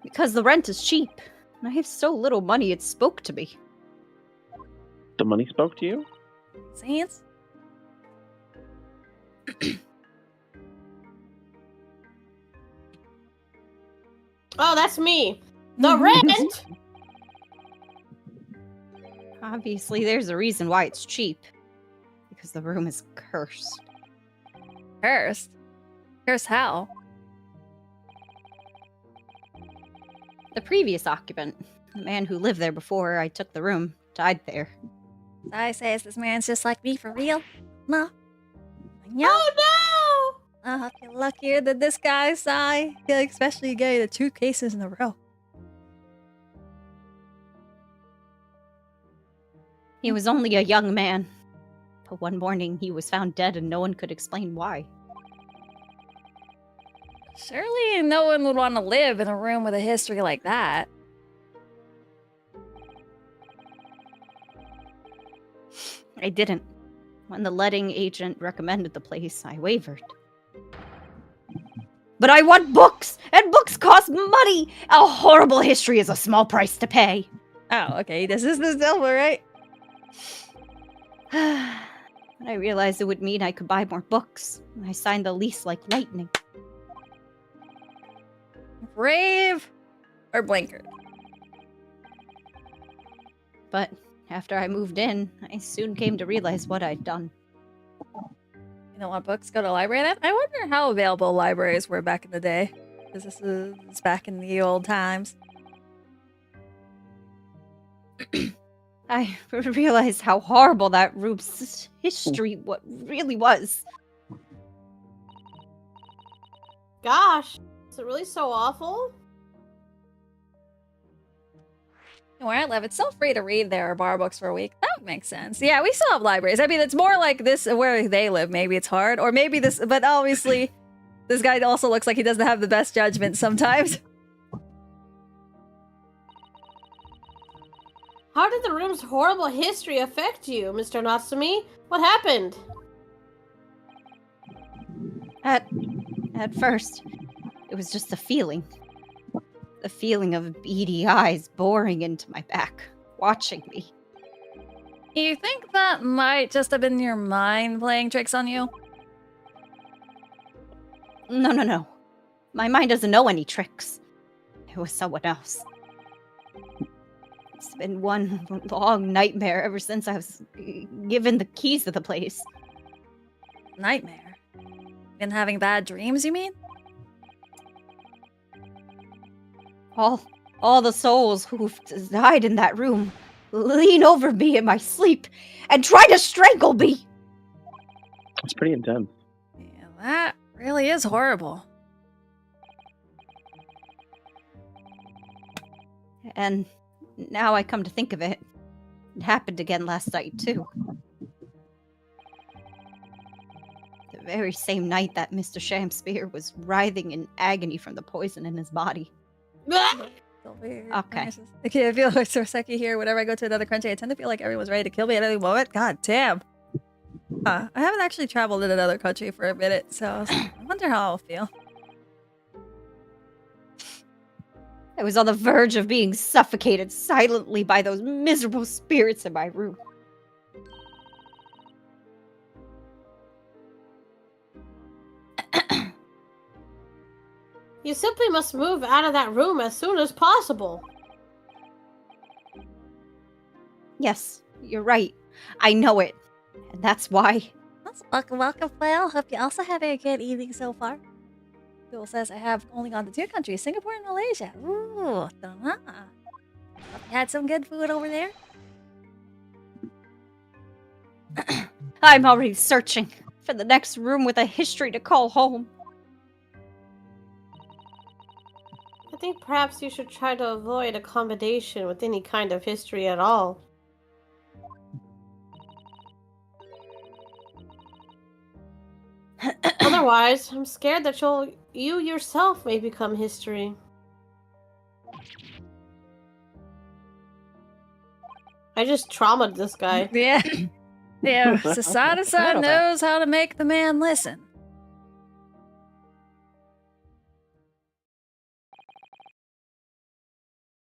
Because the rent is cheap. And I have so little money, it spoke to me. The money spoke to you? Sans? Oh, that's me. The rent. Obviously, there's a reason why it's cheap. Because the room is cursed. Cursed? Cursed how? The previous occupant, the man who lived there before I took the room, died there. I say, is this man's just like me for real? No. Yeah. Oh I hope you're luckier than this guy, Sai. Yeah, especially getting the 2 cases in a row. He was only a young man. But one morning, he was found dead and no one could explain why. Surely no one would want to live in a room with a history like that. I didn't. When the letting agent recommended the place, I wavered. But I want books! And books cost money! A horrible history is a small price to pay. Oh, okay. This is the silver, right? When I realized it would mean I could buy more books, I signed the lease like lightning. Brave or blinker? But after I moved in, I soon came to realize what I'd done. You don't want books? Go to a library then? I wonder how available libraries were back in the day. Because this is back in the old times. I realized how horrible that room's history really was. gosh. Is it really so awful? Where I live, it's still free to read there or borrow books for a week. That makes sense. Yeah, we still have libraries. I mean, it's more like this where they live. Maybe it's hard. Or maybe this, but obviously, this guy also looks like he doesn't have the best judgment sometimes. How did the room's horrible history affect you, Mr. Natsumi? What happened? At first, it was just a feeling. The feeling of beady eyes boring into my back, watching me. You think that might just have been your mind playing tricks on you? No. My mind doesn't know any tricks. It was someone else. It's been one long nightmare ever since I was given the keys to the place. Nightmare? Been having bad dreams, you mean? All the souls who've died in that room lean over me in my sleep and try to strangle me. It's pretty intense. Yeah, that really is horrible. And now I come to think of it, it happened again last night too. The very same night that Mr. Shamspeare was writhing in agony from the poison in his body. Okay. Okay, I feel like Sorseki here. Whenever I go to another country, I tend to feel like everyone's ready to kill me at any moment. God damn. I haven't actually traveled in another country for a minute, so I wonder how I'll feel. I was on the verge of being suffocated silently by those miserable spirits in my room. You simply must move out of that room as soon as possible. Yes, you're right. I know it. And that's why. Welcome, welcome, Phil. Hope you also having a good evening so far. Phil says I have only gone to 2 countries, Singapore and Malaysia. Ooh, hope you had some good food over there. I'm already searching for the next room with a history to call home. I think perhaps you should try to avoid accommodation with any kind of history at all. Otherwise, I'm scared that you yourself may become history. I just traumatized this guy. Yeah. Yeah, Sasada-san knows how to make the man listen.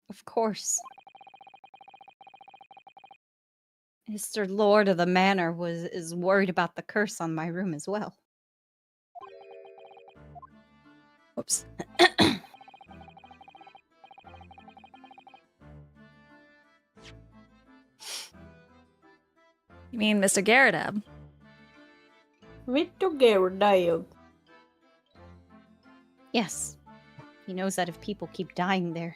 Of course. Mr. Lord of the Manor is worried about the curse on my room as well. Whoops. You mean Mr. Garadab? Mr. Garadab. Yes. He knows that if people keep dying there,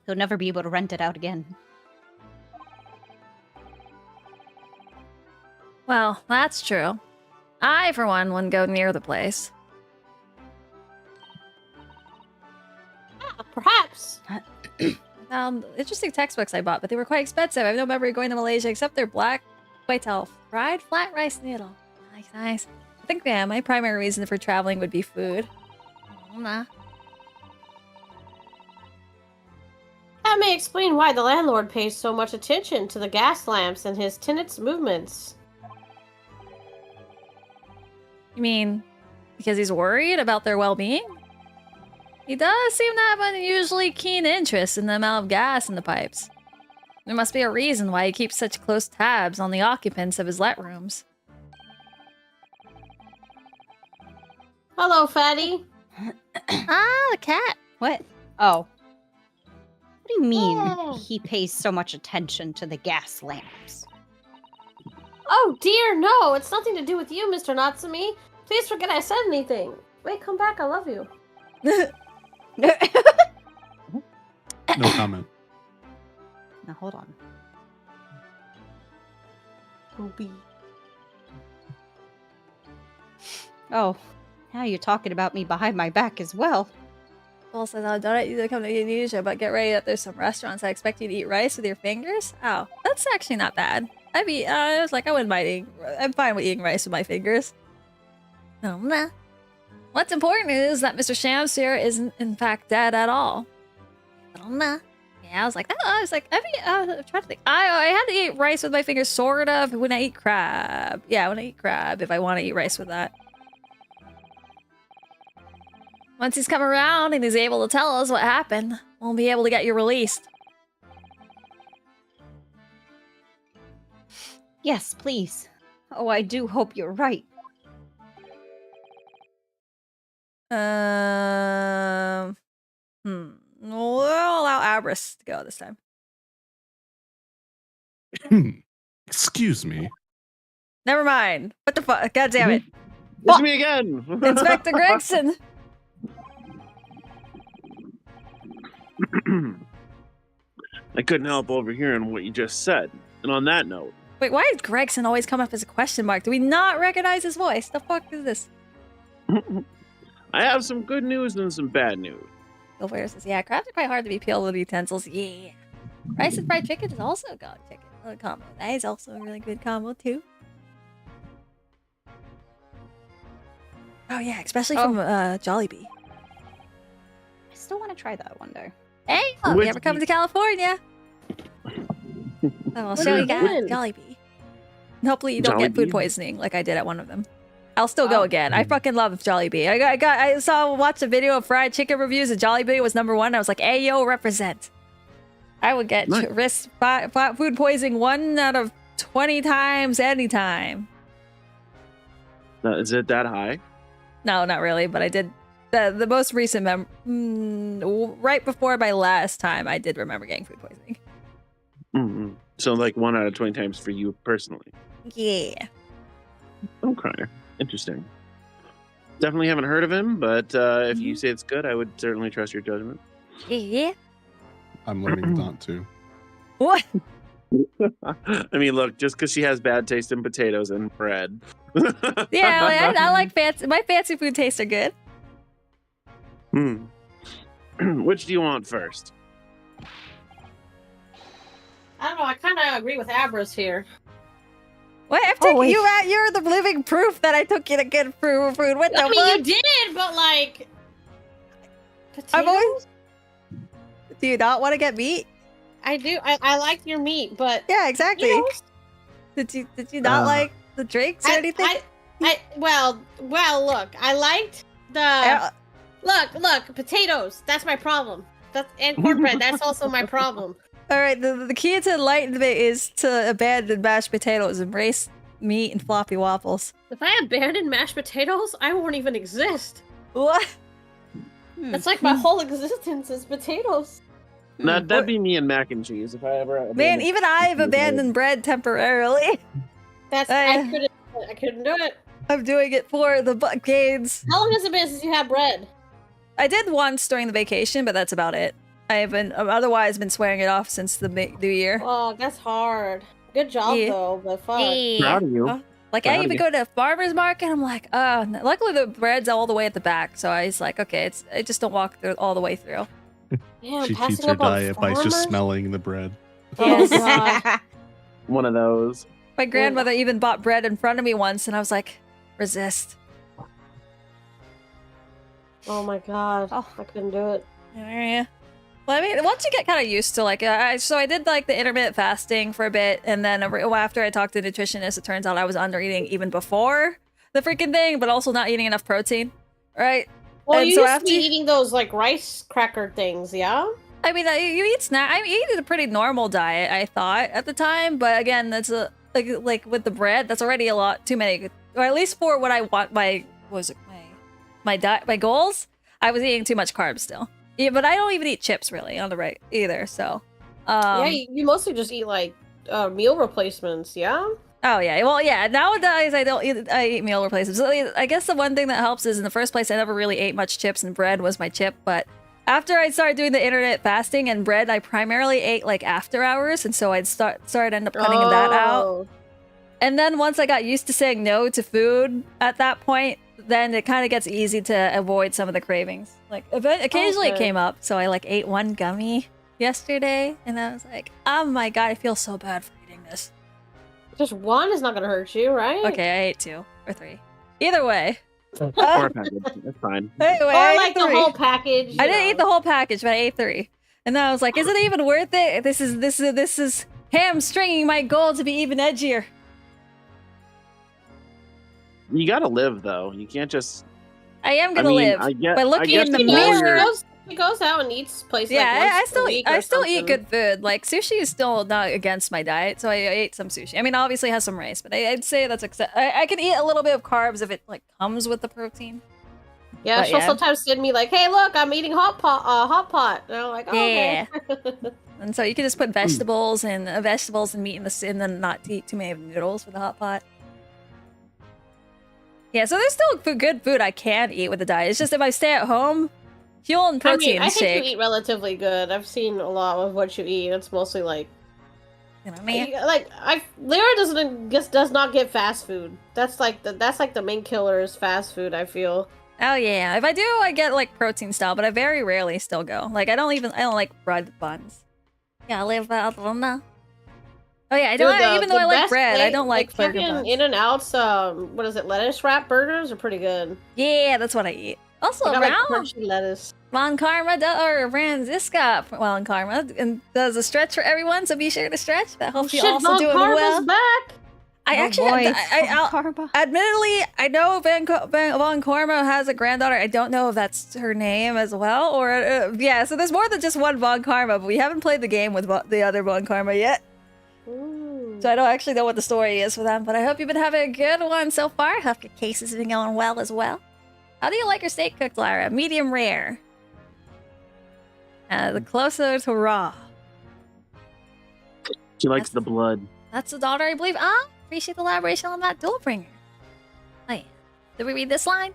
he'll never be able to rent it out again. Well, that's true. I, for one, wouldn't go near the place. Perhaps. Interesting textbooks I bought, but they were quite expensive. I have no memory of going to Malaysia except their black white elf fried flat rice noodle. Nice, nice. I think, yeah, my primary reason for traveling would be food. Nah. That may explain why the landlord pays so much attention to the gas lamps and his tenants' movements. You mean because he's worried about their well-being? He does seem to have an unusually keen interest in the amount of gas in the pipes. There must be a reason why he keeps such close tabs on the occupants of his let rooms. Hello, Fatty. Ah, the cat. What? Oh. What do you mean Oh. he pays so much attention to the gas lamps? Oh dear, no, it's nothing to do with you, Mr. Natsumi. Please forget I said anything. Wait, come back, I love you. No comment. Now hold on. Ruby. Oh, now you're talking about me behind my back as well. Paul says, "Oh, don't you come to Indonesia, but get ready that there's some restaurants that expect you to eat rice with your fingers." Oh, that's actually not bad. I was like, I wouldn't mind eating. I'm fine with eating rice with my fingers. No, nah. What's important is that Mr. Shamsir isn't in fact dead at all. Nah. Yeah, I was like, I'm trying to think. I had to eat rice with my fingers, sort of, when I eat crab. Yeah, when I eat crab, if I want to eat rice with that. Once he's come around and he's able to tell us what happened, we'll be able to get you released. Yes, please. Oh, I do hope you're right. We'll allow Abris to go this time. Excuse me. Never mind. What the fuck? God damn it. It's me again. Inspector Gregson. I couldn't help overhearing what you just said. And on that note, Wait, why does Gregson always come up as a question mark? Do we not recognize his voice? The fuck is this? I have some good news and some bad news. Gilbert says, yeah, crabs are quite hard to be peeled with utensils. Yeah. Rice and fried chicken is also a good chicken combo. That is also a really good combo, too. Oh, yeah, especially from Jollibee. I still want to try that one day. Hey, if you ever come to California, I'll show you guys Jollibee. And hopefully you don't get food poisoning like I did at one of them. I'll still go again. I fucking love Jollibee. I watched a video of fried chicken reviews and Jollibee was #1. I was like, hey, yo, represent. I would get risk food poisoning 1 out of 20 times anytime. Is it that high? No, not really, but I did. The most recent right before my last time, I did remember getting food poisoning. Mm-hmm. So like 1 out of 20 times for you personally. Yeah. Okay, interesting. Definitely haven't heard of him, but if you say it's good, I would certainly trust your judgment. Yeah. I'm learning not to. What? I mean, look, just because she has bad taste in potatoes and bread. Yeah, like, I like fancy. My fancy food tastes are good. Which do you want first? I don't know. I kind of agree with Abras here. What? I've taken you out. You're the living proof that I took you to good food. What the I mean, fuck? you did, but like, I've potatoes. always. Do you not want to get meat? I do. I like your meat, but Yeah, exactly. you know, Did you not like the drinks or anything? Well, look. I liked the look potatoes. That's my problem. And cornbread. That's also my problem. All right, the key to enlightenment is to abandon mashed potatoes, embrace meat and floppy waffles. If I abandon mashed potatoes, I won't even exist. What? That's like my whole existence is potatoes. That'd be me and mac and cheese if I ever. Man, even I've abandoned bread temporarily. I couldn't do it. I'm doing it for the gains. How long has it been since you had bread? I did once during the vacation, but that's about it. I've otherwise been swearing it off since the New Year. Oh, that's hard. Good job though, but fuck. Proud of you. Like I even go to a farmer's market. I'm like, oh. Luckily the bread's all the way at the back, so I was like, okay, I just don't walk through all the way through. Yeah, She cheats her diet by just smelling the bread. Oh god. One of those. My grandmother even bought bread in front of me once, and I was like, resist. Oh my god. Oh, I couldn't do it. Yeah. Well, I mean, once you get kind of used to like, so I did like the intermittent fasting for a bit, and then after I talked to a nutritionist, it turns out I was under eating even before the freaking thing, but also not eating enough protein, right? Well, and you so used after to be eating those like rice cracker things, yeah? I mean, you eat snack. I eat a pretty normal diet, I thought at the time, but again, that's like with the bread, that's already a lot too many, or at least for what I want. My diet, my goals. I was eating too much carbs still. Yeah, but I don't even eat chips really on the right either. So, yeah, you mostly just eat like meal replacements, yeah? Oh yeah, well yeah. Nowadays I eat meal replacements. So I guess the one thing that helps is in the first place I never really ate much chips, and bread was my chip. But after I started doing the intermittent fasting and bread, I primarily ate like after hours, and so I'd end up cutting that out. And then once I got used to saying no to food at that point, then it kind of gets easy to avoid some of the cravings. Like occasionally it came up, so I like ate one gummy yesterday, and I was like, oh my god, I feel so bad for eating this. Just one is not gonna hurt you, right? Okay, I ate 2 or 3. Either way. Or a package. That's fine. Anyway, or like the whole package. I didn't eat the whole package, but I ate 3. And then I was like, is it even worth it? This is hamstringing my goal to be even edgier. You gotta live though. You can't just. I am gonna live by looking in the mirror. He goes out and eats places. Yeah, like I still eat good food. Like sushi is still not against my diet, so I ate some sushi. I mean, obviously it has some rice, but I'd say that's I can eat a little bit of carbs if it like comes with the protein. Yeah, she'll sometimes send me like, "Hey, look, I'm eating hot pot," and I'm like, "Oh, yeah." Okay. And so you can just put vegetables and meat and then not eat too many noodles for the hot pot. Yeah, so there's still good food I can eat with the diet. It's just if I stay at home, fuel and protein I shake. think you eat relatively good. I've seen a lot of what you eat. It's mostly like, Lyra does not get fast food. That's like the main killer is fast food. I feel. Oh yeah, if I do, I get like protein style, but I very rarely still go. Like I don't like bread buns. Yeah, I live out of them. Oh yeah, even though I like bread, I don't like burger buns. In-N-Out's what is it? Lettuce wrap burgers are pretty good. Yeah, that's what I eat. Also, like crunchy lettuce. Von Karma or Franziska Von Karma and does a stretch for everyone, so be sure to stretch. That helps you also doing well. Back. Admittedly, I know Von Karma has a granddaughter. I don't know if that's her name as well, or yeah. So there's more than just one Von Karma, but we haven't played the game with the other Von Karma yet. Ooh. So I don't actually know what the story is for them, but I hope you've been having a good one so far. I hope your case has been going well as well. How do you like your steak cooked, Lyra? Medium rare. The closer to raw. She likes the blood. That's the daughter, I believe. Appreciate the elaboration on that dual bringer. Did we read this line?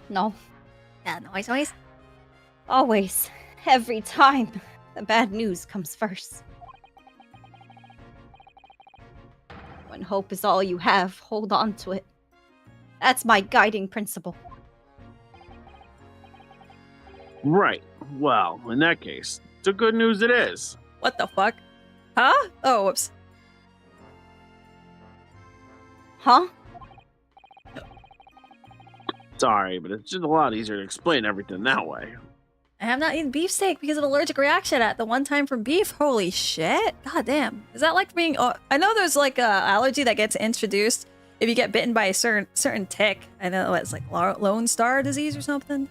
No, Yeah, noise. always, every time, the bad news comes first. When hope is all you have, hold on to it. That's my guiding principle. Right. Well, in that case, the good news it is. What the fuck? Huh? Oh, whoops. Huh? Sorry, but it's just a lot easier to explain everything that way. I have not eaten beefsteak because of allergic reaction at the one time from beef. Holy shit. God damn. Is that like being... I know there's like a allergy that gets introduced if you get bitten by a certain tick. I know it's like Lone Star disease or something.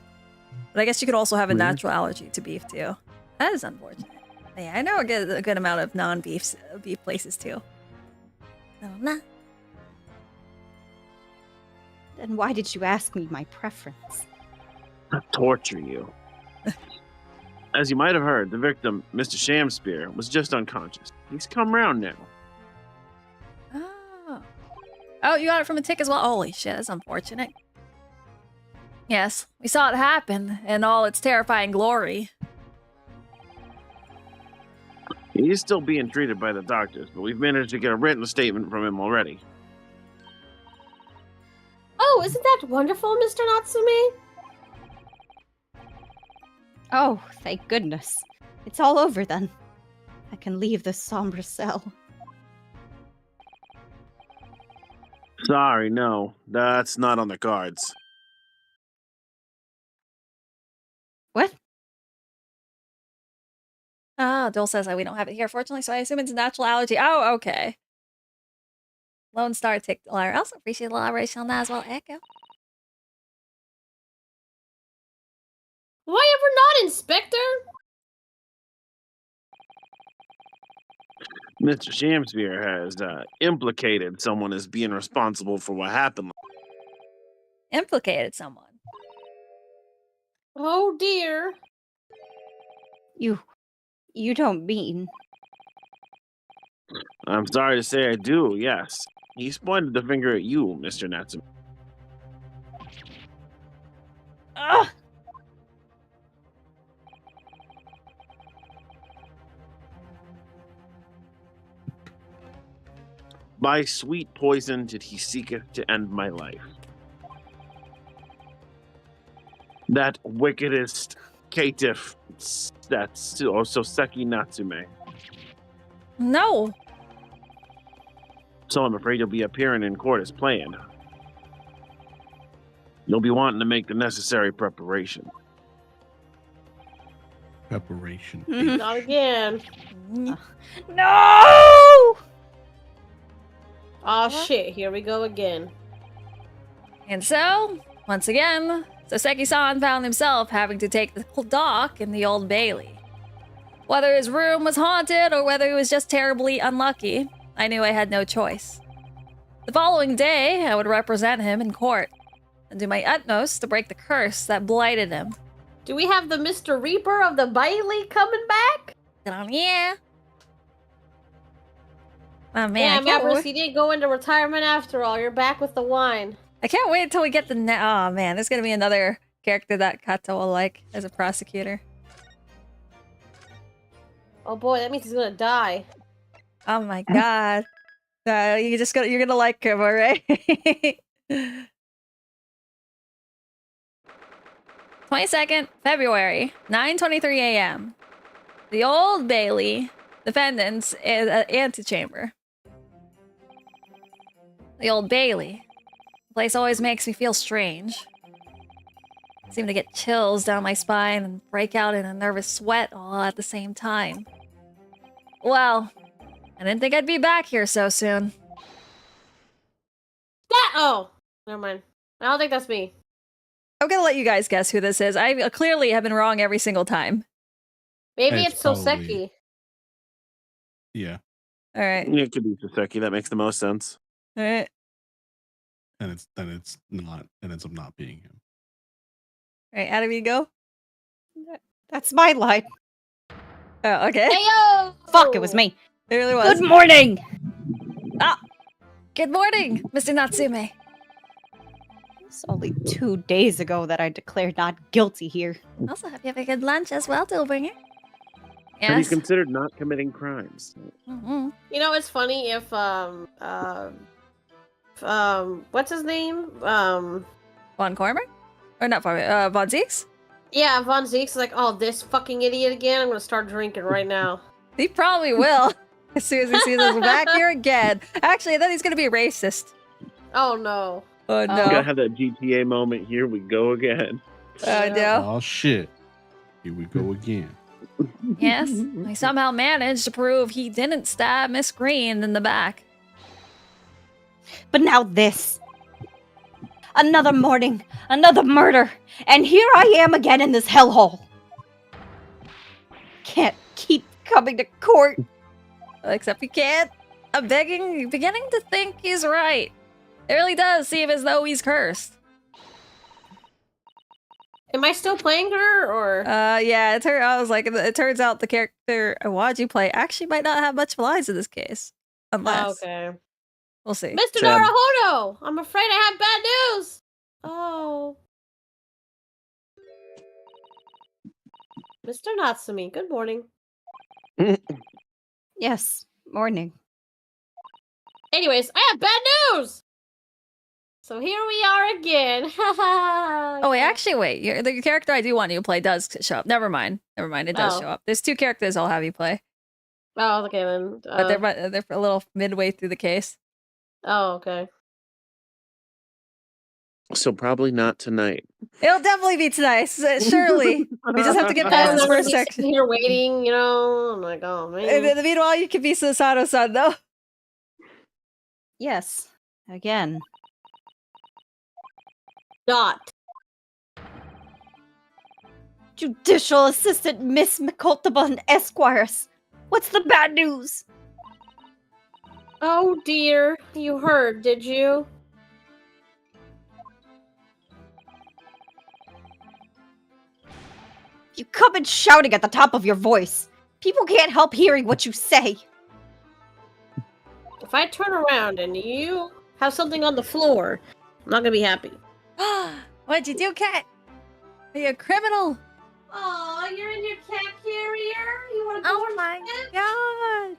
But I guess you could also have a natural allergy to beef too. That is unfortunate. Yeah, I know a good amount of non-beef beef places too. So, nah. Then why did you ask me my preference? To torture you. As you might have heard, the victim, Mr. Shamspear, was just unconscious. He's come round now. Oh, you got it from a tick as well? Holy shit, that's unfortunate. Yes, we saw it happen in all its terrifying glory. He's still being treated by the doctors, but we've managed to get a written statement from him already. Oh, isn't that wonderful, Mr. Natsume? Oh, thank goodness. It's all over then. I can leave this somber cell. Sorry, no. That's not on the cards. What? Ah, Dole says that we don't have it here, fortunately, so I assume it's a natural allergy. Oh, okay. Lone Star tick. I also appreciate the elaboration on that as well. Echo. Why ever not, Inspector? Mr. Shamspear has implicated someone as being responsible for what happened. Implicated someone. Oh dear. You don't mean... I'm sorry to say I do, yes. He's pointed the finger at you, Mr. Natsume. Ugh! By sweet poison did he seeketh to end my life. That wickedest caitiff, that's Soseki Natsume. No. So I'm afraid you'll be appearing in court as planned. You'll be wanting to make the necessary preparation. Preparation. Not again. No! Oh shit, here we go again. And so, once again, Soseki-san found himself having to take the dock in the Old Bailey. Whether his room was haunted or whether he was just terribly unlucky, I knew I had no choice. The following day, I would represent him in court and do my utmost to break the curse that blighted him. Do we have the Mr. Reaper of the Bailey coming back? Yeah. Oh man, Yeah, I can't Maverick, you didn't go into retirement after all. You're back with the wine. I can't wait until we get the oh man, there's gonna be another character that Kato will like as a prosecutor. Oh boy, that means he's gonna die. Oh my god. You're gonna like him, alright? 22nd February, 9:23 a.m. The Old Bailey, defendants is an antechamber. The Old Bailey. The place always makes me feel strange. I seem to get chills down my spine and break out in a nervous sweat all at the same time. Well, I didn't think I'd be back here so soon. Oh! Never mind. I don't think that's me. I'm gonna let you guys guess who this is. I clearly have been wrong every single time. Maybe It's it's probably- Soseki. Yeah, Alright. Yeah, it could be Soseki. That makes the most sense. Alright. and it's not, and ends up not being him. Alright, Adam, you go? That's my line. Oh, okay. Heyo! Fuck, it was me. It really was. Good morning! Good morning, Mr. Natsume. It's only 2 days ago that I declared not guilty here. Also, hope you have a good lunch as well, Dollbringer. Have you Yes. considered not committing crimes? Mm-hmm. You know, it's funny if what's his name? Von Cormer? Or not Von, Von Zeeks? Yeah, Von Zeke's like, oh, this fucking idiot again. I'm gonna start drinking right now. He probably will. As soon as he sees us back here again. Actually, then he's gonna be racist. Oh no. Oh We gotta no. have that GTA moment. Here we go again. Oh no. Oh shit. Here we go again. Yes. He somehow managed to prove he didn't stab Miss Green in the back. But now this. Another morning, another murder, and here I am again in this hellhole. Can't keep coming to court. Except he can't. I'm beginning to think he's right. It really does seem as though he's cursed. Am I still playing her, or? Yeah, I was like, it turns out the character you play actually might not have much lines in this case. Unless. Okay. We'll see. Mr. Chad. Naruhodo! I'm afraid I have bad news! Oh. Mr. Natsumi, good morning. Yes, morning. Anyways, I have bad news! So here we are again. Oh, wait, actually, wait. The character I do want you to play does show up. Never mind. It does Oh. show up. There's 2 characters I'll have you play. Oh, okay then. But they're a little midway through the case. Oh, okay. So probably not tonight. It'll definitely be tonight. Surely. We just have to get past this first section. Here waiting, you know. I'm like, oh man. And in the meanwhile, you can be Susato-san, though. Yes, again. Dot. Judicial Assistant Miss McCultable Esquires. What's the bad news? Oh dear. You heard, did you? You come in shouting at the top of your voice. People can't help hearing what you say. If I turn around and you have something on the floor, I'm not gonna be happy. What'd you do, Cat? Are you a criminal? Oh, you're in your cat carrier? You wanna Oh my god.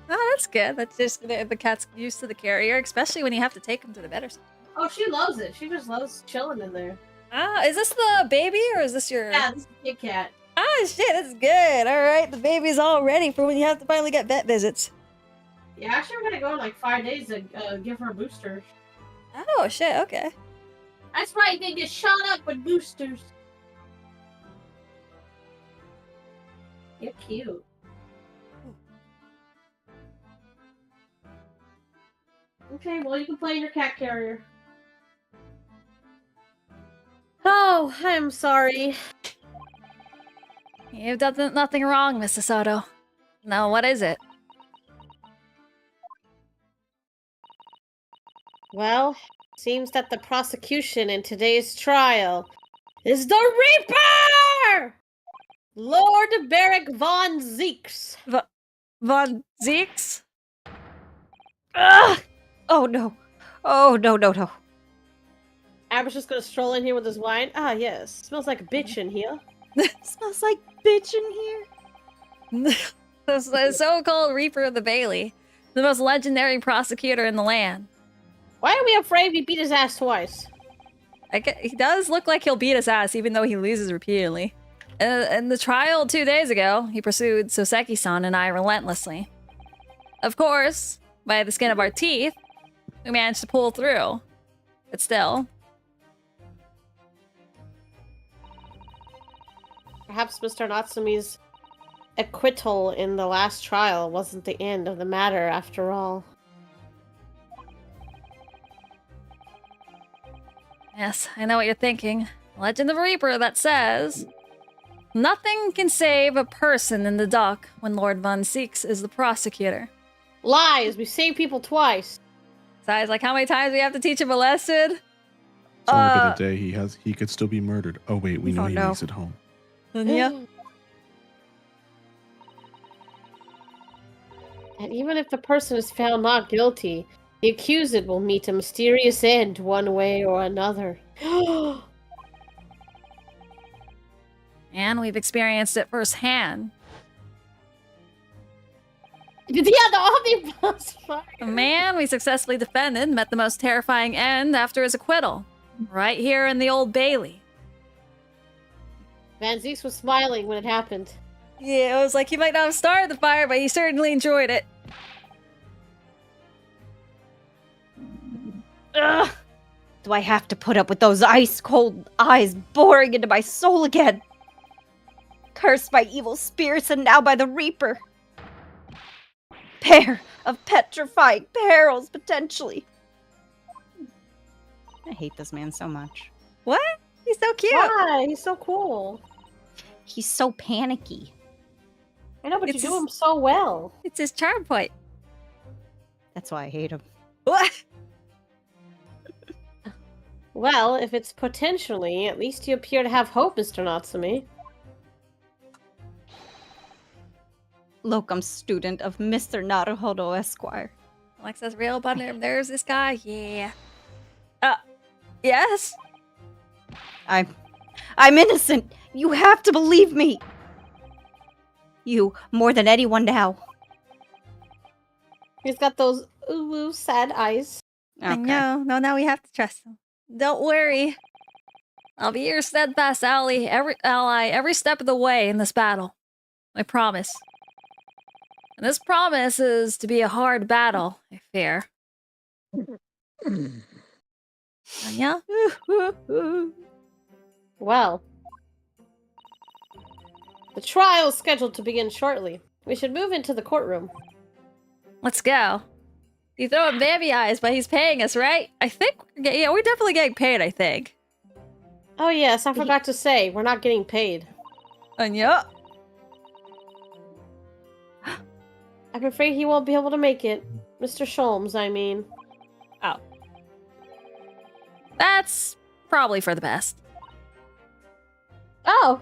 Oh, that's good. That's just the cat's used to the carrier, especially when you have to take him to the bed or something. Oh, she loves it. She just loves chilling in there. Ah, is this the baby or is this your... Yeah, this is Kit Kat. Ah, shit, that's good. All right, the baby's all ready for when you have to finally get vet visits. Yeah, actually, we're gonna go in like 5 days to give her a booster. Oh, shit, okay. That's right, they get shot up with boosters. You're cute. Okay, well, you can play in your cat carrier. Oh, I'm sorry. You've done nothing wrong, Mr. Soto. Now, what is it? Well, seems that the prosecution in today's trial is the Reaper! Lord Barrick von Zeeks. Von Zeeks? Ugh! Oh no. Oh no, no, no. Aber's just gonna stroll in here with his wine. Ah, yes. Smells like a bitch in here. Smells like bitch in here. The so-called Reaper of the Bailey. The most legendary prosecutor in the land. Why are we afraid we beat his ass twice? He does look like he'll beat his ass, even though he loses repeatedly. In the trial 2 days ago, he pursued Soseki-san and I relentlessly. Of course, by the skin of our teeth, we managed to pull through. But still. Perhaps Mr. Natsumi's acquittal in the last trial wasn't the end of the matter after all. Yes, I know what you're thinking. Legend of Reaper that says... Nothing can save a person in the dock when Lord Von Zeeks is the prosecutor. Lies! We saved people twice. Besides, like, how many times we have to teach him a lesson? It's only been a day. He could still be murdered. Oh wait, we know he makes it home. Yeah. And even if the person is found not guilty, the accused will meet a mysterious end one way or another. And we've experienced it firsthand. Yeah, the omnibus fire. The man we successfully defended met the most terrifying end after his acquittal. Right here in the Old Bailey. Van Zeeks was smiling when it happened. Yeah, it was like he might not have started the fire, but he certainly enjoyed it. Ugh. Do I have to put up with those ice-cold eyes boring into my soul again? Cursed by evil spirits and now by the Reaper. Pair of petrifying perils, potentially. I hate this man so much. What? He's so cute. Why? He's so cool. He's so panicky. I know, but It's you do his- him so well. It's his charm point. That's why I hate him. What? Well, if it's potentially, at least you appear to have hope, Mr. Natsumi. Locum student of Mr. Naruhodo Esquire. Alexa's real button. There's this guy. Yeah. Yes? I'm innocent. You have to believe me. You more than anyone now. He's got those ooh sad eyes. I know. No, now we have to trust him. Don't worry. I'll be your steadfast ally every step of the way in this battle. I promise. And this promise is to be a hard battle, I fear. Yeah? Well, the trial is scheduled to begin shortly. We should move into the courtroom. Let's go. You throw him baby eyes, but he's paying us, right? I think, yeah, we're definitely getting paid, I think. Oh yes, I forgot to say, we're not getting paid. And yeah. I'm afraid he won't be able to make it. Mr. Sholmes, I mean. Oh. That's probably for the best. Oh!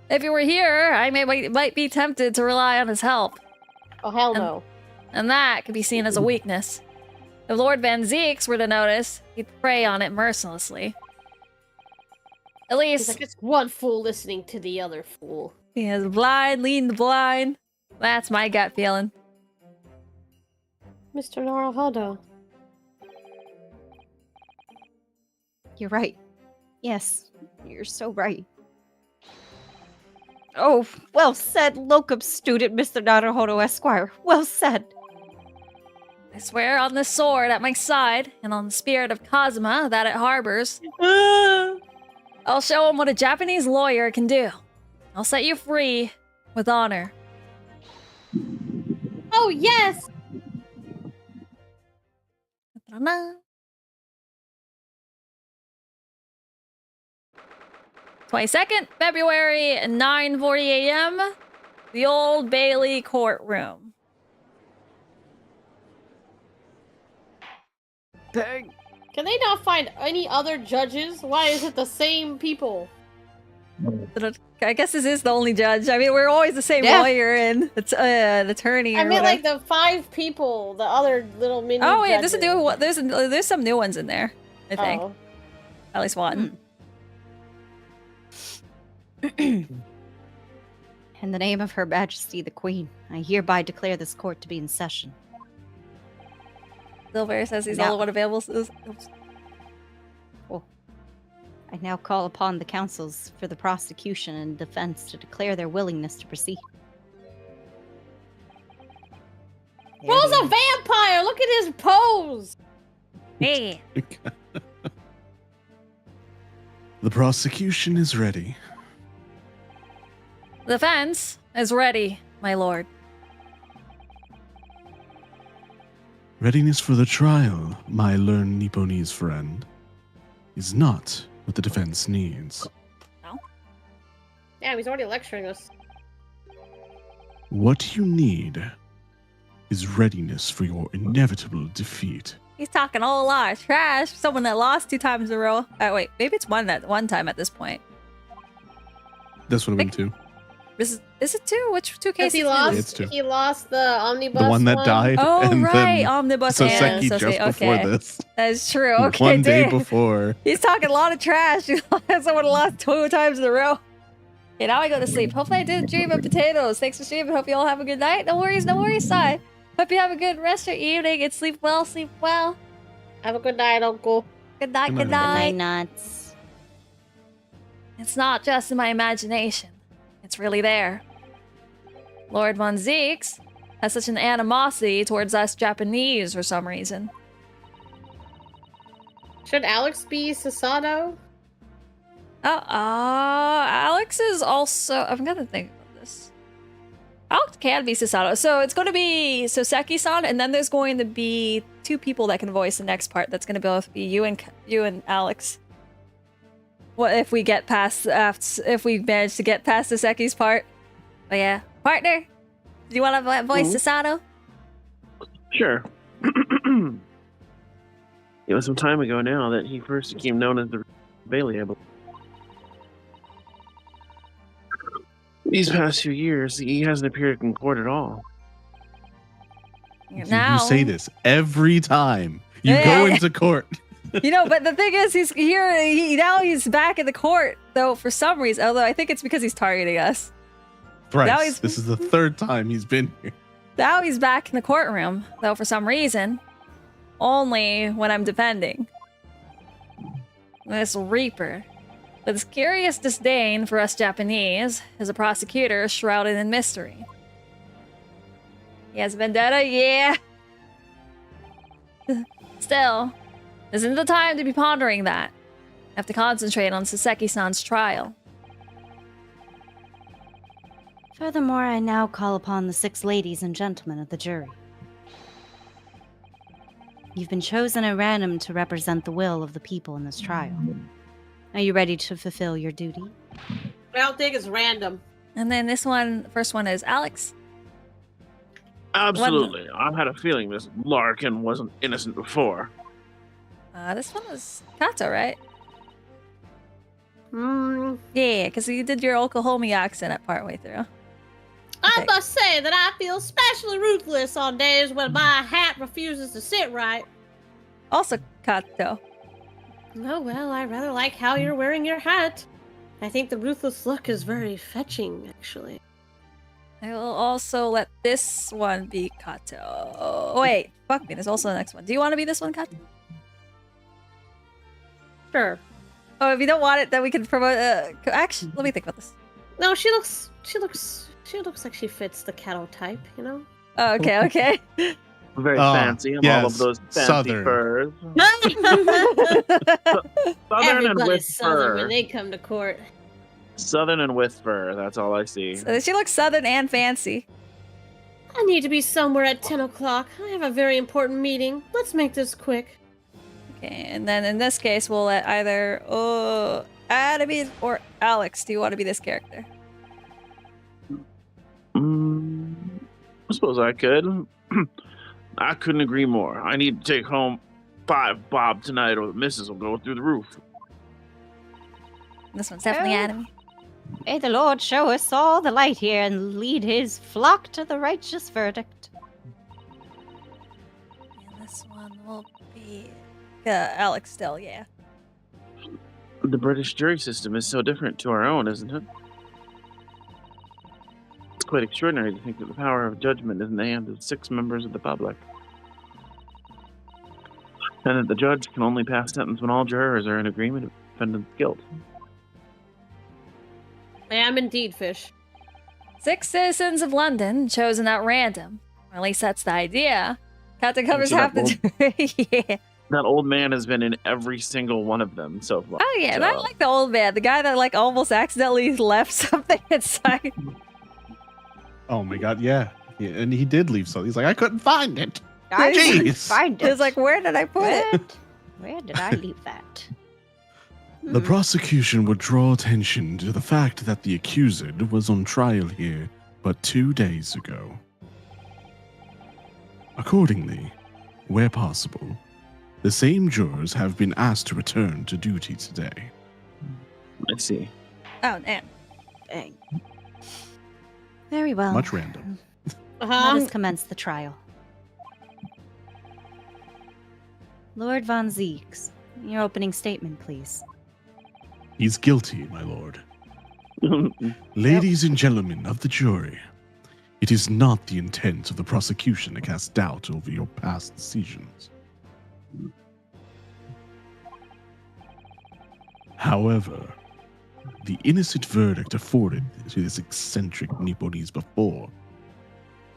If you were here, I might be tempted to rely on his help. Oh, hell no. And that could be seen as a weakness. If Lord Van Zeeks were to notice, he'd prey on it mercilessly. At He's least, like, it's one fool listening to the other fool. he is blind leading the blind. That's my gut feeling. Mr. Naruhodo. You're right. Yes, you're so right. Oh, well said, locum student, Mr. Naruhodo Esquire. Well said. I swear on this sword at my side, and on the spirit of Kazuma that it harbors, I'll show him what a Japanese lawyer can do. I'll set you free with honor. Oh, yes! Ta-da. 22nd February, 9:40 a.m., the Old Bailey courtroom. Dang. Can they not find any other judges? Why is it the same people? I guess this is the only judge. I mean, we're always the same Yeah. lawyer and the attorney. I or mean, whatever. like the 5 people, the other little mini. Oh yeah, judges. there's some new ones in there. I think Oh. at least one. In the name of Her Majesty the Queen, I hereby declare this court to be in session. Silver says he's the Now- only one available. I now call upon the counsels for the prosecution and defense to declare their willingness to proceed. Bro's a vampire! Look at his pose! Hey, The prosecution is ready. the defense is ready, my lord. Readiness for the trial, my learned Nipponese friend, is not what the defense needs. Damn, he's already lecturing us. What you need is readiness for your inevitable defeat. He's talking a whole lot of trash. Someone that lost 2 times in a row. Oh wait, maybe it's one time at this point. This would have been two. Is it 2? Which 2 Because cases? It's two. he lost the omnibus. The one that died. Oh, and right. Then Omnibus and Soseki just before okay. this. That's true. Okay, One day damn. before. He's talking a lot of trash. Someone lost 2 times in a row. Okay, now I go to sleep. Hopefully I didn't dream of potatoes. Thanks for streaming. Hope you all have a good night. No worries, Sai. Hope you have a good rest of your evening and sleep well, sleep well. Have a good night, Uncle. Good night, Good good night. night. nuts. It's not just in my imagination. It's really there. Lord Von Zeeks has such an animosity towards us Japanese for some reason. Should Alex be Sasato? Alex is also... I'm gonna think about this. Alex can be Sasato. So it's going to be Soseki-san, and then there's going to be 2 people that can voice the next part. That's going to both be you and Alex. What if we get past... if we manage to get past Soseki's part? But yeah. Partner, do you want to voice Sasato? Sure. It was some time ago now that he first became known as the Bailey, I believe. These past few years, he hasn't appeared in court at all. Now, You say this every time you Yeah. go into court. You know, but the thing is, he's here. Now he's back in the court, though, for some reason. Although I think it's because he's targeting us. Now Bryce, he's- this is the 3rd time he's been here. Now he's back in the courtroom, though, for some reason. Only when I'm defending. This Reaper, with his curious disdain for us Japanese, is a prosecutor shrouded in mystery. He has vendetta, yeah. Still, this isn't the time to be pondering that. I have to concentrate on Soseki-san's trial. Furthermore, I now call upon the 6 ladies and gentlemen of the jury. You've been chosen at random to represent the will of the people in this trial. Are you ready to fulfill your duty? I don't think it's random. And then this one, first one is Alex. Absolutely. I had a feeling this Larkin wasn't innocent before. This one is Kato, right? Hmm. Yeah, because you did your Oklahoma accent at partway through. I Okay. must say that I feel especially ruthless on days when my hat refuses to sit right. Also Kato. Oh, well, I rather like how you're wearing your hat. I think the ruthless look is very fetching, actually. I will also let this one be Kato. Oh, wait, fuck me. There's also the next one. Do you want to be this one, Kato? Sure. Oh, if you don't want it, then we can promote. Actually, let me think about this. No, she looks like she fits the cattle type, you know? Oh, okay, okay. Very Oh, fancy. And all yes, of those fancy Southern. furs. Southern and Everybody's with southern fur. when they come to court. Southern and with fur. That's all I see. So she looks southern and fancy. I need to be somewhere at 10 o'clock. I have a very important meeting. Let's make this quick. Okay, and then in this case, we'll let either Adam or Alex. Do you want to be this character? I suppose I could. I couldn't agree more. I need to take home 5 bob tonight, or the missus will go through the roof. This one's definitely Oh. Adam. May the Lord show us all the light here and lead his flock to the righteous verdict. And this one will be Alex still, yeah. The British jury system is so different to our own, isn't it? It's quite extraordinary to think that the power of judgment is in the hands of 6 members of the public. And that the judge can only pass sentence when all jurors are in agreement of the defendant's guilt. I am indeed, Fish. 6 citizens of London chosen at random. Or at least that's the idea. Kato covers So half that the jury. Yeah. That old man has been in every single one of them so far. Oh yeah, and I so- like the old man, the guy that like almost accidentally left something inside. Oh my god, yeah. And he did leave something. He's like, I couldn't find it. I couldn't Jeez. find it. It's like, where did I put it? Where did I leave that? The Hmm. prosecution would draw attention to the fact that the accused was on trial here but 2 days ago. Accordingly, where possible, the same jurors have been asked to return to duty today. I see. Oh man. Dang. Very well. Much random. Let us commence the trial. Lord Von Zeeks, your opening statement, please. He's guilty, my lord. Ladies and gentlemen of the jury, it is not the intent of the prosecution to cast doubt over your past decisions. However, the innocent verdict afforded to this eccentric Nipponese before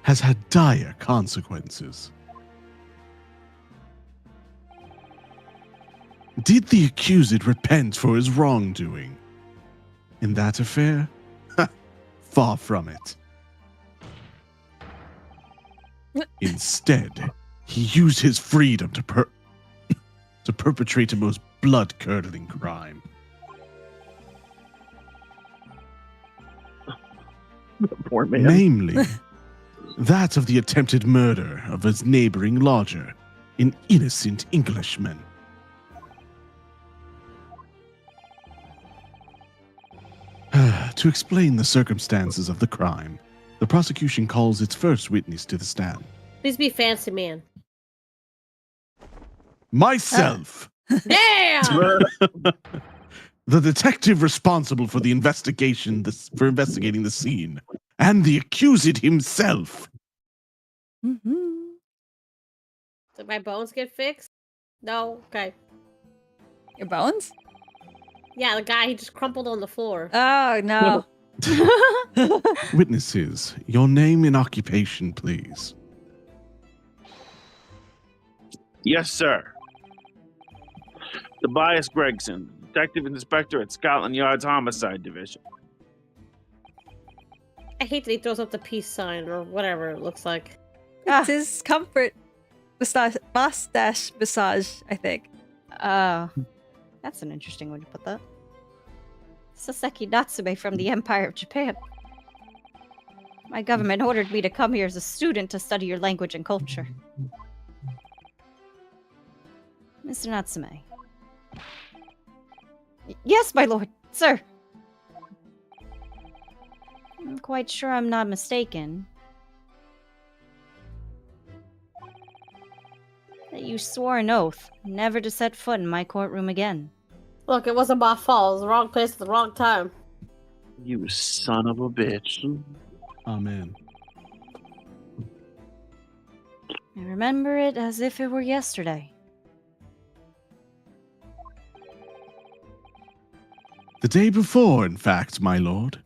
has had dire consequences. Did the accused repent for his wrongdoing in that affair? Far from it. Instead, he used his freedom to perpetrate a most blood-curdling crime. Poor man. Namely, that of the attempted murder of his neighboring lodger, an innocent Englishman. To explain the circumstances of the crime, the prosecution calls its first witness to the stand. Please be fancy, man. Myself! Damn! The detective responsible for the investigating the scene, and the accused himself. Mm-hmm. Did my bones get fixed? No? Okay. Your bones? Yeah, the guy, he just crumpled on the floor. Oh, no. Witnesses, your name and occupation, please. Yes, sir. Tobias Gregson, Detective Inspector at Scotland Yard's Homicide Division. I hate that he throws up the peace sign or whatever it looks like. It's his comfort mustache massage, I think. That's an interesting way to put that. Saseki Natsume from the Empire of Japan. My government ordered me to come here as a student to study your language and culture. Mr. Natsume. Yes, my lord, sir. I'm quite sure I'm not mistaken. That you swore an oath never to set foot in my courtroom again. Look, it wasn't my fault. It was the wrong place at the wrong time. You son of a bitch. Amen. I remember it as if it were yesterday. The day before, in fact, my lord,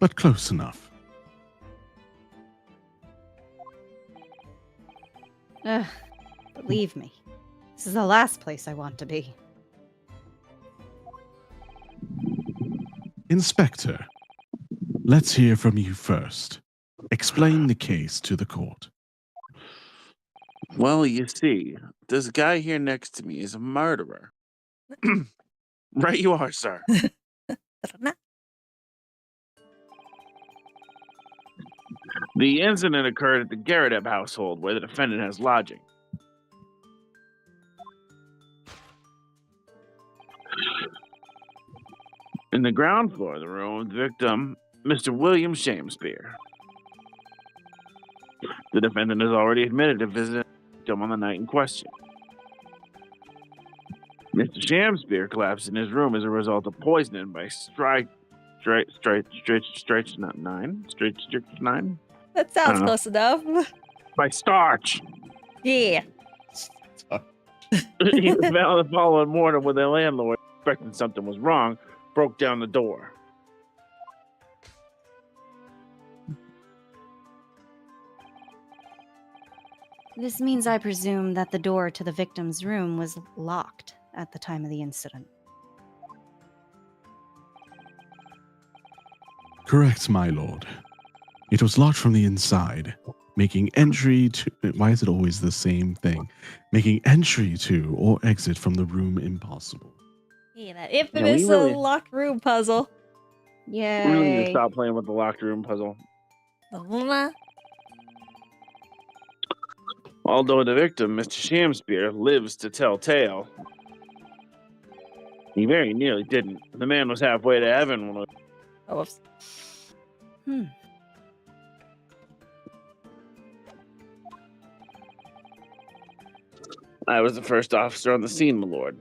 but close enough. Believe me, this is the last place I want to be. Inspector, let's hear from you first. Explain the case to the court. Well, you see, this guy here next to me is a murderer. Right you are, sir. The incident occurred at the Garrett household, where the defendant has lodging. In the ground floor of the room, the victim, Mr. William Shamspeare. The defendant has already admitted to visiting the victim on the night in question. Mr. Shamspeare collapsed in his room as a result of poisoning by strychnine. That sounds close enough. By starch. Yeah. He was found the following morning when the landlord, suspecting something was wrong, broke down the door. This means I presume that the door to the victim's room was locked at the time of the incident. Correct, my lord. It was locked from the inside, making entry to... Why is it always the same thing? Making entry to or exit from the room impossible. Yeah, that infamous locked room puzzle. Yay. We really need to stop playing with the locked room puzzle. Although the victim, Mr. Shamspeare, lives to tell tale, he very nearly didn't. The man was halfway to heaven when... Oh, whoops. I was the first officer on the scene, my lord.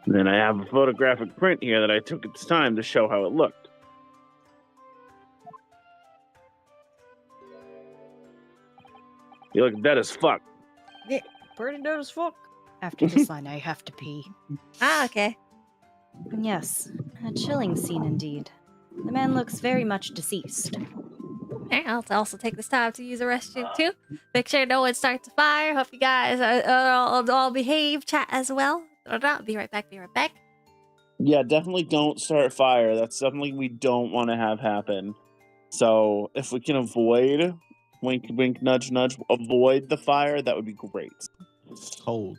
And then I have a photographic print here that I took at the time to show how it looked. You look dead as fuck. Yeah, pretty dead as fuck. After this line, I have to pee. Ah, okay. Yes, a chilling scene indeed. The man looks very much deceased. Okay, I'll also take this time to use the restroom too. Make sure no one starts a fire. Hope you guys all behave. Chat as well. Be right back. Be right back. Yeah, definitely don't start fire. That's something we don't want to have happen. So if we can avoid, wink, wink, nudge, nudge, avoid the fire, that would be great. Cold.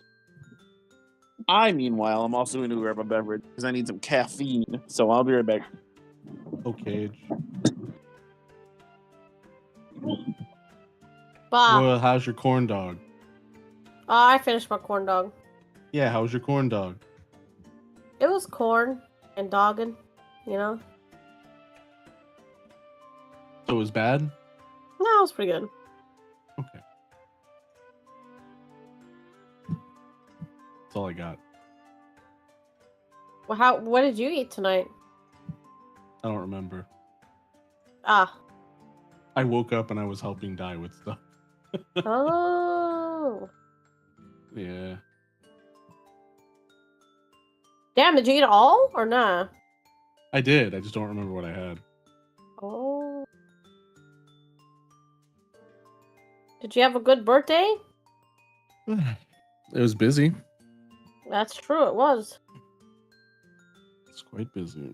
Meanwhile, I'm also going to grab a beverage because I need some caffeine. So I'll be right back. Okay. Bah. Well, how's your corn dog? I finished my corn dog. Yeah, how's your corn dog? It was corn and dogging, you know? So it was bad? No, it was pretty good. Okay. That's all I got. Well, what did you eat tonight? I don't remember. Ah. I woke up and I was helping Di with stuff. Oh. Yeah. Damn, did you eat all or nah? I did. I just don't remember what I had. Oh. Did you have a good birthday? It was busy. That's true, it was. It's quite busy.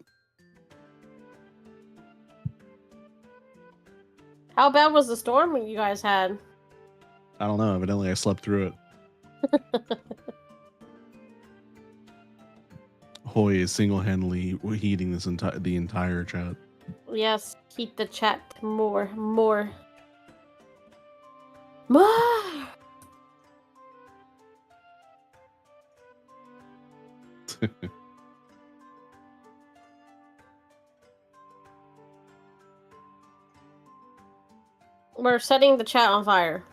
How bad was the storm you guys had? I don't know. Evidently, I slept through it. Hoy is single-handedly heating the entire chat. Yes, keep the chat more. We're setting the chat on fire.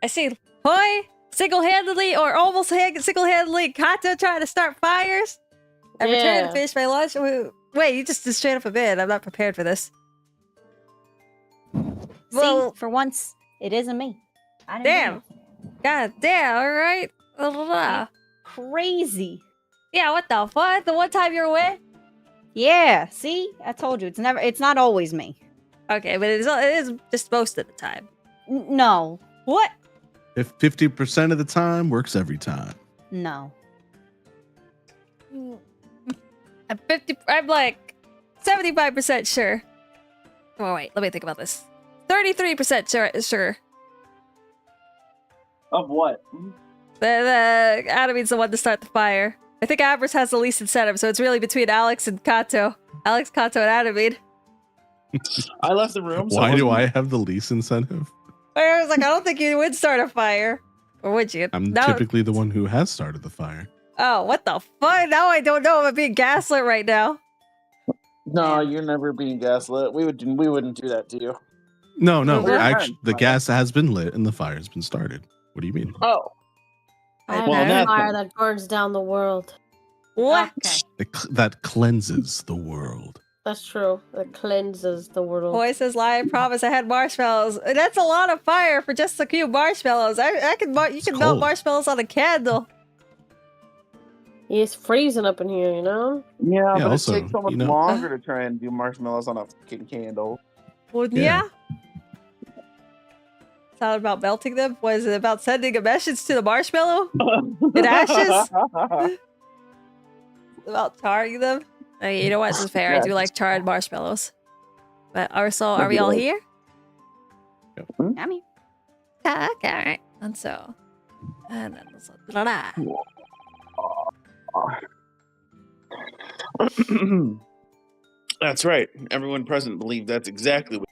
I see Hoy single-handedly or almost single-handedly Kato trying to start fires. I returned to finish my lunch. Wait, you just straight up a bit. I'm not prepared for this. Well, for once, it isn't me. I didn't do Damn. anything. God damn, alright. Blah, blah, blah. Crazy. Yeah, what the fuck? The one time you're away? Yeah, see? I told you, it's not always me. Okay, but it is just most of the time. No. What? If 50% of the time works every time. No. I'm like 75% sure. Oh wait, let me think about this. 33% sure. Of what? The Adam's the one to start the fire. I think Amber's has the least incentive, so it's really between Alex and Kato. Alex, Kato, and Adamine. I left the room. Why do I have the least incentive? I was like, I don't think you would start a fire. Or would you? I'm No. typically the one who has started the fire. Oh, what the fuck? Now I don't know if I'm being gaslit right now. No, you're never being gaslit. We wouldn't do that to you. No, What? actually, the gas has been lit and the fire has been started. What do you mean? Oh, I Well, have a that's- fire that burns down the world. What? Okay. That cleanses the world. That's true. It cleanses the world. Boy says, lie, I promise I had marshmallows. That's a lot of fire for just a few marshmallows. You can melt cold. marshmallows on a candle. It's freezing up in here, you know? yeah, but also, it takes so much you know- longer to try and do marshmallows on a fucking candle. Well, Yeah. It's not about melting them. Was it about sending a message to the marshmallow? In ashes? About charring them? Okay, you know what? This is fair. I do like charred marshmallows. But are we all here? I mean, Okay, alright. And so. And then blah, blah. That's right. Everyone present believed that's exactly what.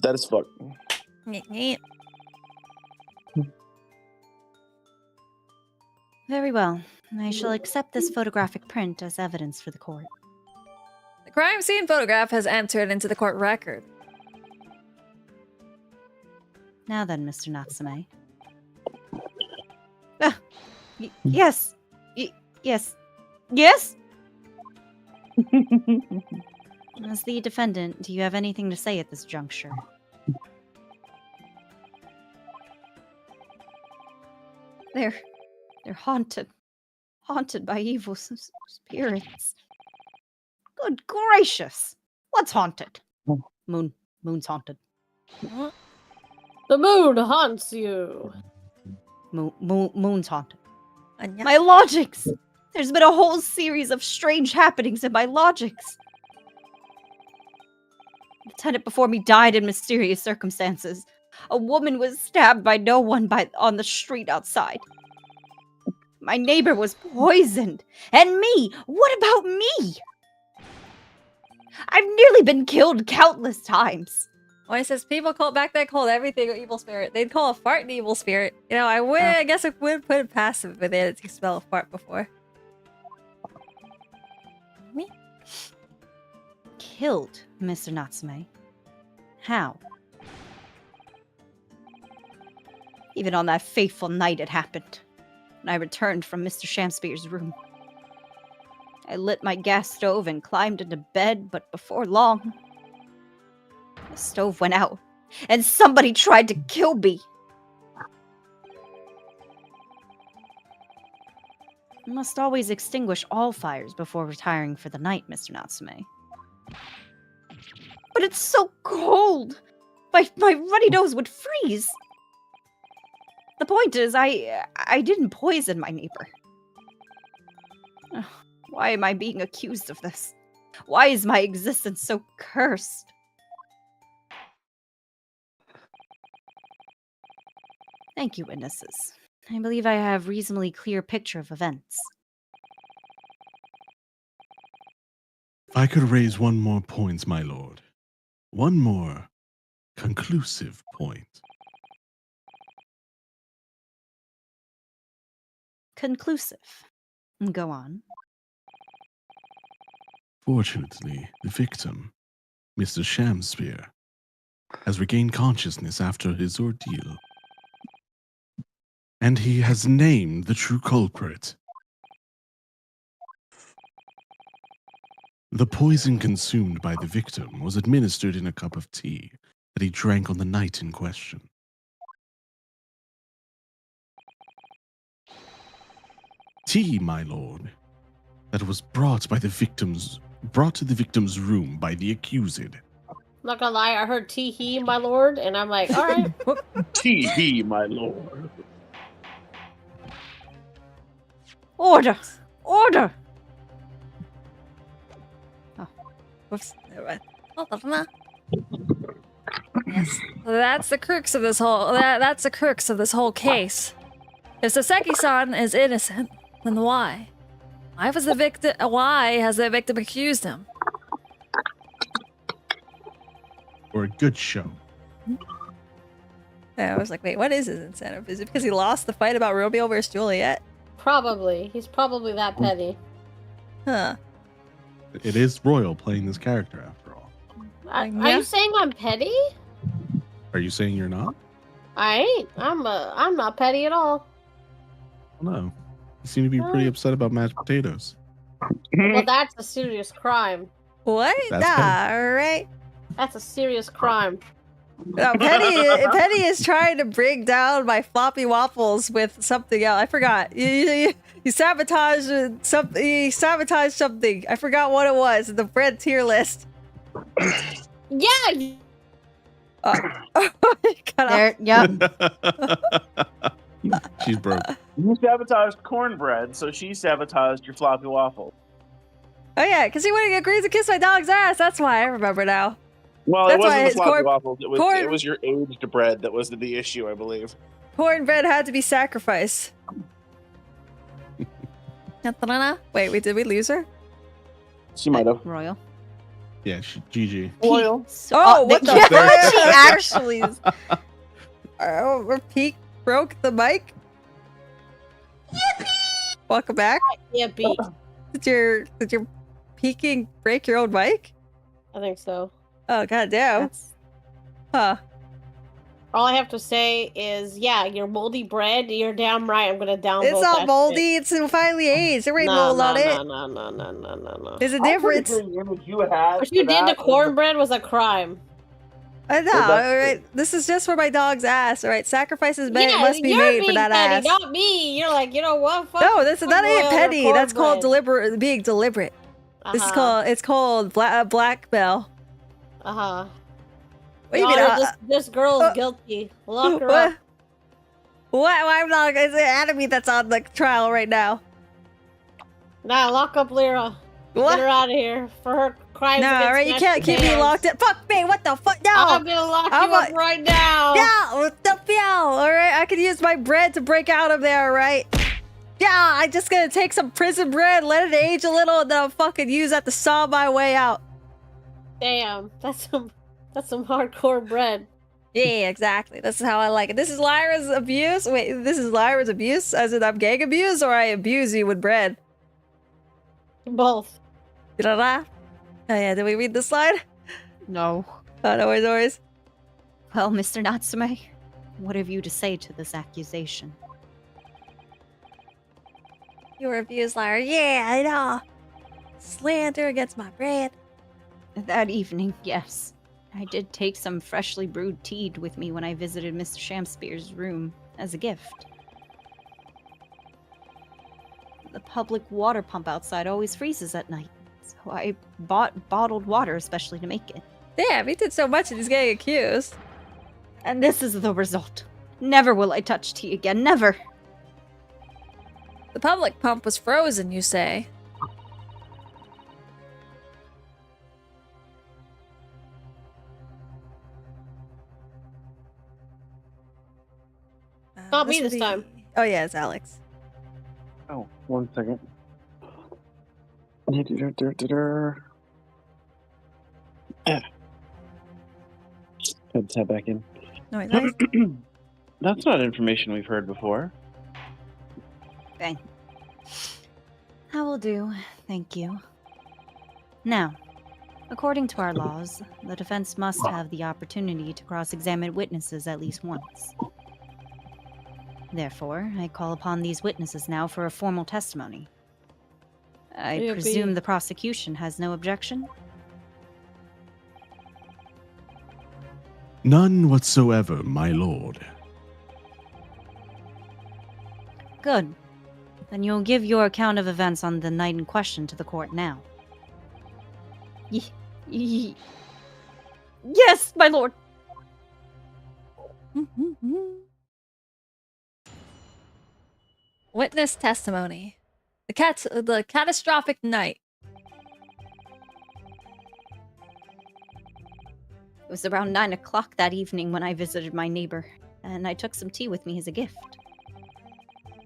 That is fuck. very well. I shall accept this photographic print as evidence for the court. crime scene photograph has entered into the court record. Now then, Mr. Natsume. Yes. Yes. Yes? As the defendant, do you have anything to say at this juncture? They're haunted. Haunted by evil spirits. Good gracious! What's haunted? Moon's haunted. The moon haunts you. Moon's haunted. My logics! There's been a whole series of strange happenings in my logics. The tenant before me died in mysterious circumstances. A woman was stabbed by no one on the street outside. My neighbor was poisoned. And me! What about me? I've nearly been killed countless times. Well, it says people back then called everything an evil spirit. They'd call a fart an evil spirit. You know, I guess I would put it past them, but they had to smell a fart before. Me? Killed, Mr. Natsume. How? Even on that fateful night it happened, when I returned from Mr. Shamspeare's room. I lit my gas stove and climbed into bed, but before long, the stove went out, and somebody tried to kill me. You must always extinguish all fires before retiring for the night, Mr. Natsume. But it's so cold! My runny nose would freeze! The point is, I didn't poison my neighbor. Why am I being accused of this? Why is my existence so cursed? Thank you, witnesses. I believe I have a reasonably clear picture of events. If I could raise one more point, my lord. One more conclusive point. Conclusive. Go on. Fortunately, the victim, Mr. Shamspeare, has regained consciousness after his ordeal. And he has named the true culprit. The poison consumed by the victim was administered in a cup of tea that he drank on the night in question. Tea, my lord, that was brought to the victim's room by the accused. I'm not gonna lie, I heard tee-hee, my lord, and I'm like, alright. Tee-hee, my lord. Order! Order! Whoops. Yes. That's the crux of this whole. That's the crux of this whole case. If Saseki-san is innocent, then why? Why was the victim? Why has the victim accused him? Or a good show. I was like, wait, what is his incentive? Is it because he lost the fight about Romeo versus Juliet? Probably. He's probably that petty. Huh. It is Royal playing this character, after all. Are you saying I'm petty? Are you saying you're not? I ain't. I'm not petty at all. No. You seem to be pretty upset about mashed potatoes. Well, that's a serious crime. What? Alright. That's a serious crime. No, Penny is trying to bring down my floppy waffles with something else. I forgot. You sabotaged something. You sabotaged something. I forgot what it was. The bread tier list. Yeah. There, yep. She's broke. You sabotaged cornbread, so she sabotaged your floppy waffle. Oh yeah, because he wouldn't agree to kiss my dog's ass. That's why I remember now. Well, That's it wasn't why the floppy waffles. It was your aged bread that was the issue, I believe. Cornbread had to be sacrificed. Wait, did we lose her? She might have. Royal. Yeah, GG. Royal. What the fuck? She actually is. Peak broke the mic. Yippee! Welcome back. Yippee. Did your peeking break your own mic? I think so. Oh, goddamn. That's Huh. All I have to say is, yeah, your moldy bread, you're damn right. I'm gonna downvote It's that not shit. moldy. It's finely aged. There ain't No, mold on it. No. There's a I'm pretty difference. sure the image you had What you for did to that was cornbread was a crime. I know, Well, that's alright? This is just for my dog's ass, alright? Sacrifices must be you're made for being that petty, ass. not me. You're like, you know what? Fuck, No, that fuck ain't boiled petty. That's called cornbread. being deliberate. This is Uh-huh. it's called blackmail. Uh-huh. What do you mean? This girl's guilty. Lock her up. What? Why I'm not? It's an enemy that's on the trial right now. Nah, lock up Lyra. What? Get her out of here for her crimes. No, against alright, you can't keep me Masters. locked in. Fuck me! What the fuck? No! I'm gonna lock you up right now. Yeah, what the hell? Alright, I could use my bread to break out of there, alright? Yeah, I'm just gonna take some prison bread, let it age a little, and then I'll fucking use that to saw my way out. Damn, that's some hardcore bread. Yeah, exactly. This is how I like it. This is Lyra's abuse? Wait, this is Lyra's abuse? As in I'm gang abuse, or I abuse you with bread? Both. Da-da-da. Oh yeah, did we read this slide? no. Oh, no worries. Well, Mr. Natsume, what have you to say to this accusation? You were abused, Lyra. Yeah, I know. Slander against my bread. That evening, yes. I did take some freshly brewed tea with me when I visited Mr. Shamspeare's room as a gift. The public water pump outside always freezes at night, so I bought bottled water especially to make it. Damn, he did so much and he's getting accused. And this is the result. Never will I touch tea again, never! The public pump was frozen, you say? Not me would this time. Oh yeah, it's Alex. Oh, 1 second. Head tap back in. Nice. That's not information we've heard before. Bang. That will do, thank you. Now, according to our laws, the defense must have the opportunity to cross-examine witnesses at least once. Therefore, I call upon these witnesses now for a formal testimony. I Yippee. presume the prosecution has no objection? None whatsoever, my lord. Good. Then you'll give your account of events on the night in question to the court now. Yes, my lord! Witness testimony. The catastrophic night. It was around 9 o'clock that evening when I visited my neighbor, and I took some tea with me as a gift.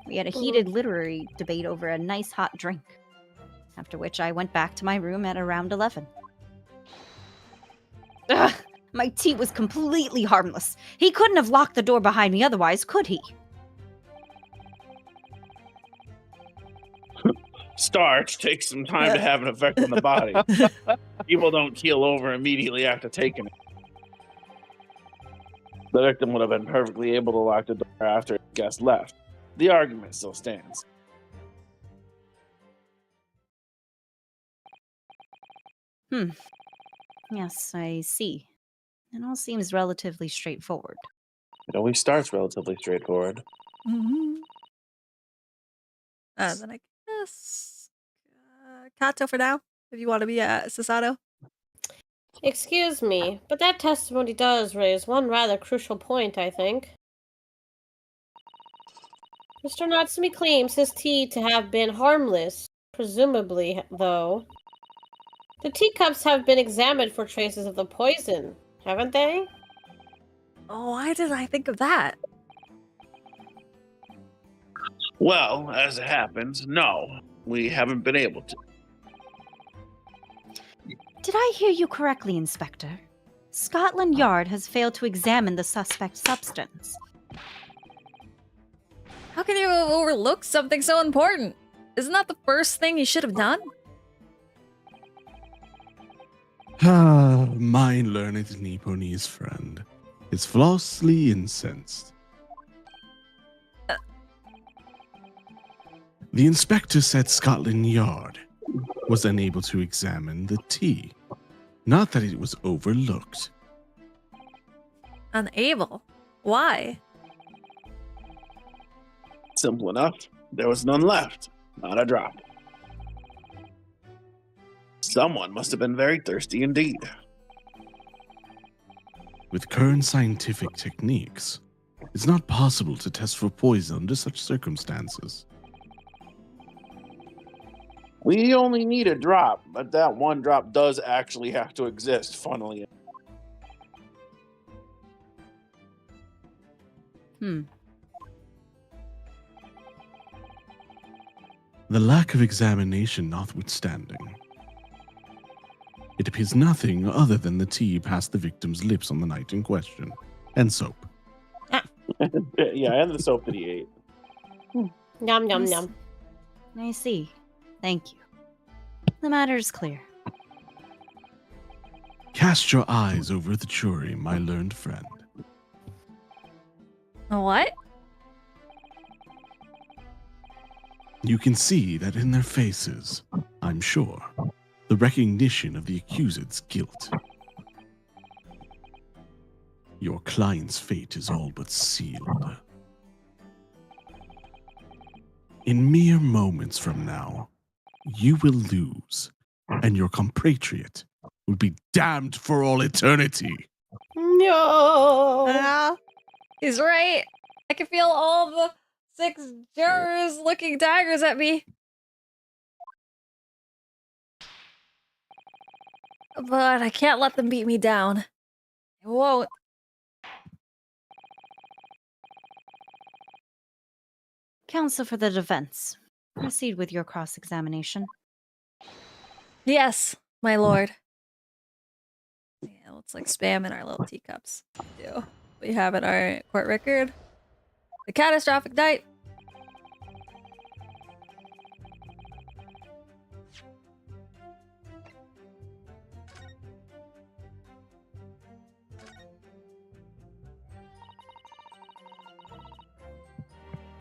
We had a heated literary debate over a nice hot drink, after which I went back to my room at around 11. Ugh, my tea was completely harmless. He couldn't have locked the door behind me otherwise, could he? Starch takes some time to have an effect on the body. People don't keel over immediately after taking it. The victim would have been perfectly able to lock the door after the guest left. The argument still stands. Yes, I see. It all seems relatively straightforward. It always starts relatively straightforward. Then I guess Kato for now. If you want to be Sasato. Excuse me, but that testimony does raise one rather crucial point, I think. Mr. Natsume claims his tea to have been harmless, presumably, though. The teacups have been examined for traces of the poison, haven't they? Oh, why did I think of that? Well, as it happens, no. We haven't been able to. Did I hear you correctly, Inspector? Scotland Yard has failed to examine the suspect substance. How can you overlook something so important? Isn't that the first thing you should have done? My learned Nipponese friend is flawlessly incensed. The inspector said Scotland Yard was unable to examine the tea, not that it was overlooked. Unable? Why? Simple enough. There was none left. Not a drop. Someone must have been very thirsty indeed. With current scientific techniques, it's not possible to test for poison under such circumstances. We only need a drop, but that one drop does actually have to exist, funnily enough. The lack of examination notwithstanding, it appears nothing other than the tea passed the victim's lips on the night in question, and soap. Yeah, and the soap that he ate. Yum, yum, Yes. yum. I see. Thank you. The matter is clear. Cast your eyes over the jury, my learned friend. What? You can see that in their faces, I'm sure, the recognition of the accused's guilt. Your client's fate is all but sealed. In mere moments from now, you will lose, and your compatriot will be damned for all eternity. No. He's right. I can feel all the 6 jurors looking daggers at me. But I can't let them beat me down. I won't. Counsel for the defense. Proceed with your cross-examination. Yes, my lord. Yeah, let's like spam in our little teacups. We have in our court record. The catastrophic night.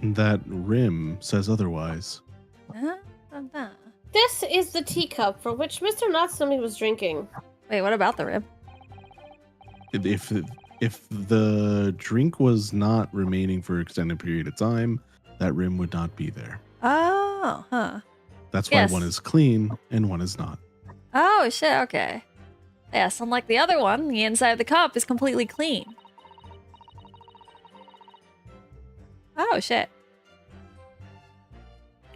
That rim says otherwise. This is the teacup for which Mr. Natsumi was drinking. Wait, what about the rib? If the drink was not remaining for an extended period of time, that rim would not be there. Oh, huh. That's why Yes. one is clean and one is not. Oh, shit, okay. Yes, unlike the other one, the inside of the cup is completely clean. Oh, shit.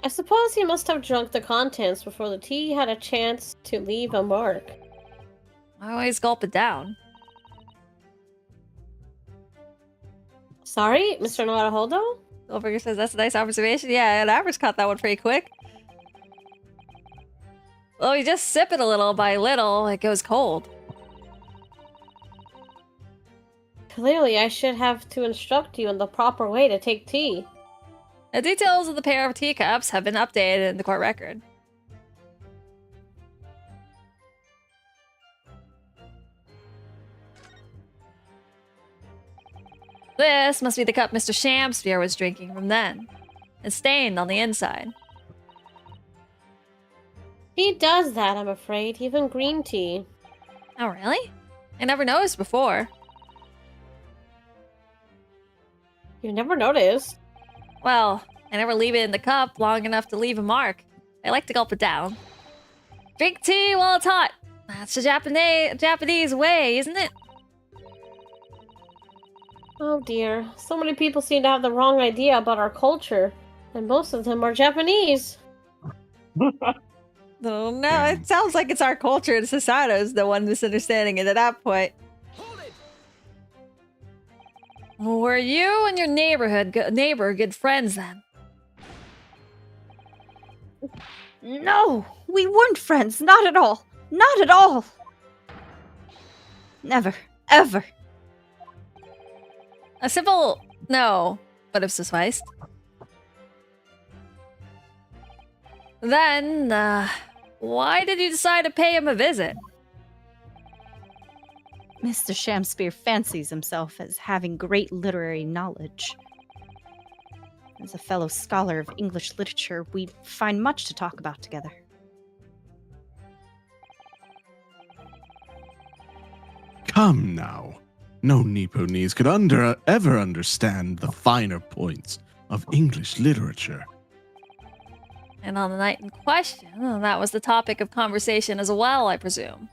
I suppose he must have drunk the contents before the tea had a chance to leave a mark. I always gulp it down. Sorry, Mr. Naruhodo? Goldberger says that's a nice observation. Yeah, and Avers caught that one pretty quick. Well, you just sip it a little by little, it goes cold. Clearly, I should have to instruct you in the proper way to take tea. The details of the pair of teacups have been updated in the court record. This must be the cup Mr. Shamspeare was drinking from then. It's stained on the inside. He does that, I'm afraid, even green tea. Oh, really? I never noticed before. You never noticed. Well, I never leave it in the cup long enough to leave a mark. I like to gulp it down. Drink tea while it's hot. That's the Japanese way, isn't it? Oh dear, so many people seem to have the wrong idea about our culture, and most of them are Japanese. No, it sounds like it's our culture and Sasato's the one misunderstanding it at that point. Were you and your neighbor good friends then? No, we weren't friends. Not at all. Not at all. Never, ever. A simple no would have sufficed. Then, why did you decide to pay him a visit? Mr. Shamspeare fancies himself as having great literary knowledge. As a fellow scholar of English literature, we find much to talk about together. Come now. No Nipponese could ever understand the finer points of English literature. And on the night in question, that was the topic of conversation as well, I presume.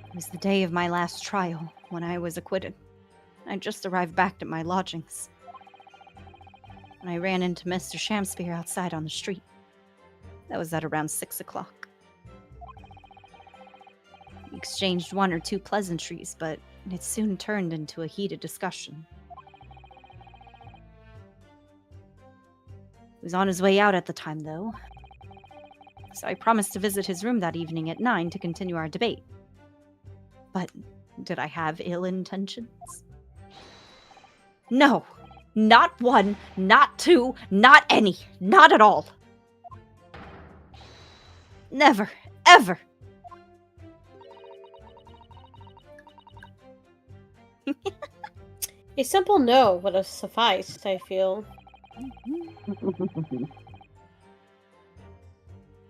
It was the day of my last trial, when I was acquitted. I just arrived back at my lodgings. And I ran into Mr. Shamspeare outside on the street. That was at around 6 o'clock. We exchanged one or two pleasantries, but it soon turned into a heated discussion. He was on his way out at the time, though. So I promised to visit his room that evening at 9 to continue our debate. But did I have ill intentions? No. Not one, not two, not any. Not at all. Never, ever. A simple no would have sufficed, I feel.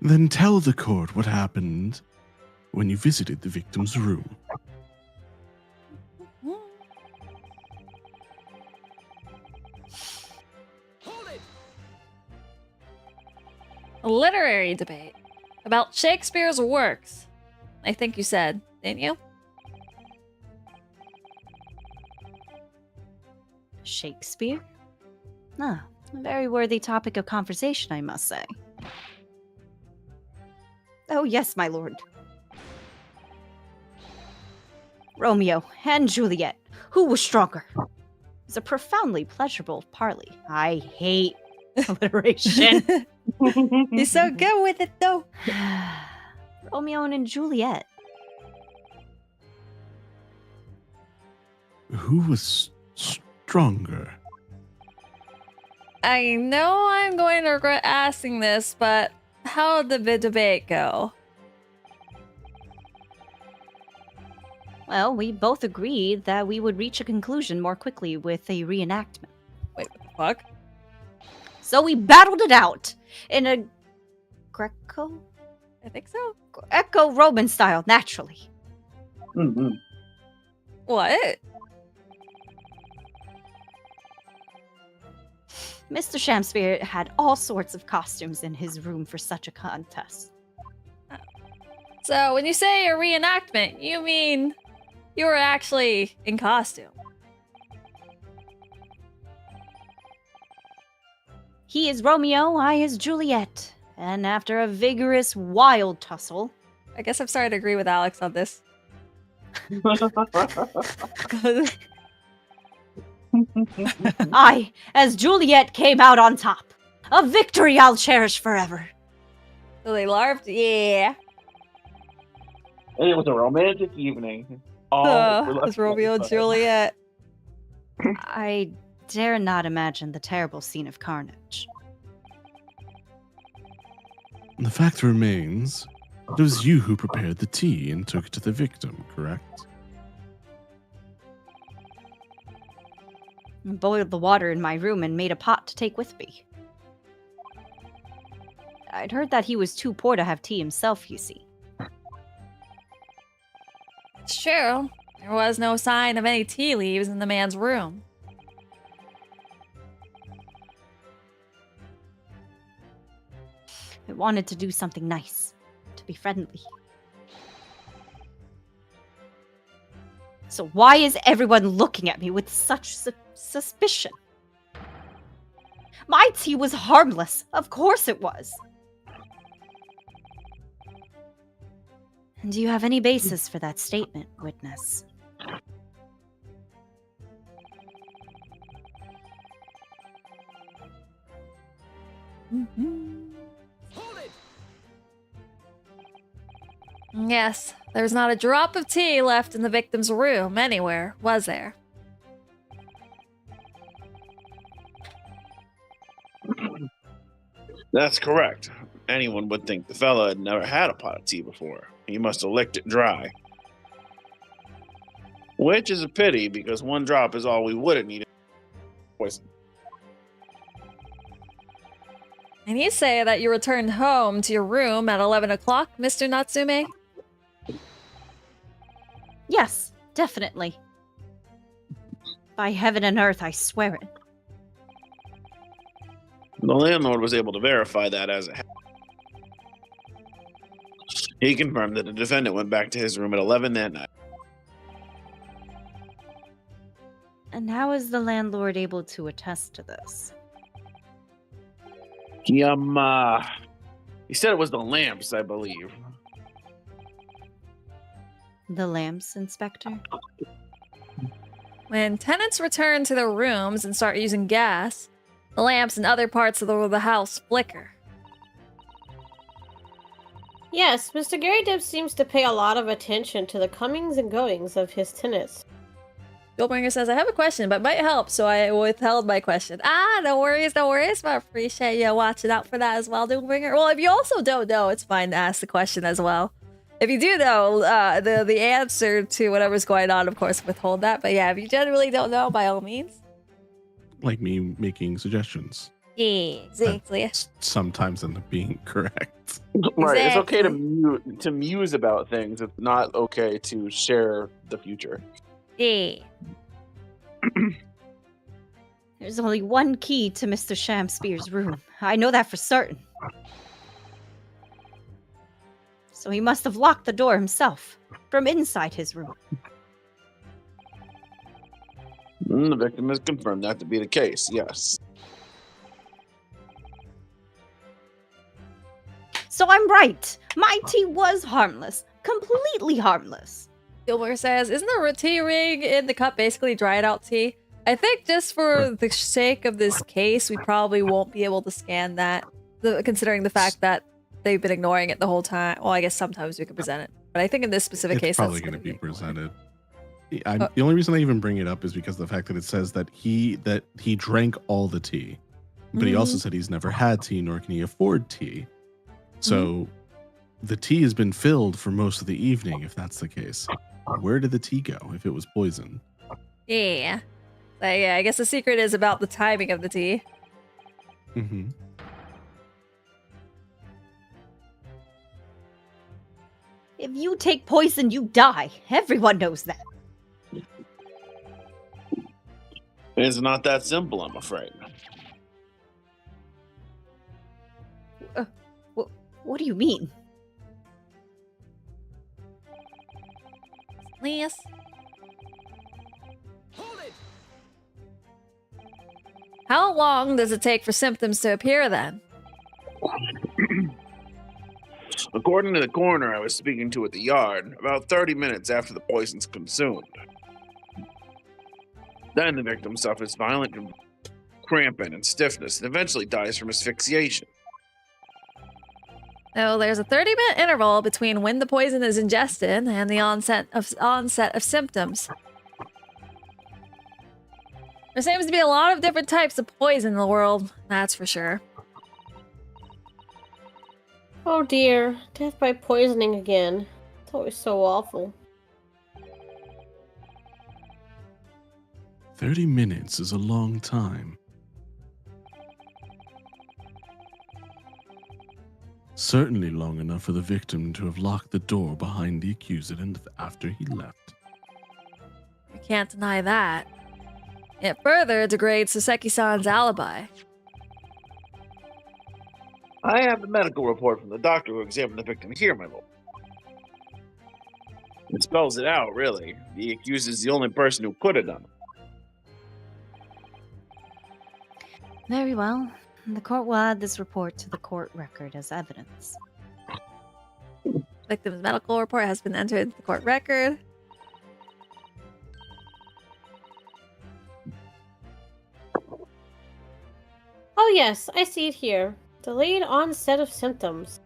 Then tell the court what happened when you visited the victim's room. A literary debate about Shakespeare's works. I think you said, didn't you? Shakespeare? Ah, a very worthy topic of conversation, I must say. Oh, yes, my lord. Romeo and Juliet. Who was stronger? It was a profoundly pleasurable parley. I hate alliteration. You're so good with it, though. Romeo and Juliet. Who was stronger? I know I'm going to regret asking this, but how did the debate go? Well, we both agreed that we would reach a conclusion more quickly with a reenactment. Wait, what the fuck? So we battled it out in a Greco? I think so. Greco-Roman style, naturally. Mm-hmm. What? Mr. Shamspeare had all sorts of costumes in his room for such a contest. So when you say a reenactment, you mean you were actually in costume? He is Romeo, I is Juliet. And after a vigorous, wild tussle... I guess I'm starting to agree with Alex on this. I, as Juliet, came out on top. A victory I'll cherish forever. So they larped? Yeah. And it was a romantic evening. It's Romeo and Juliet. I dare not imagine the terrible scene of carnage. The fact remains, it was you who prepared the tea and took it to the victim, correct? I boiled the water in my room and made a pot to take with me. I'd heard that he was too poor to have tea himself, you see. It's true. There was no sign of any tea leaves in the man's room. I wanted to do something nice, to be friendly. So why is everyone looking at me with such suspicion? My tea was harmless. Of course it was. And do you have any basis for that statement, witness? Yes, there's not a drop of tea left in the victim's room anywhere, was there? That's correct. Anyone would think the fella had never had a pot of tea before. He must have licked it dry. Which is a pity, because 1 drop is all we would have needed. Poison. And you say that you returned home to your room at 11 o'clock, Mr. Natsume? Yes, definitely. By heaven and earth, I swear it. The landlord was able to verify that as it happened. He confirmed that the defendant went back to his room at 11 that night. And how is the landlord able to attest to this? He said it was the lamps, I believe. The lamps, Inspector? When tenants return to their rooms and start using gas, the lamps in other parts of the house flicker. Yes, Mr. Gary Dibb seems to pay a lot of attention to the comings and goings of his tenants. Billbringer says, I have a question, but might help, so I withheld my question. No worries, but I appreciate you watching out for that as well, Billbringer. Well, if you also don't know, it's fine to ask the question as well. If you do know the answer to whatever's going on, of course, withhold that. But yeah, if you generally don't know, by all means. Like me making suggestions. Yeah, exactly. Sometimes end up being correct. Right, it's okay to muse about things. It's not okay to share the future. Yeah. There's only one key to Mr. Shamspeare's room. I know that for certain. So he must have locked the door himself, from inside his room. The victim has confirmed that to be the case, yes. So I'm right. My tea was harmless. Completely harmless. Gilmore says, isn't the tea ring in the cup basically dried out tea? I think just for the sake of this case, we probably won't be able to scan that, considering the fact that they've been ignoring it the whole time. Well, I guess sometimes we could present it. But I think in this specific case, it's probably going to be presented. The only reason I even bring it up is because of the fact that it says that he drank all the tea. But he also said he's never had tea, nor can he afford tea. So the tea has been filled for most of the evening, if that's the case. Where did the tea go if it was poison? Yeah. I guess the secret is about the timing of the tea. Mm-hmm. If you take poison, you die. Everyone knows that. It's not that simple, I'm afraid. What do you mean? Yes. How long does it take for symptoms to appear then? According to the coroner I was speaking to at the yard, about 30 minutes after the poison's consumed. Then the victim suffers violent cramping and stiffness and eventually dies from asphyxiation. So there's a 30-minute interval between when the poison is ingested and the onset of symptoms. There seems to be a lot of different types of poison in the world, that's for sure. Oh dear, death by poisoning again. It's always so awful. 30 minutes is a long time. Certainly long enough for the victim to have locked the door behind the accused after he left. You can't deny that. It further degrades Soseki-san's alibi. I have the medical report from the doctor who examined the victim here, my lord. It spells it out, really. The accused is the only person who could have done it. Very well. The court will add this report to the court record as evidence. Victim's medical report has been entered into the court record. Oh yes, I see it here. Delayed onset of symptoms.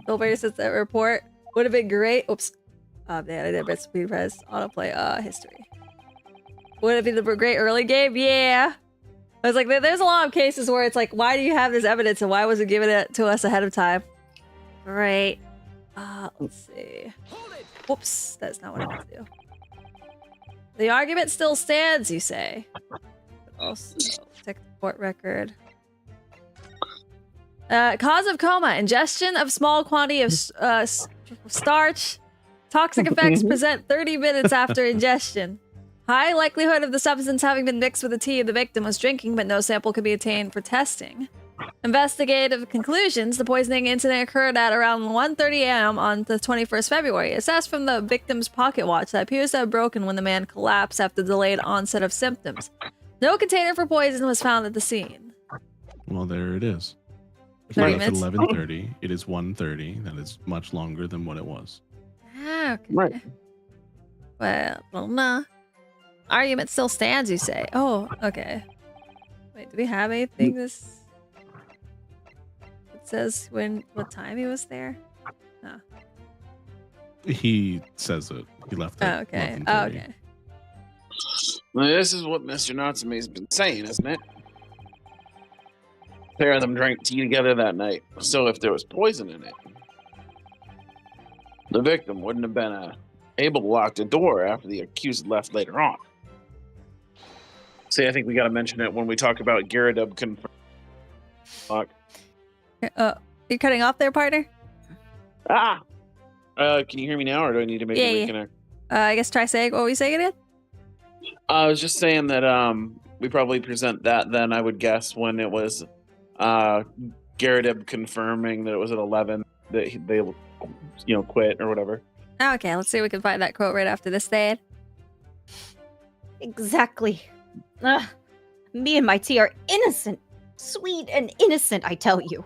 Gilbert says that report would have been great. Oops. Oh man, I did press speed press autoplay history. Would have been a great early game? Yeah. I was like, there's a lot of cases where it's like, why do you have this evidence and why was it given it to us ahead of time? Great. Let's see. Whoops, that's not what I meant to do. The argument still stands, you say. But also, check the court record. Cause of coma: ingestion of small quantity of starch. Toxic effects present 30 minutes after ingestion. High likelihood of the substance having been mixed with the tea the victim was drinking, but no sample could be obtained for testing. Investigative conclusions: the poisoning incident occurred at around 1:30 a.m. on the 21st February. Assessed from the victim's pocket watch that appears to have broken when the man collapsed after delayed onset of symptoms. No container for poison was found at the scene. Well, there it is. He 30 left at minutes? 11:30. It is 1:30. That is much longer than what it was. Okay. Right. Well, nah. Argument still stands, you say. Oh, okay. Wait, do we have anything this... It says what time he was there? Oh. He says it. He left at Okay. 11:30. Oh, okay. Well, this is what Mr. Natsume's been saying, isn't it? A pair of them drank tea together that night. So if there was poison in it, the victim wouldn't have been able to lock the door after the accused left later on. See, I think we got to mention it when we talk about Gyarados confirmed. Fuck. You're cutting off there, partner? Ah! Can you hear me now, or do I need to maybe reconnect? I guess try saying what were you saying again? I was just saying that we probably present that then, I would guess, when it was Gyarados confirming that it was at 11 that they quit or whatever. Okay, let's see if we can find that quote right after this, Dad. Exactly. Me and my tea are innocent. Sweet and innocent, I tell you.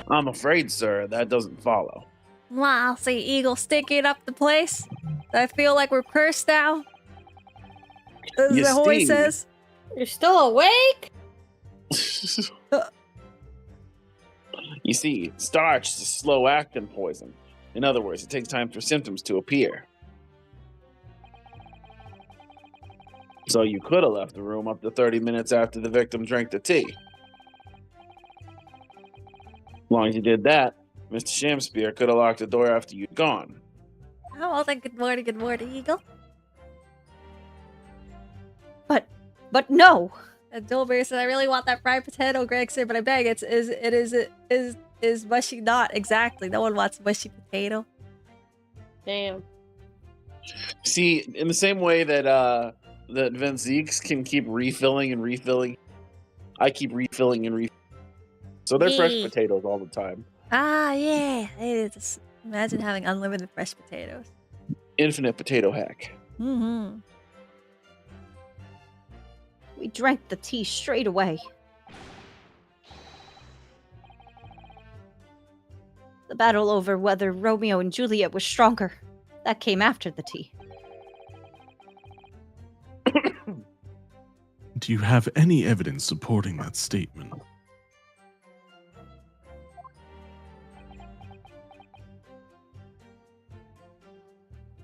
I'm afraid, sir, that doesn't follow. Wow, see Eagle stinking up the place? I feel like we're cursed now. This is what he says. You're still awake? You see, starch is a slow-acting poison. In other words, it takes time for symptoms to appear. So you could have left the room up to 30 minutes after the victim drank the tea. As long as you did that, Mr. Shamspear could have locked the door after you'd gone. Oh, well then, good morning, Eagle. But no. And Dilberry said, I really want that fried potato, Greg said, but I beg, it is mushy not exactly. No one wants mushy potato. Damn. See, in the same way that that Vince Zeeks can keep refilling and refilling, I keep refilling and refilling. So they're fresh potatoes all the time. Ah, yeah. Just imagine having unlimited fresh potatoes. Infinite potato hack. Mm-hmm. We drank the tea straight away. The battle over whether Romeo and Juliet was stronger, that came after the tea. Do you have any evidence supporting that statement?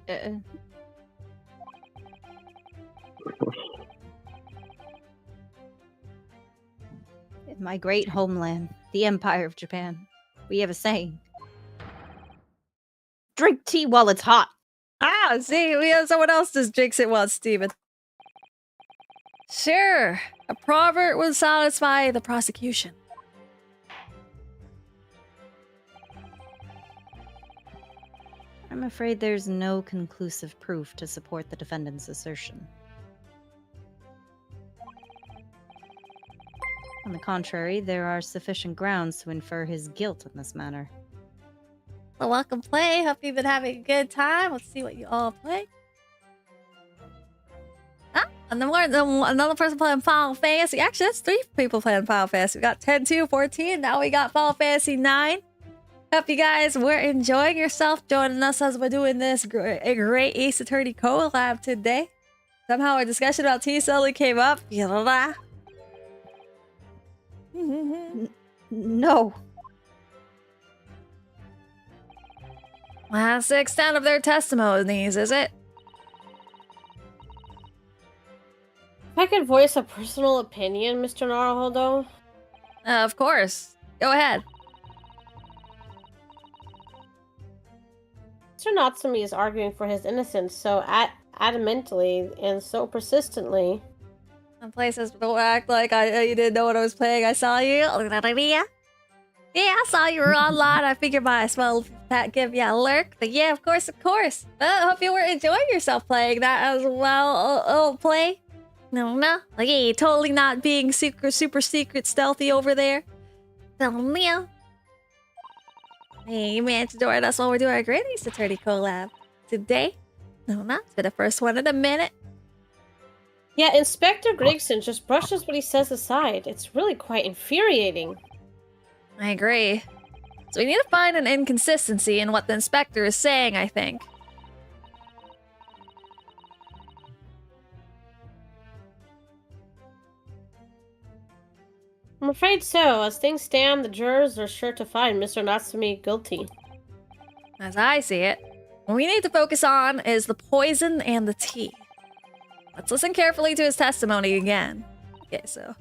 In my great homeland, the Empire of Japan, we have a saying. Drink tea while it's hot. Ah, see, we have someone else just drinks it while it's steaming. Sure, a proverb would satisfy the prosecution. I'm afraid there's no conclusive proof to support the defendant's assertion. On the contrary, there are sufficient grounds to infer his guilt in this matter. Well, welcome play. Hope you've been having a good time. Let's see what you all play. Ah, and then another person playing Final Fantasy. Actually, that's 3 people playing Final Fantasy. We got 10, 2, 14. Now we got Final Fantasy 9. Hope you guys were enjoying yourself joining us as we're doing this great Ace Attorney collab today. Somehow a discussion about tea suddenly came up. No. Well, that's the extent of their testimonies, is it? If I could voice a personal opinion, Mr. Naruhodo. Of course. Go ahead. Mr. Natsumi is arguing for his innocence so adamantly and so persistently. And places don't act like you didn't know what I was playing. I saw you. Yeah, I saw you were online. I figured might as well give you a lurk. But yeah, of course, of course. I hope you were enjoying yourself playing that as well. Play. No. Like, yeah, totally not being super secret stealthy over there. No. Hey, Matador, that's why we're doing our Granny's Attorney collab today. No, it's been the first one in a minute. Yeah, Inspector Gregson just brushes what he says aside. It's really quite infuriating. I agree. So we need to find an inconsistency in what the inspector is saying, I think. I'm afraid so. As things stand, the jurors are sure to find Mr. Natsumi guilty. As I see it, what we need to focus on is the poison and the tea. Let's listen carefully to his testimony again. Okay, so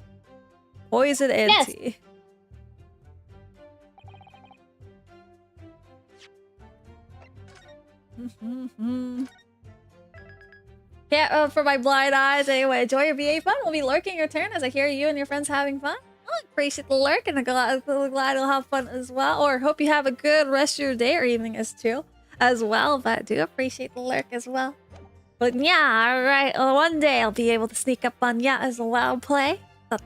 poison and tea. Yeah, for my blind eyes. Anyway, enjoy your VA fun. We'll be lurking your turn as I hear you and your friends having fun. I appreciate the lurk and I'm glad you'll have fun as well. Or hope you have a good rest of your day or evening as well. But I do appreciate the lurk as well. But yeah, alright. Well, one day I'll be able to sneak up on ya as well play. It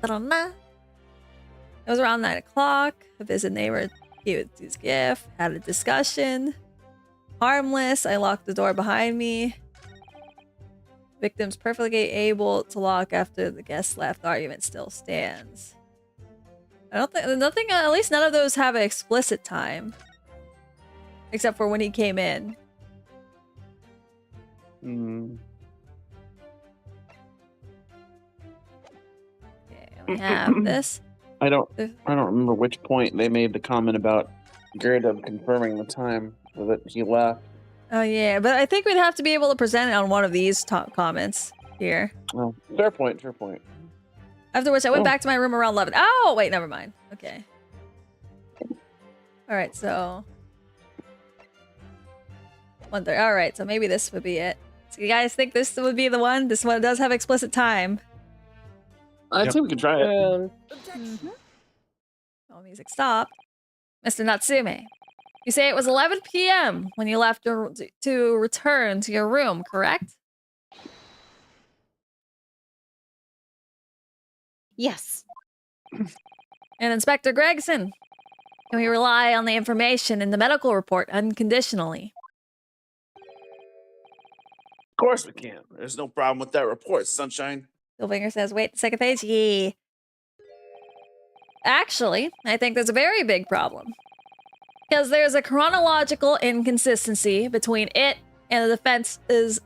was around 9 o'clock. A visit neighbor gave his gift. Had a discussion. Harmless. I locked the door behind me. Victim's perfectly able to lock after the guest left. Argument still stands. I don't think nothing. At least none of those have an explicit time, except for when he came in. Okay, we have this. I don't remember which point they made the comment about Gerda confirming the time that he left. Oh yeah, but I think we'd have to be able to present it on one of these top comments here. Oh, fair point. After which I went back to my room around 11. Oh, wait, never mind. Okay. Alright, so 1:30. Alright, so maybe this would be it. So you guys think this would be the one? This one does have explicit time. I'd say we could try it. Oh, music stopped. Mr. Natsume, you say it was 11 p.m. when you left to return to your room, correct? Yes. And Inspector Gregson, can we rely on the information in the medical report unconditionally? Of course we can. There's no problem with that report, Sunshine. Silvinger says, wait, the second page? Yeah. Actually, I think there's a very big problem. Because there's a chronological inconsistency between it and the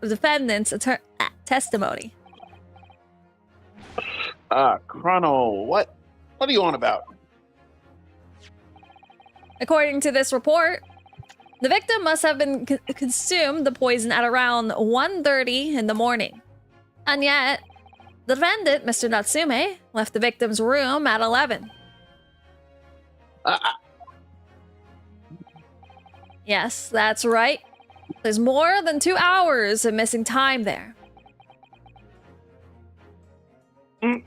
defendant's testimony. Chrono, what? What are you on about? According to this report, the victim must have been consumed the poison at around 1:30 in the morning. And yet, the defendant, Mr. Natsume, left the victim's room at 11. Yes, that's right. There's more than 2 hours of missing time there. In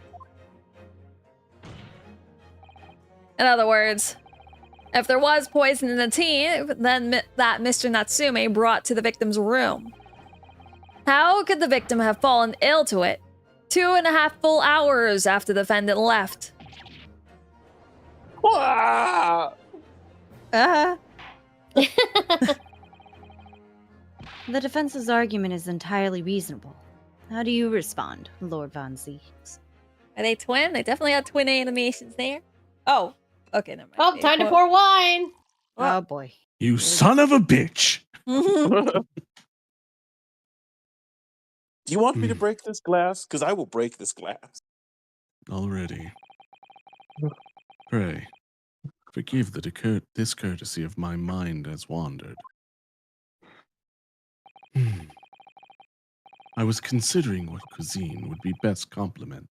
other words, if there was poison in the tea, then that Mr. Natsume brought to the victim's room. How could the victim have fallen ill to it 2.5 full hours after the defendant left? The defense's argument is entirely reasonable. How do you respond, Lord Von Zieks? Are they twin? They definitely have twin animations there. Oh, okay, never mind. Oh, time to pour wine! Oh boy. You son of a bitch! Do you want me to break this glass? Because I will break this glass. Already. Pray, forgive the discourtesy of my mind has wandered. I was considering what cuisine would be best complement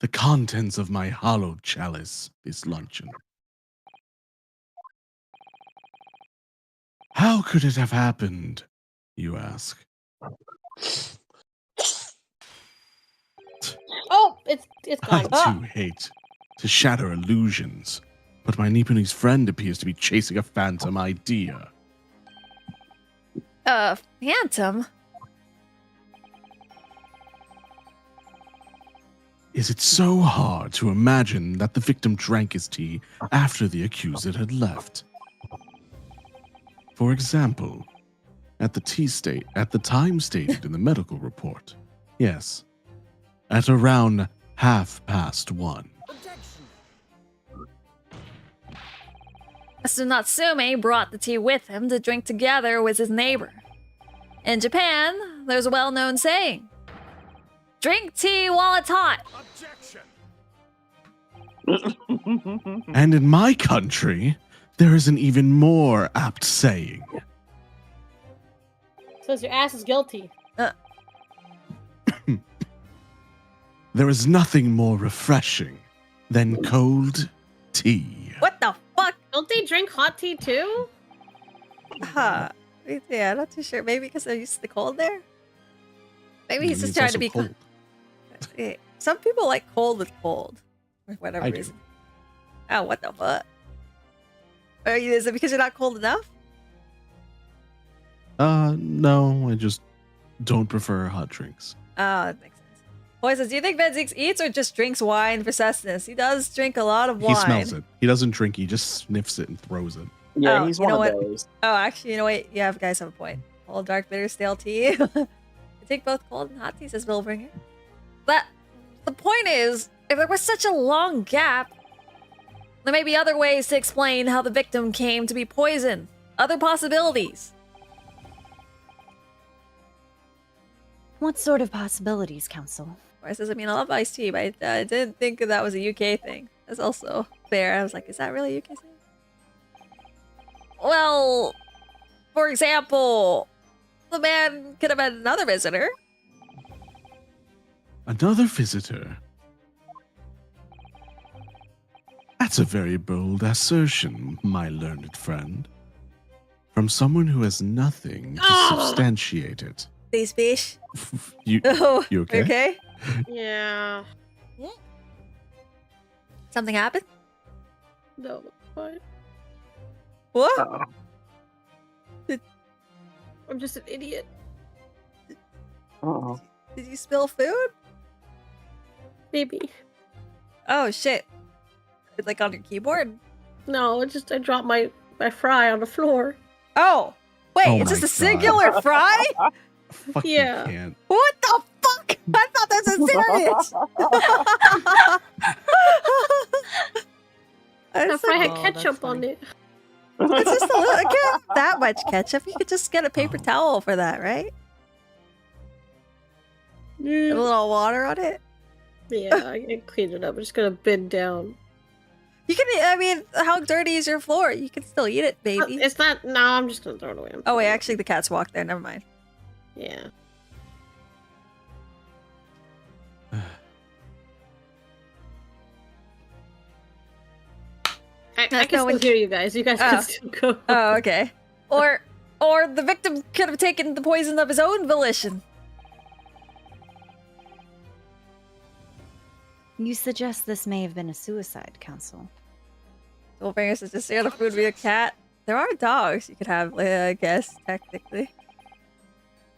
the contents of my hallowed chalice this luncheon. How could it have happened, you ask? Oh, it's I gone. too hate to shatter illusions, but my Nipponese friend appears to be chasing a phantom idea. Phantom? Is it so hard to imagine that the victim drank his tea after the accuser had left? For example, at the time stated in the medical report, yes, at around 1:30. So Natsume brought the tea with him to drink together with his neighbor. In Japan, there's a well-known saying, drink tea while it's hot. And in my country, there is an even more apt saying. Says your ass is guilty. There is nothing more refreshing than cold tea. What the fuck? Don't they drink hot tea too? Huh. Yeah, not too sure. Maybe because they're used to the cold there? Maybe he's just trying to be cold. Some people like cold with cold. For whatever I do. reason. Oh, what the fuck? Is it because you're not cold enough? No, I just don't prefer hot drinks. Oh, that makes sense. Boy says, do you think Benzix eats or just drinks wine for sustenance? He does drink a lot of wine. He smells it. He doesn't drink, he just sniffs it and throws it. Yeah, Oh, he's you know one of what? those. Oh, actually, you know what? Yeah, guys have a point. Cold, dark, bitter, stale tea. I take both cold and hot tea, says Billbringer. But the point is, if there was such a long gap, there may be other ways to explain how the victim came to be poisoned. Other possibilities. What sort of possibilities, Council? Boy says, I mean, I love iced tea, but I didn't think that was a UK thing. That's also fair. I was like, is that really a UK thing? Well, for example, the man could have had another visitor. Another visitor? That's a very bold assertion, my learned friend. From someone who has nothing to substantiate it. These fish. You Oh, you okay? okay? Yeah. Something happened? No. What? What? Uh-oh. I'm just an idiot. Uh-oh. Did you spill food? Maybe. Oh shit. Like on your keyboard? No, it's just I dropped my fry on the floor. Oh! Wait, Oh it's my just a God. singular fry? Fuck, Yeah. you can't. What the fuck? I thought that was serious. The fry had Oh, that's ketchup on funny. it. It's just a little, it can't have that much ketchup. You could just get a paper towel for that, right? A little water on it. Yeah, I cleaned it up. I'm just gonna bend down. You can, I mean, how dirty is your floor? You can still eat it, baby. It's not. No, I'm just gonna throw it away. Oh wait, actually the cats walked there. Never mind. Yeah. I That's can not still what- hear you guys. You guys Oh. can still go. Oh, okay. Or the victim could have taken the poison of his own volition. You suggest this may have been a suicide, Council. Soulbringer says just share the food with a cat. There are dogs you could have, I guess, technically.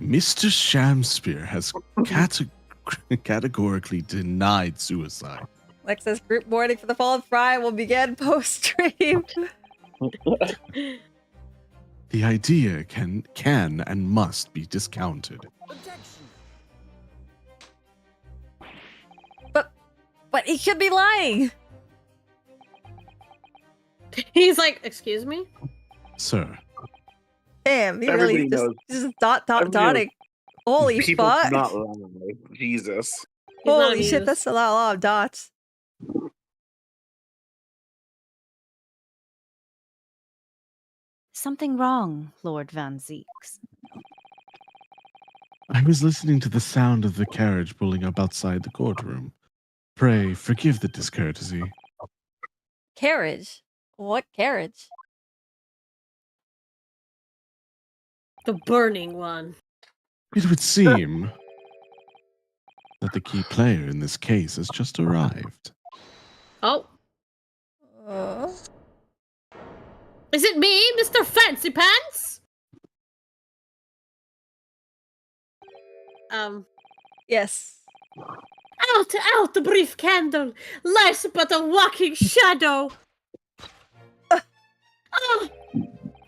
Mr. Shamspear has categorically denied suicide. Lex says group mourning for the fallen fry will begin post-stream. The idea can and must be discounted. But he could be lying. He's like, excuse me? Sir, Damn, he Everybody really knows. just dotting. Everybody Holy People fuck. not lie. Jesus. He's not Holy shit, amused. that's a lot of dots. Something wrong, Lord Van Zeeks. I was listening to the sound of the carriage pulling up outside the courtroom. Pray forgive the discourtesy. Carriage? What carriage? The burning one. It would seem that the key player in this case has just arrived. Oh, Uh, is it me, Mr. Fancy Pants? yes. Out, the brief candle, less but a walking shadow. Ah,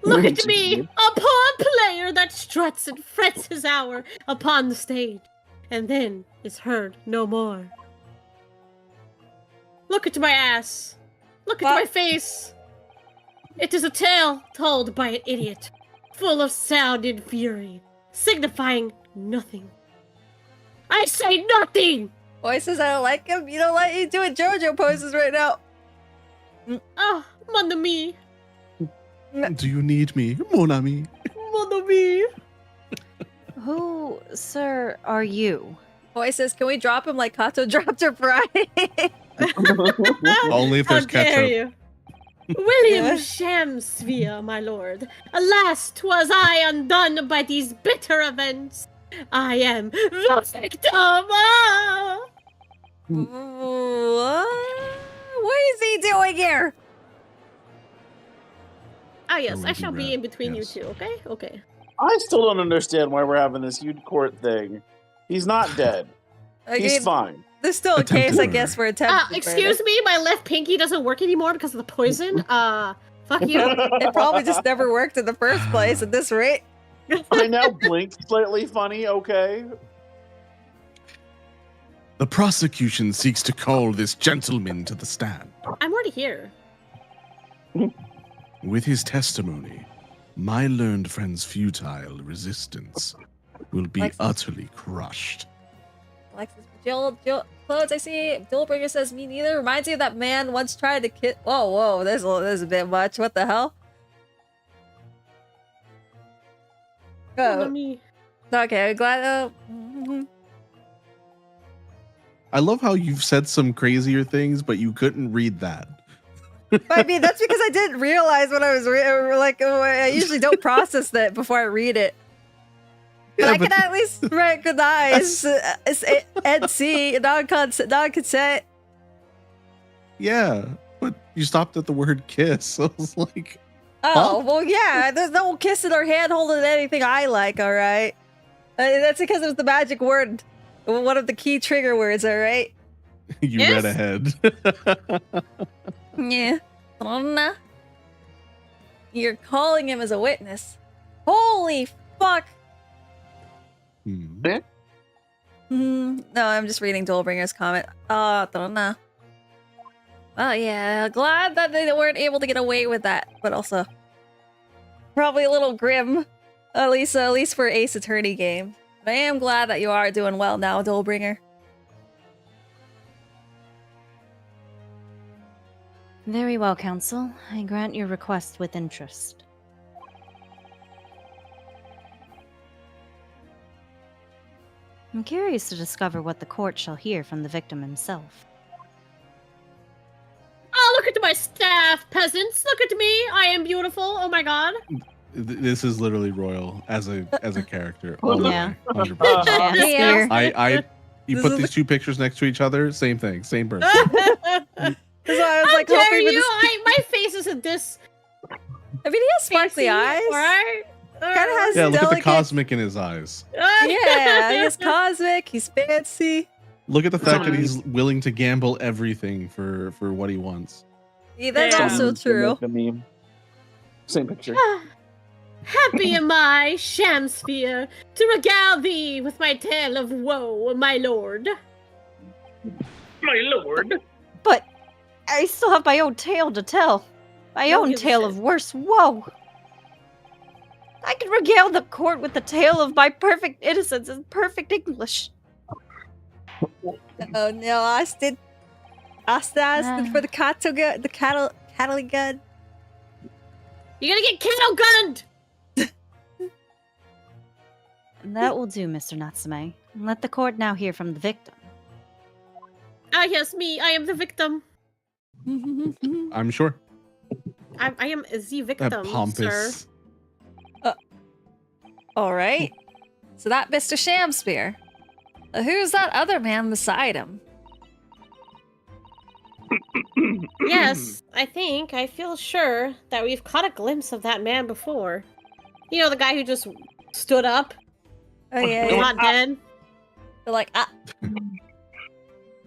look at me, a poor player that struts and frets his hour upon the stage, and then is heard no more. Look at my ass. Look at What? my face. It is a tale told by an idiot, full of sound and fury, signifying nothing. I say nothing! Voices, I don't like him. You don't like you doing JoJo poses right now. Ah, mon ami, Do you need me, mon ami? mon ami. Who, sir, are you? Voices, can we drop him like Kato dropped her pride? Only if there's How dare ketchup. you? William Yeah. Shamsphere, my lord. Alas, 'twas I undone by these bitter events. I am the victim! Ah! What is he doing here? Ah, yes, Oh, I shall be in rat, between yes. you two, okay? Okay. I still don't understand why we're having this huge court thing. He's not dead. I He's mean, fine. there's still a Attempted case, I murder. guess, for attempted Excuse me, my left pinky doesn't work anymore because of the poison. Fuck you. It probably just never worked in the first place at this rate. I now blink slightly funny, okay? The prosecution seeks to call this gentleman to the stand. I'm already here. With his testimony, my learned friend's futile resistance will be Alexis. utterly crushed. Alexis, Jill, clothes, I see. Dillbringer says, me neither. Reminds me of that man once tried to kiss. Whoa, there's a bit much. What the hell? Mon Oh, ami. okay, I'm glad. I love how you've said some crazier things, but you couldn't read that. But I mean, that's because I didn't realize what I was I usually don't process that before I read it. But Yeah, I but can at least recognize NC, non-consent. Yeah, but you stopped at the word kiss. I was like, Oh, well, yeah, there's no kissing or hand holding anything I like, all right? That's because it was the magic word. One of the key trigger words, all right? you Yes? read ahead. Yeah. You're calling him as a witness. Holy fuck. Hmm. No, I'm just reading Dolbringer's comment. Oh yeah, glad that they weren't able to get away with that, but also probably a little grim, at least for Ace Attorney game. But I am glad that you are doing well now, Dolbringer. Very well, counsel. I grant your request with interest. I'm curious to discover what the court shall hear from the victim himself. Oh, look at my staff, peasants! Look at me! I am beautiful! Oh my god! This is literally Royal as a character. Oh, yeah. 100%. Yeah. You This put is these two pictures next to each other, same thing, same person. That's why I was How like dare hoping for you! this. My face isn't this I mean, he has sparkly fancy, eyes. right? Kinda has Yeah, look at the delicate- cosmic in his eyes. Yeah, he's cosmic. He's fancy. Look at the fact that Someone- he's willing to gamble everything for what he wants. Yeah, that's Yeah. also true. The meme. Same picture. Happy am I, Shamsphere, to regale thee with my tale of woe, my lord. My lord. But I still have my own tale to tell. My Don't own give a tale shit. of worse woe. I can regale the court with the tale of my perfect innocence in perfect English. Oh no, Austin for the cattle gun, the cattle gun. You're gonna get cattle gunned! That will do, Mr. Natsume. Let the court now hear from the victim. Ah, yes, me. I am the victim. I'm sure. I am the That victim, sir. pompous. All right. So that Mr. Shamspear. Who's that other man beside him? Yes, I feel sure that we've caught a glimpse of that man before. You know, the guy who just stood up, Oh yeah, was yeah. not dead. They're like, ah.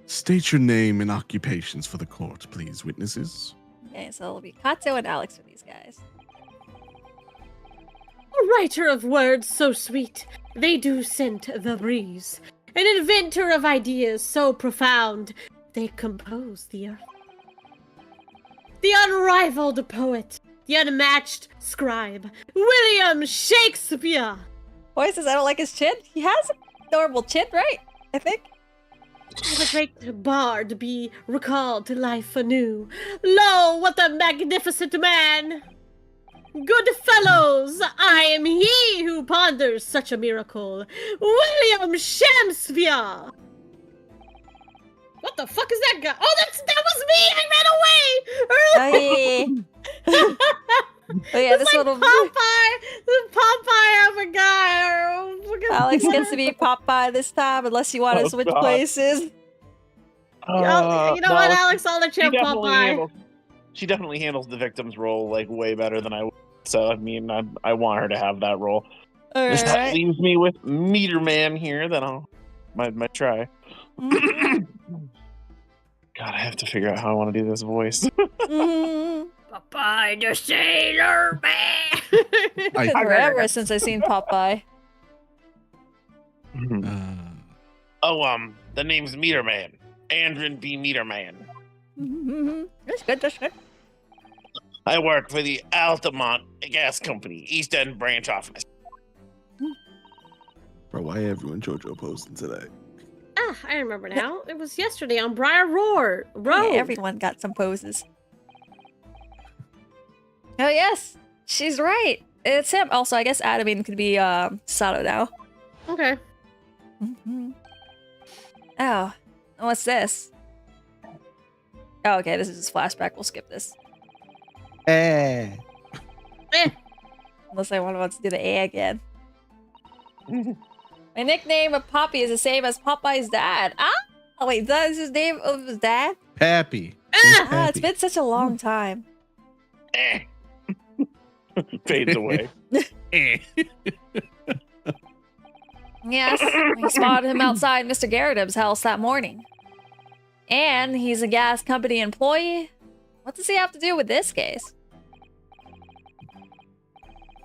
State your name and occupations for the court, please, witnesses. Okay, so it'll be Kato and Alex for these guys. A writer of words so sweet, they do scent the breeze. An inventor of ideas so profound, they compose the earth. The unrivaled poet, the unmatched scribe, William Shakespeare. Voices, I don't like his chin. He has a normal chin, right? I think. The great bard be recalled to life anew. Lo, what a magnificent man! Good fellows, I am he who ponders such a miracle, William Shakespeare. What the fuck is that guy? Oh, that was me! I ran away! Oh yeah, this like little Popeye! The Popeye of a guy! Alex gets to be Popeye this time, unless you want to switch places. You know what, Alex? I'll let you have Popeye. She definitely handles the victim's role like way better than I would. So I mean, I want her to have that role. If that leaves me with Meter Man here, then I'll might try. God, I have to figure out how I want to do this voice. Popeye the Sailor Man. It's been forever since I've seen Popeye. The name's Meter Man. Andrin B. Meter Man. That's good, that's good. I work for the Altamont Gas Company, East End branch office. Bro, why everyone JoJo posting today? Ah, I remember now. It was yesterday on Briar Road. Yeah, everyone got some poses. Oh yes, she's right. It's him. Also, I guess Adamine could be Sato now. Okay. Oh, what's this? Oh, okay, this is his flashback. We'll skip this. Unless I want to do the A again. My nickname of Poppy is the same as Popeye's dad. Ah, wait, that is his name of his dad? Pappy. It's been such a long time. Fades away. Yes, we spotted him outside Mr. Garridub's house that morning. And he's a gas company employee. What does he have to do with this case?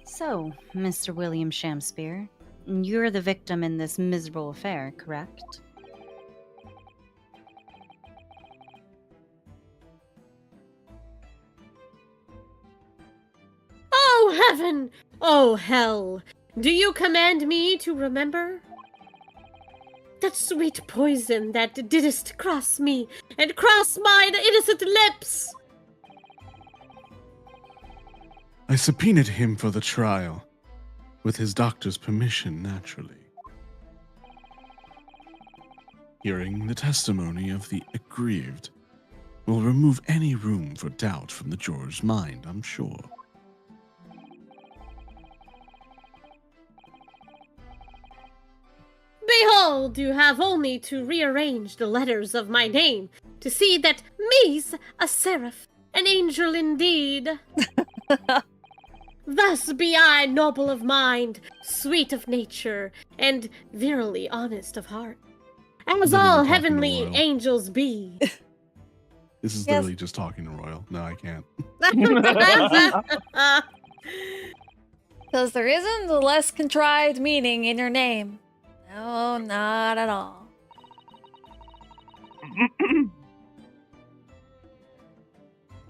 So, Mr. William Shamspear, you're the victim in this miserable affair, correct? Oh heaven! Oh hell! Do you command me to remember? That sweet poison that didst cross me and cross mine innocent lips! I subpoenaed him for the trial, with his doctor's permission, naturally. Hearing the testimony of the aggrieved will remove any room for doubt from the juror's mind, I'm sure. Behold, you have only to rearrange the letters of my name to see that me's a seraph, an angel indeed. Thus be I noble of mind, sweet of nature, and verily honest of heart, as all heavenly angels be. This is literally just talking to Royal. No, I can't. Because there isn't a less contrived meaning in your name. No, not at all.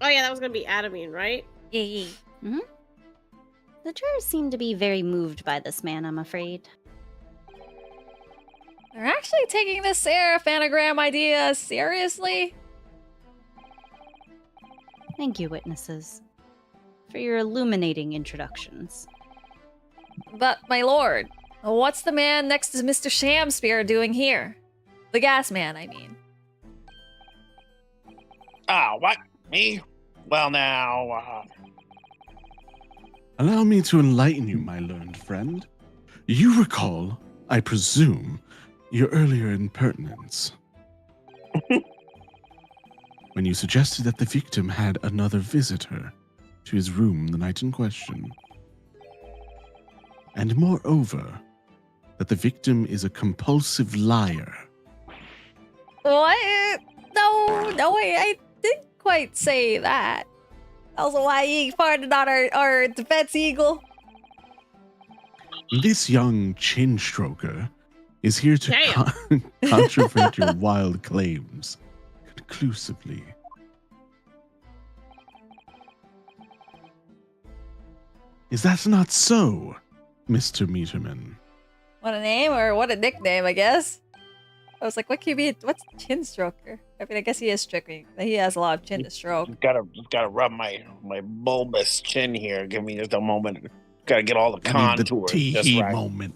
Oh yeah, that was gonna be Adamine, right? Yeah. Mm-hmm. The jurors seem to be very moved by this man, I'm afraid. They're actually taking this seraph anagram idea seriously? Thank you, witnesses, for your illuminating introductions. But, my lord, what's the man next to Mr. Shamspear doing here? The gas man, I mean. What? Me? Well, now, Allow me to enlighten you, my learned friend. You recall, I presume, your earlier impertinence. When you suggested that the victim had another visitor to his room the night in question. And moreover, that the victim is a compulsive liar. What? No, I didn't quite say that. Also, why he farted on our defense eagle? This young chin stroker is here to Damn. controvert your wild claims conclusively. Is that not so, Mr. Meterman? What a name or what a nickname, I guess. I was like, what can be? What's chin stroker? I mean, I guess he is stroking. He has a lot of chin to stroke. Just gotta rub my bulbous chin here. Give me just a moment. Gotta get all the contours I need the just tee right. moment.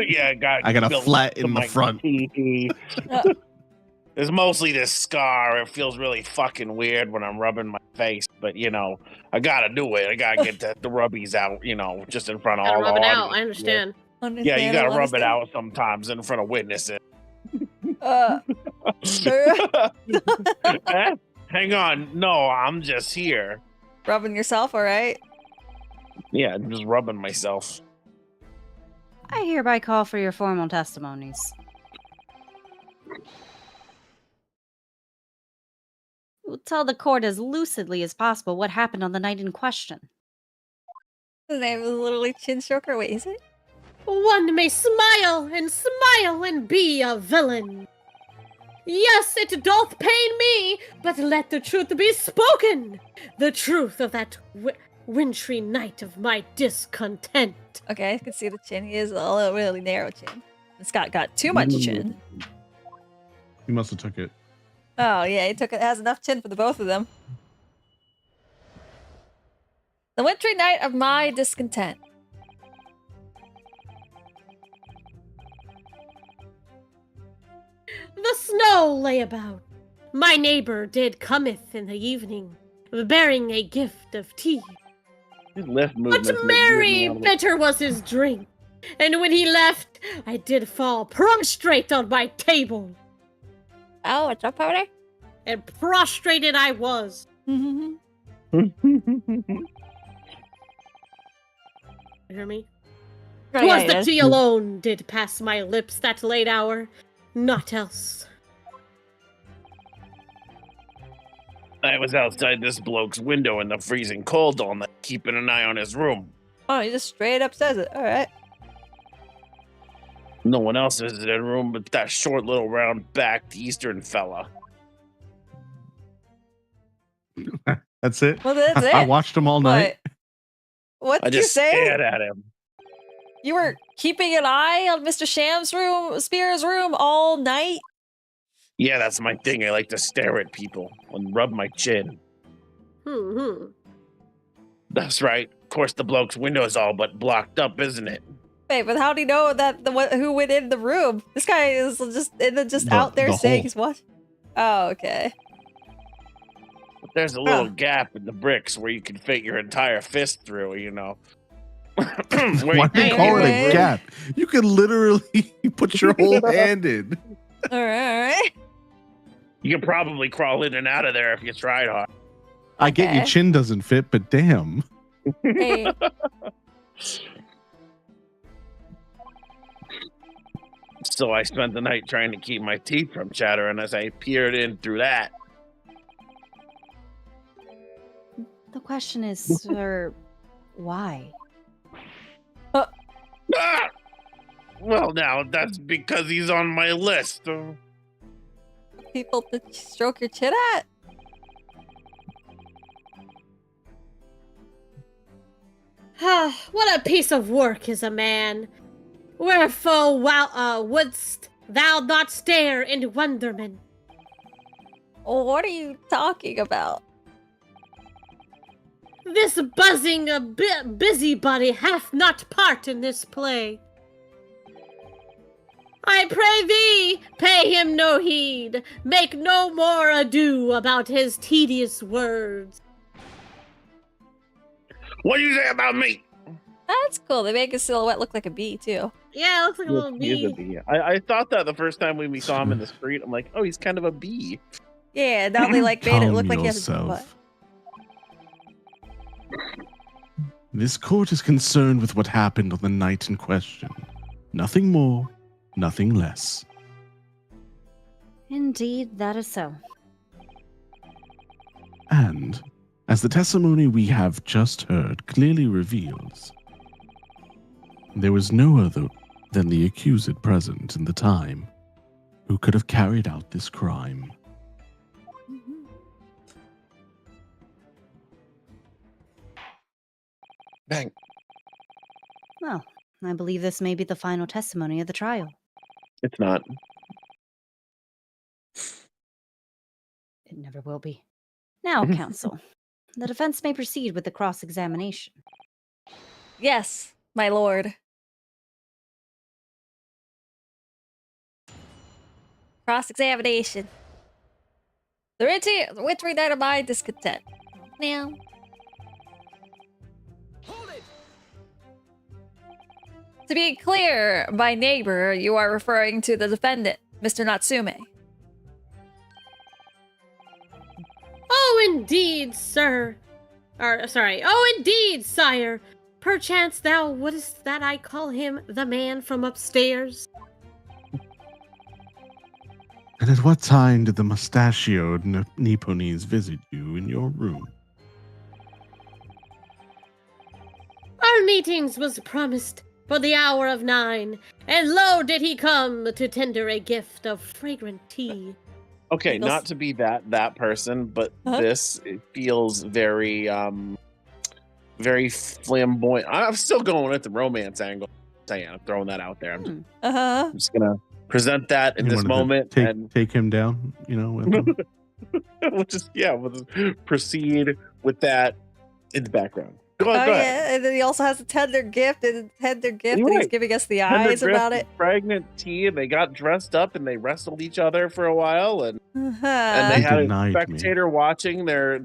Yeah, I got a flat in the front. There's mostly this scar. It feels really fucking weird when I'm rubbing my face, but I gotta do it. I gotta get the rubbies out, just in front of all the Rub it out. audience. I understand. Yeah, you gotta rub it out sometimes in front of witnesses. Hang on. No, I'm just here. Rubbing yourself, all right? Yeah, I'm just rubbing myself. I hereby call for your formal testimonies. We'll tell the court as lucidly as possible what happened on the night in question. His name is literally Chin Stroker. Wait, is it? One may smile and be a villain. Yes, it doth pain me, but let the truth be spoken. The truth of that wintry night of my discontent. Okay, I can see the chin. He is a really narrow chin. Scott got too much chin. He must have took it. Oh, yeah, he took it. Has enough chin for the both of them. The wintry night of my discontent. The snow lay about. My neighbor did cometh in the evening, bearing a gift of tea. His lift But movements make merry weird now. bitter was his drink, and when he left, I did fall prostrate on my table. Oh, what's up, Powder? And prostrated I was. You hear me? Oh, 'Twas yeah, the yes. tea alone did pass my lips that late hour, not else. I was outside this bloke's window in the freezing cold all night, keeping an eye on his room. Oh, he just straight up says it. All right. No one else visited the room but that short little round-backed Eastern fella. That's it? Well, that's it. I watched them all night. What I did you just say? stared at him. You were keeping an eye on Mr. Sham's room, Spear's room all night? Yeah, that's my thing. I like to stare at people and rub my chin. That's right. Of course, the bloke's window is all but blocked up, isn't it? Wait, but how do you know that who went in the room? This guy is just out there the saying hole. he's what? Oh, okay. There's a little gap in the bricks where you can fit your entire fist through, Where Why do you Hey, call it hey. a gap? You can literally put your whole hand in. All right. You can probably crawl in and out of there if you tried hard. I get your Okay. chin doesn't fit, but damn. Hey. So I spent the night trying to keep my teeth from chattering as I peered in through that. The question is, sir, why? Ah! Well, now that's because he's on my list. People to stroke your chin at? What a piece of work is a man. Wherefore wouldst thou not stare in wonderment? Oh, what are you talking about? This buzzing busybody hath not part in this play. I pray thee, pay him no heed. Make no more ado about his tedious words. What do you say about me? That's cool. They make his silhouette look like a bee too. Yeah, it looks like a little He is a bee. bee. I thought that the first time when we saw him in the street. I'm like, oh, he's kind of a bee. Yeah, now they like made it Calm look like he has a butt. yourself. This court is concerned with what happened on the night in question. Nothing more, nothing less. Indeed, that is so. And, as the testimony we have just heard clearly reveals, there was no other than the accused present in the time who could have carried out this crime. Bang. Well, I believe this may be the final testimony of the trial. It's not. It never will be. Now, counsel, the defense may proceed with the cross-examination. Yes, my lord. Cross-examination. The wintry night of my discontent. Now. To be clear, by neighbor, you are referring to the defendant, Mr. Natsume. Oh, indeed, sir. Oh, indeed, sire. Perchance thou wouldst that I call him the man from upstairs? And at what time did the mustachioed Nipponese visit you in your room? Our meetings was promised for the hour of 9, and lo did he come to tender a gift of fragrant tea. Okay, Eagles. not to be that person, but this it feels very very flamboyant. I'm still going with the romance angle. I'm throwing that out there. I'm just gonna present that in You this wanted to moment and take him down, you know, with him. we'll just proceed with that in the background. Go Oh ahead. yeah, and then he also has a tender gift, and he's Right. giving us the Tender eyes grip about it. Pregnant tea, and they got dressed up and they wrestled each other for a while, and Uh-huh. they He had a denied me. spectator watching their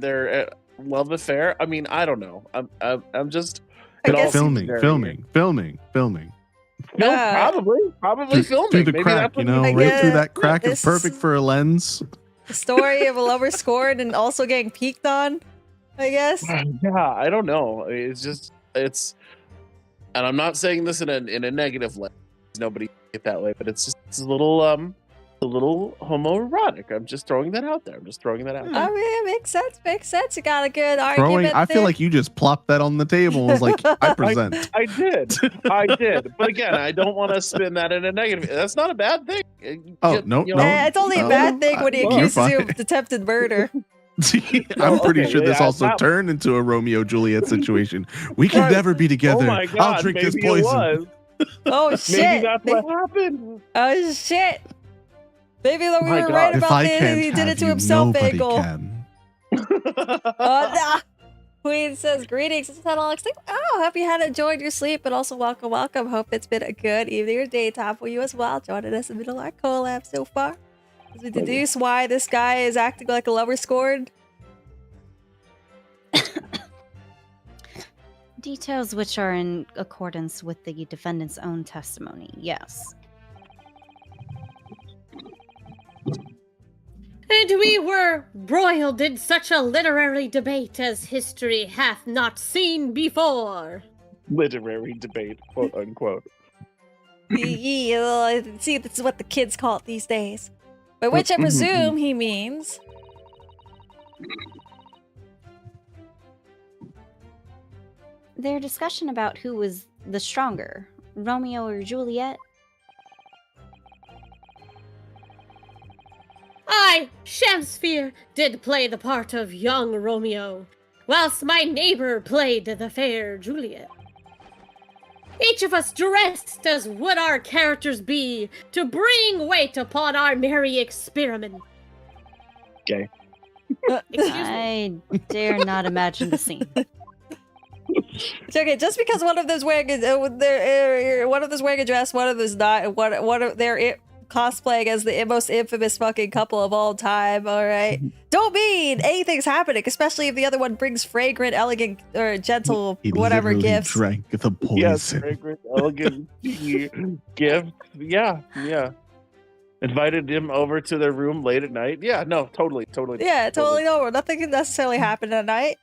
love affair. I mean, I don't know. I'm just I it all guess- seems filming. No, Ah. probably filming. Through the Maybe crack, that's what you know, I right guess through that crack is this- perfect for a lens. The story of a lover scorned and also getting peeked on, I guess. Yeah, I don't know. It's, and I'm not saying this in a negative way. Nobody get that way, but it's a little homoerotic. I'm just throwing that out there. I mean, it makes sense. You got a good Throwing, argument I feel there. like you just plopped that on the table and was like, I present. I did. But again, I don't want to spin that in a negative. That's not a bad thing. Oh, no. It's only a bad thing when he You're accuses you fine. of attempted murder. I'm pretty okay, sure this yeah, also that- turned into a Romeo Juliet situation. We can never be together. Oh my God, I'll drink maybe his it poison. was. Oh Maybe shit! that's what happened. Oh shit! Maybe we My were God. right If about I this. can't He did have it to you, himself, nobody Bagel. can. Nah. Queen says, greetings. This is Alex. Oh, hope you had enjoyed your sleep, but also welcome. Hope it's been a good evening or daytime for you as well. Joining us in the middle of our collab so far. As we deduce why this guy is acting like a lover scorned. Details which are in accordance with the defendant's own testimony, yes. And we were broiled in such a literary debate as history hath not seen before. Literary debate, quote unquote. Yeah, see, this is what the kids call it these days. By which I presume he means... Their discussion about who was the stronger, Romeo or Juliet. I, Shamsphere, did play the part of young Romeo, whilst my neighbor played the fair Juliet. Each of us dressed as would our characters be to bring weight upon our merry experiment. Okay. Excuse me. I dare not imagine the scene. It's okay, just because one of them's wearing a, one of them's wearing a dress, one of them's not, cosplaying as the most infamous fucking couple of all time, alright? Don't mean anything's happening, especially if the other one brings fragrant, elegant, or gentle, He whatever literally gifts. drank the Yes, poison. fragrant, elegant gift. Yeah. Invited him over to their room late at night. Yeah, no, totally. Yeah, totally normal. Nothing can necessarily happen at night.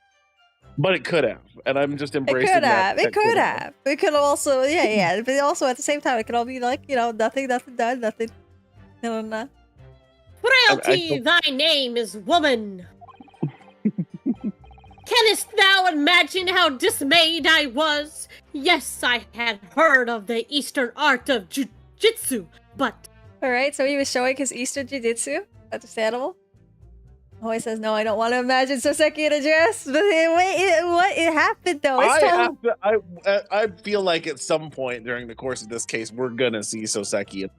But it could have, and I'm just It embracing could that. have. It could have. It could also, yeah. But also at the same time, it could all be like, nothing done, nothing. No. Frailty, thy name is woman. Canst thou imagine how dismayed I was? Yes, I had heard of the Eastern art of jujitsu, but... Alright, so he was showing his Eastern Jiu-Jitsu. Understandable. Hoy says, no, I don't want to imagine Soseki in a dress. But what happened, though? I feel like at some point during the course of this case, we're gonna see Soseki.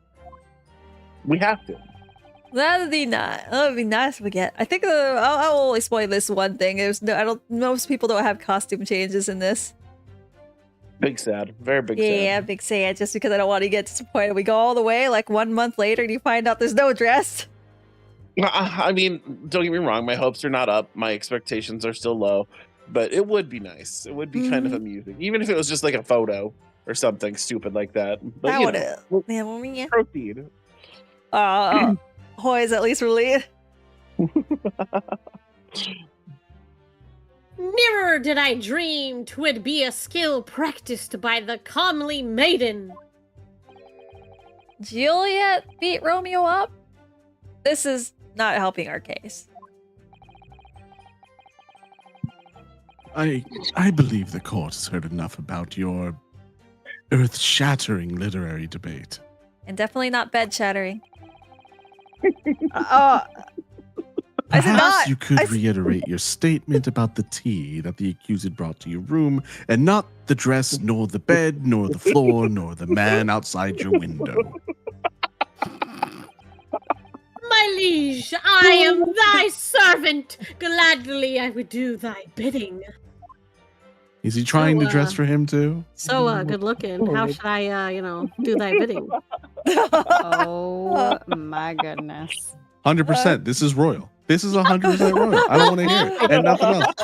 We have to. That would be nice if we get. I think I'll only spoil this one thing. Most people don't have costume changes in this. Big sad. Very big sad. Yeah, big sad. Just because I don't want to get disappointed. We go all the way, like 1 month later, and you find out there's no dress. I mean, don't get me wrong. My hopes are not up. My expectations are still low. But it would be nice. It would be kind of amusing. Even if it was just like a photo or something stupid like that. But, I would have. yeah. Proceed. Hoy is at least relieved. Never did I dream 'twould be a skill practiced by the comely maiden. Juliet beat Romeo up? This is not helping our case. I believe the court has heard enough about your earth-shattering literary debate. And definitely not bed-shattering. Perhaps you could reiterate your statement about the tea that the accused brought to your room, and not the dress, nor the bed, nor the floor, nor the man outside your window. My liege, I am thy servant. Gladly I would do thy bidding. Is he trying to dress for him too? So good looking. How should I, do thy bidding? Oh my goodness. 100%. This is royal. This is 100% royal. I don't want to hear it. And nothing else.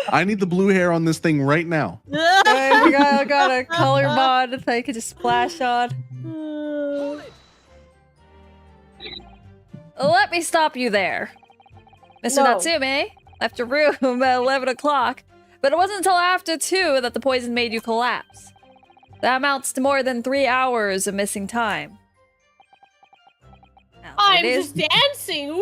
I need the blue hair on this thing right now. I got a color mod that I could just splash on. Let me stop you there. Mr. Natsume left your room at 11 o'clock, but it wasn't until after 2 that the poison made you collapse. That amounts to more than 3 hours of missing time. Now, I'm just dancing.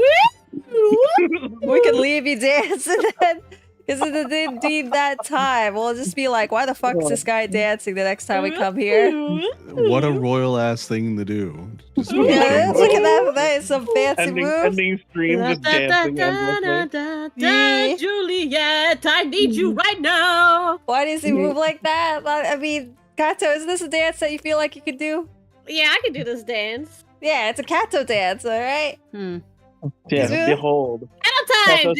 We could leave you dancing then. Because it didn't deem that time. We'll just be like, why the fuck is this guy dancing the next time we come here? What a royal ass thing to do. Just Yeah, look at that. That is some fancy move. Ending stream just dancing endlessly. Juliet, I need you right now. Why does he move like that? I mean, Kato, is this a dance that you feel like you could do? Yeah, I can do this dance. Yeah, it's a Kato dance, alright? Yes, behold. Time.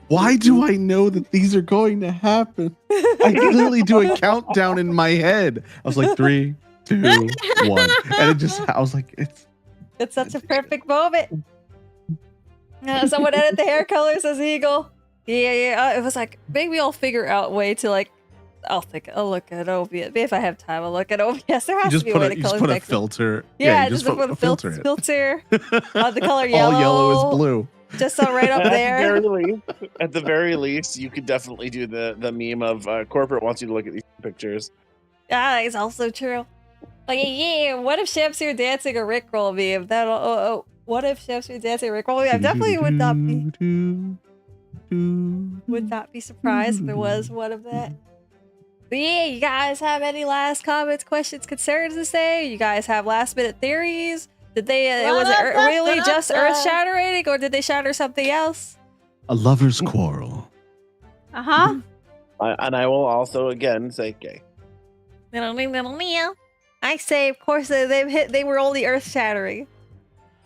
Why do I know that these are going to happen? I literally do a countdown in my head. I was like 3, 2, 1, and I was like, it's such a perfect moment. Someone edit the hair colors as Eagle. Yeah. It was like, maybe I'll figure out a way to like. I'll look at OBS. Maybe if I have time, I'll look at OBS. There has to be a way to color. Just put a filter. Yeah, just put a filter on the color yellow. All yellow is blue. Just so right up there. At the very least, you could definitely do the meme of corporate wants you to look at these pictures. Ah, it's also true. Like, yeah, what if Shamsir dancing a Rickroll meme? What if Shamsir dancing a Rickroll meme? I definitely would not be surprised if there was one of that. But yeah, you guys have any last comments, questions, concerns to say? You guys have last minute theories? Did they, was it really just earth shattering, or did they shatter something else? A lover's quarrel. Uh-huh. And I will also again say gay. I say, of course, they were only earth shattering.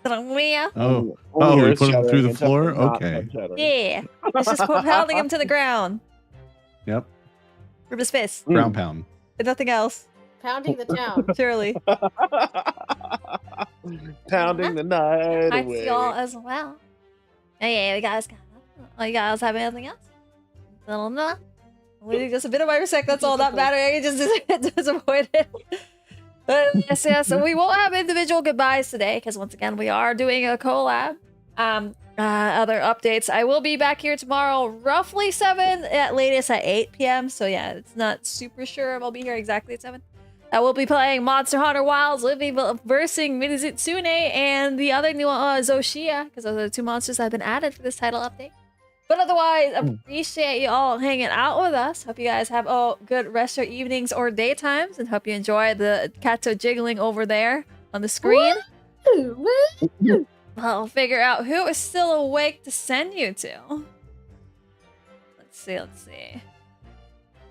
Oh, we put them through the floor? Okay. Yeah. It's just pounding him to the ground. Yep. From his fist. Ground pound. And nothing else. Pounding the town. Surely. Pounding the night Hi away. to y'all as well. Hey, you guys got nothing? You guys have anything else? No. Just a bit of my respect, that's all that matters. I can just disappointed. But yes, so we won't have individual goodbyes today, because once again, we are doing a collab. Other updates. I will be back here tomorrow, roughly 7, at latest at 8 p.m. So yeah, it's not super sure if I'll be here exactly at 7. I will be playing Monster Hunter Wilds, Living versing Minizitsune, and the other new Zoshia, because those are the 2 monsters that have been added for this title update. But otherwise, appreciate you all hanging out with us. Hope you guys have good rest of your evenings or daytimes, and hope you enjoy the Kato jiggling over there on the screen. I'll figure out who is still awake to send you to. Let's see.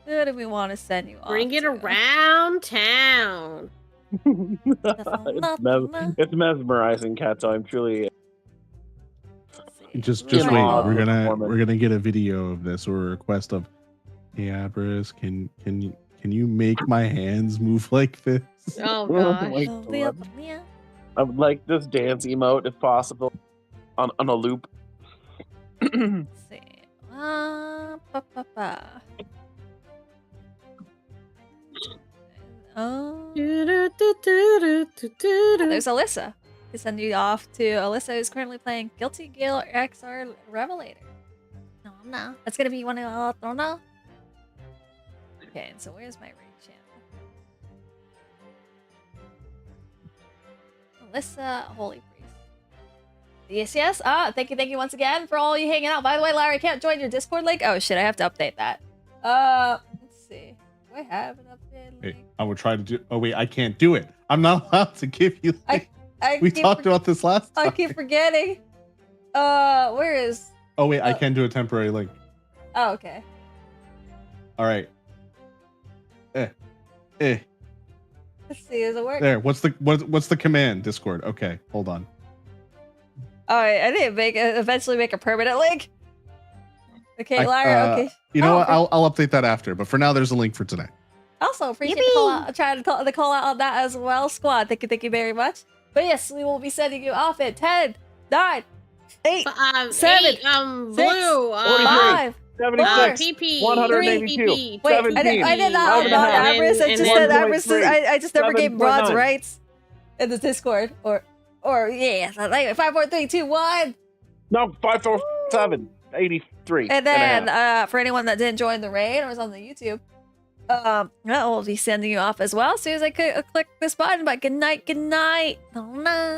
Who do we want to send you off Bring it to? around town. It's mesmerizing, Kato. I'm truly. Just Right. wait. We're Performance. gonna get a video of this or a request of, hey Abris, can you make my hands move like this? Oh Oh gosh. my God. I would like this dance emote if possible, on a loop. Let's see. Oh, there's Alyssa. We send you off to Alyssa, who's currently playing Guilty Gear XR Revelator. No. That's gonna be one of no. Okay, so where's my raid channel? Alyssa, Holy Priest. Yes. Thank you once again for all you hanging out. By the way, Larry, I can't join your Discord link. Oh shit, I have to update that. Let's see. Do I have an update link? Wait, I would try to do. Oh wait, I can't do it. I'm not allowed to give you. We talked about this last time. I keep forgetting. Where is? Oh wait, I can do a temporary link. Oh, okay. All right. Let's see. Does it work? There. What's the command? Discord. Okay, hold on. Oh, I didn't eventually make a permanent link. Okay, Larry. Okay. You know what? I'll update that after. But for now, there's a link for today. Also, appreciate the call out. Trying to call out on that as well, squad. Thank you very much. But yes, we will be sending you off at 10, 9, 8, 7, 6, blue. 5, 76, PP, 182, Wait, 17, I did not outlaw Abris. I just said Abris. I just never gave broads 7.9. rights in the Discord. Or yeah, like 5, 4, 3, 2, 1. No, 5, 4, 7, 83. And then for anyone that didn't join the raid or was on the YouTube, we'll be sending you off as well as soon as I click this button. But good night. Oh no.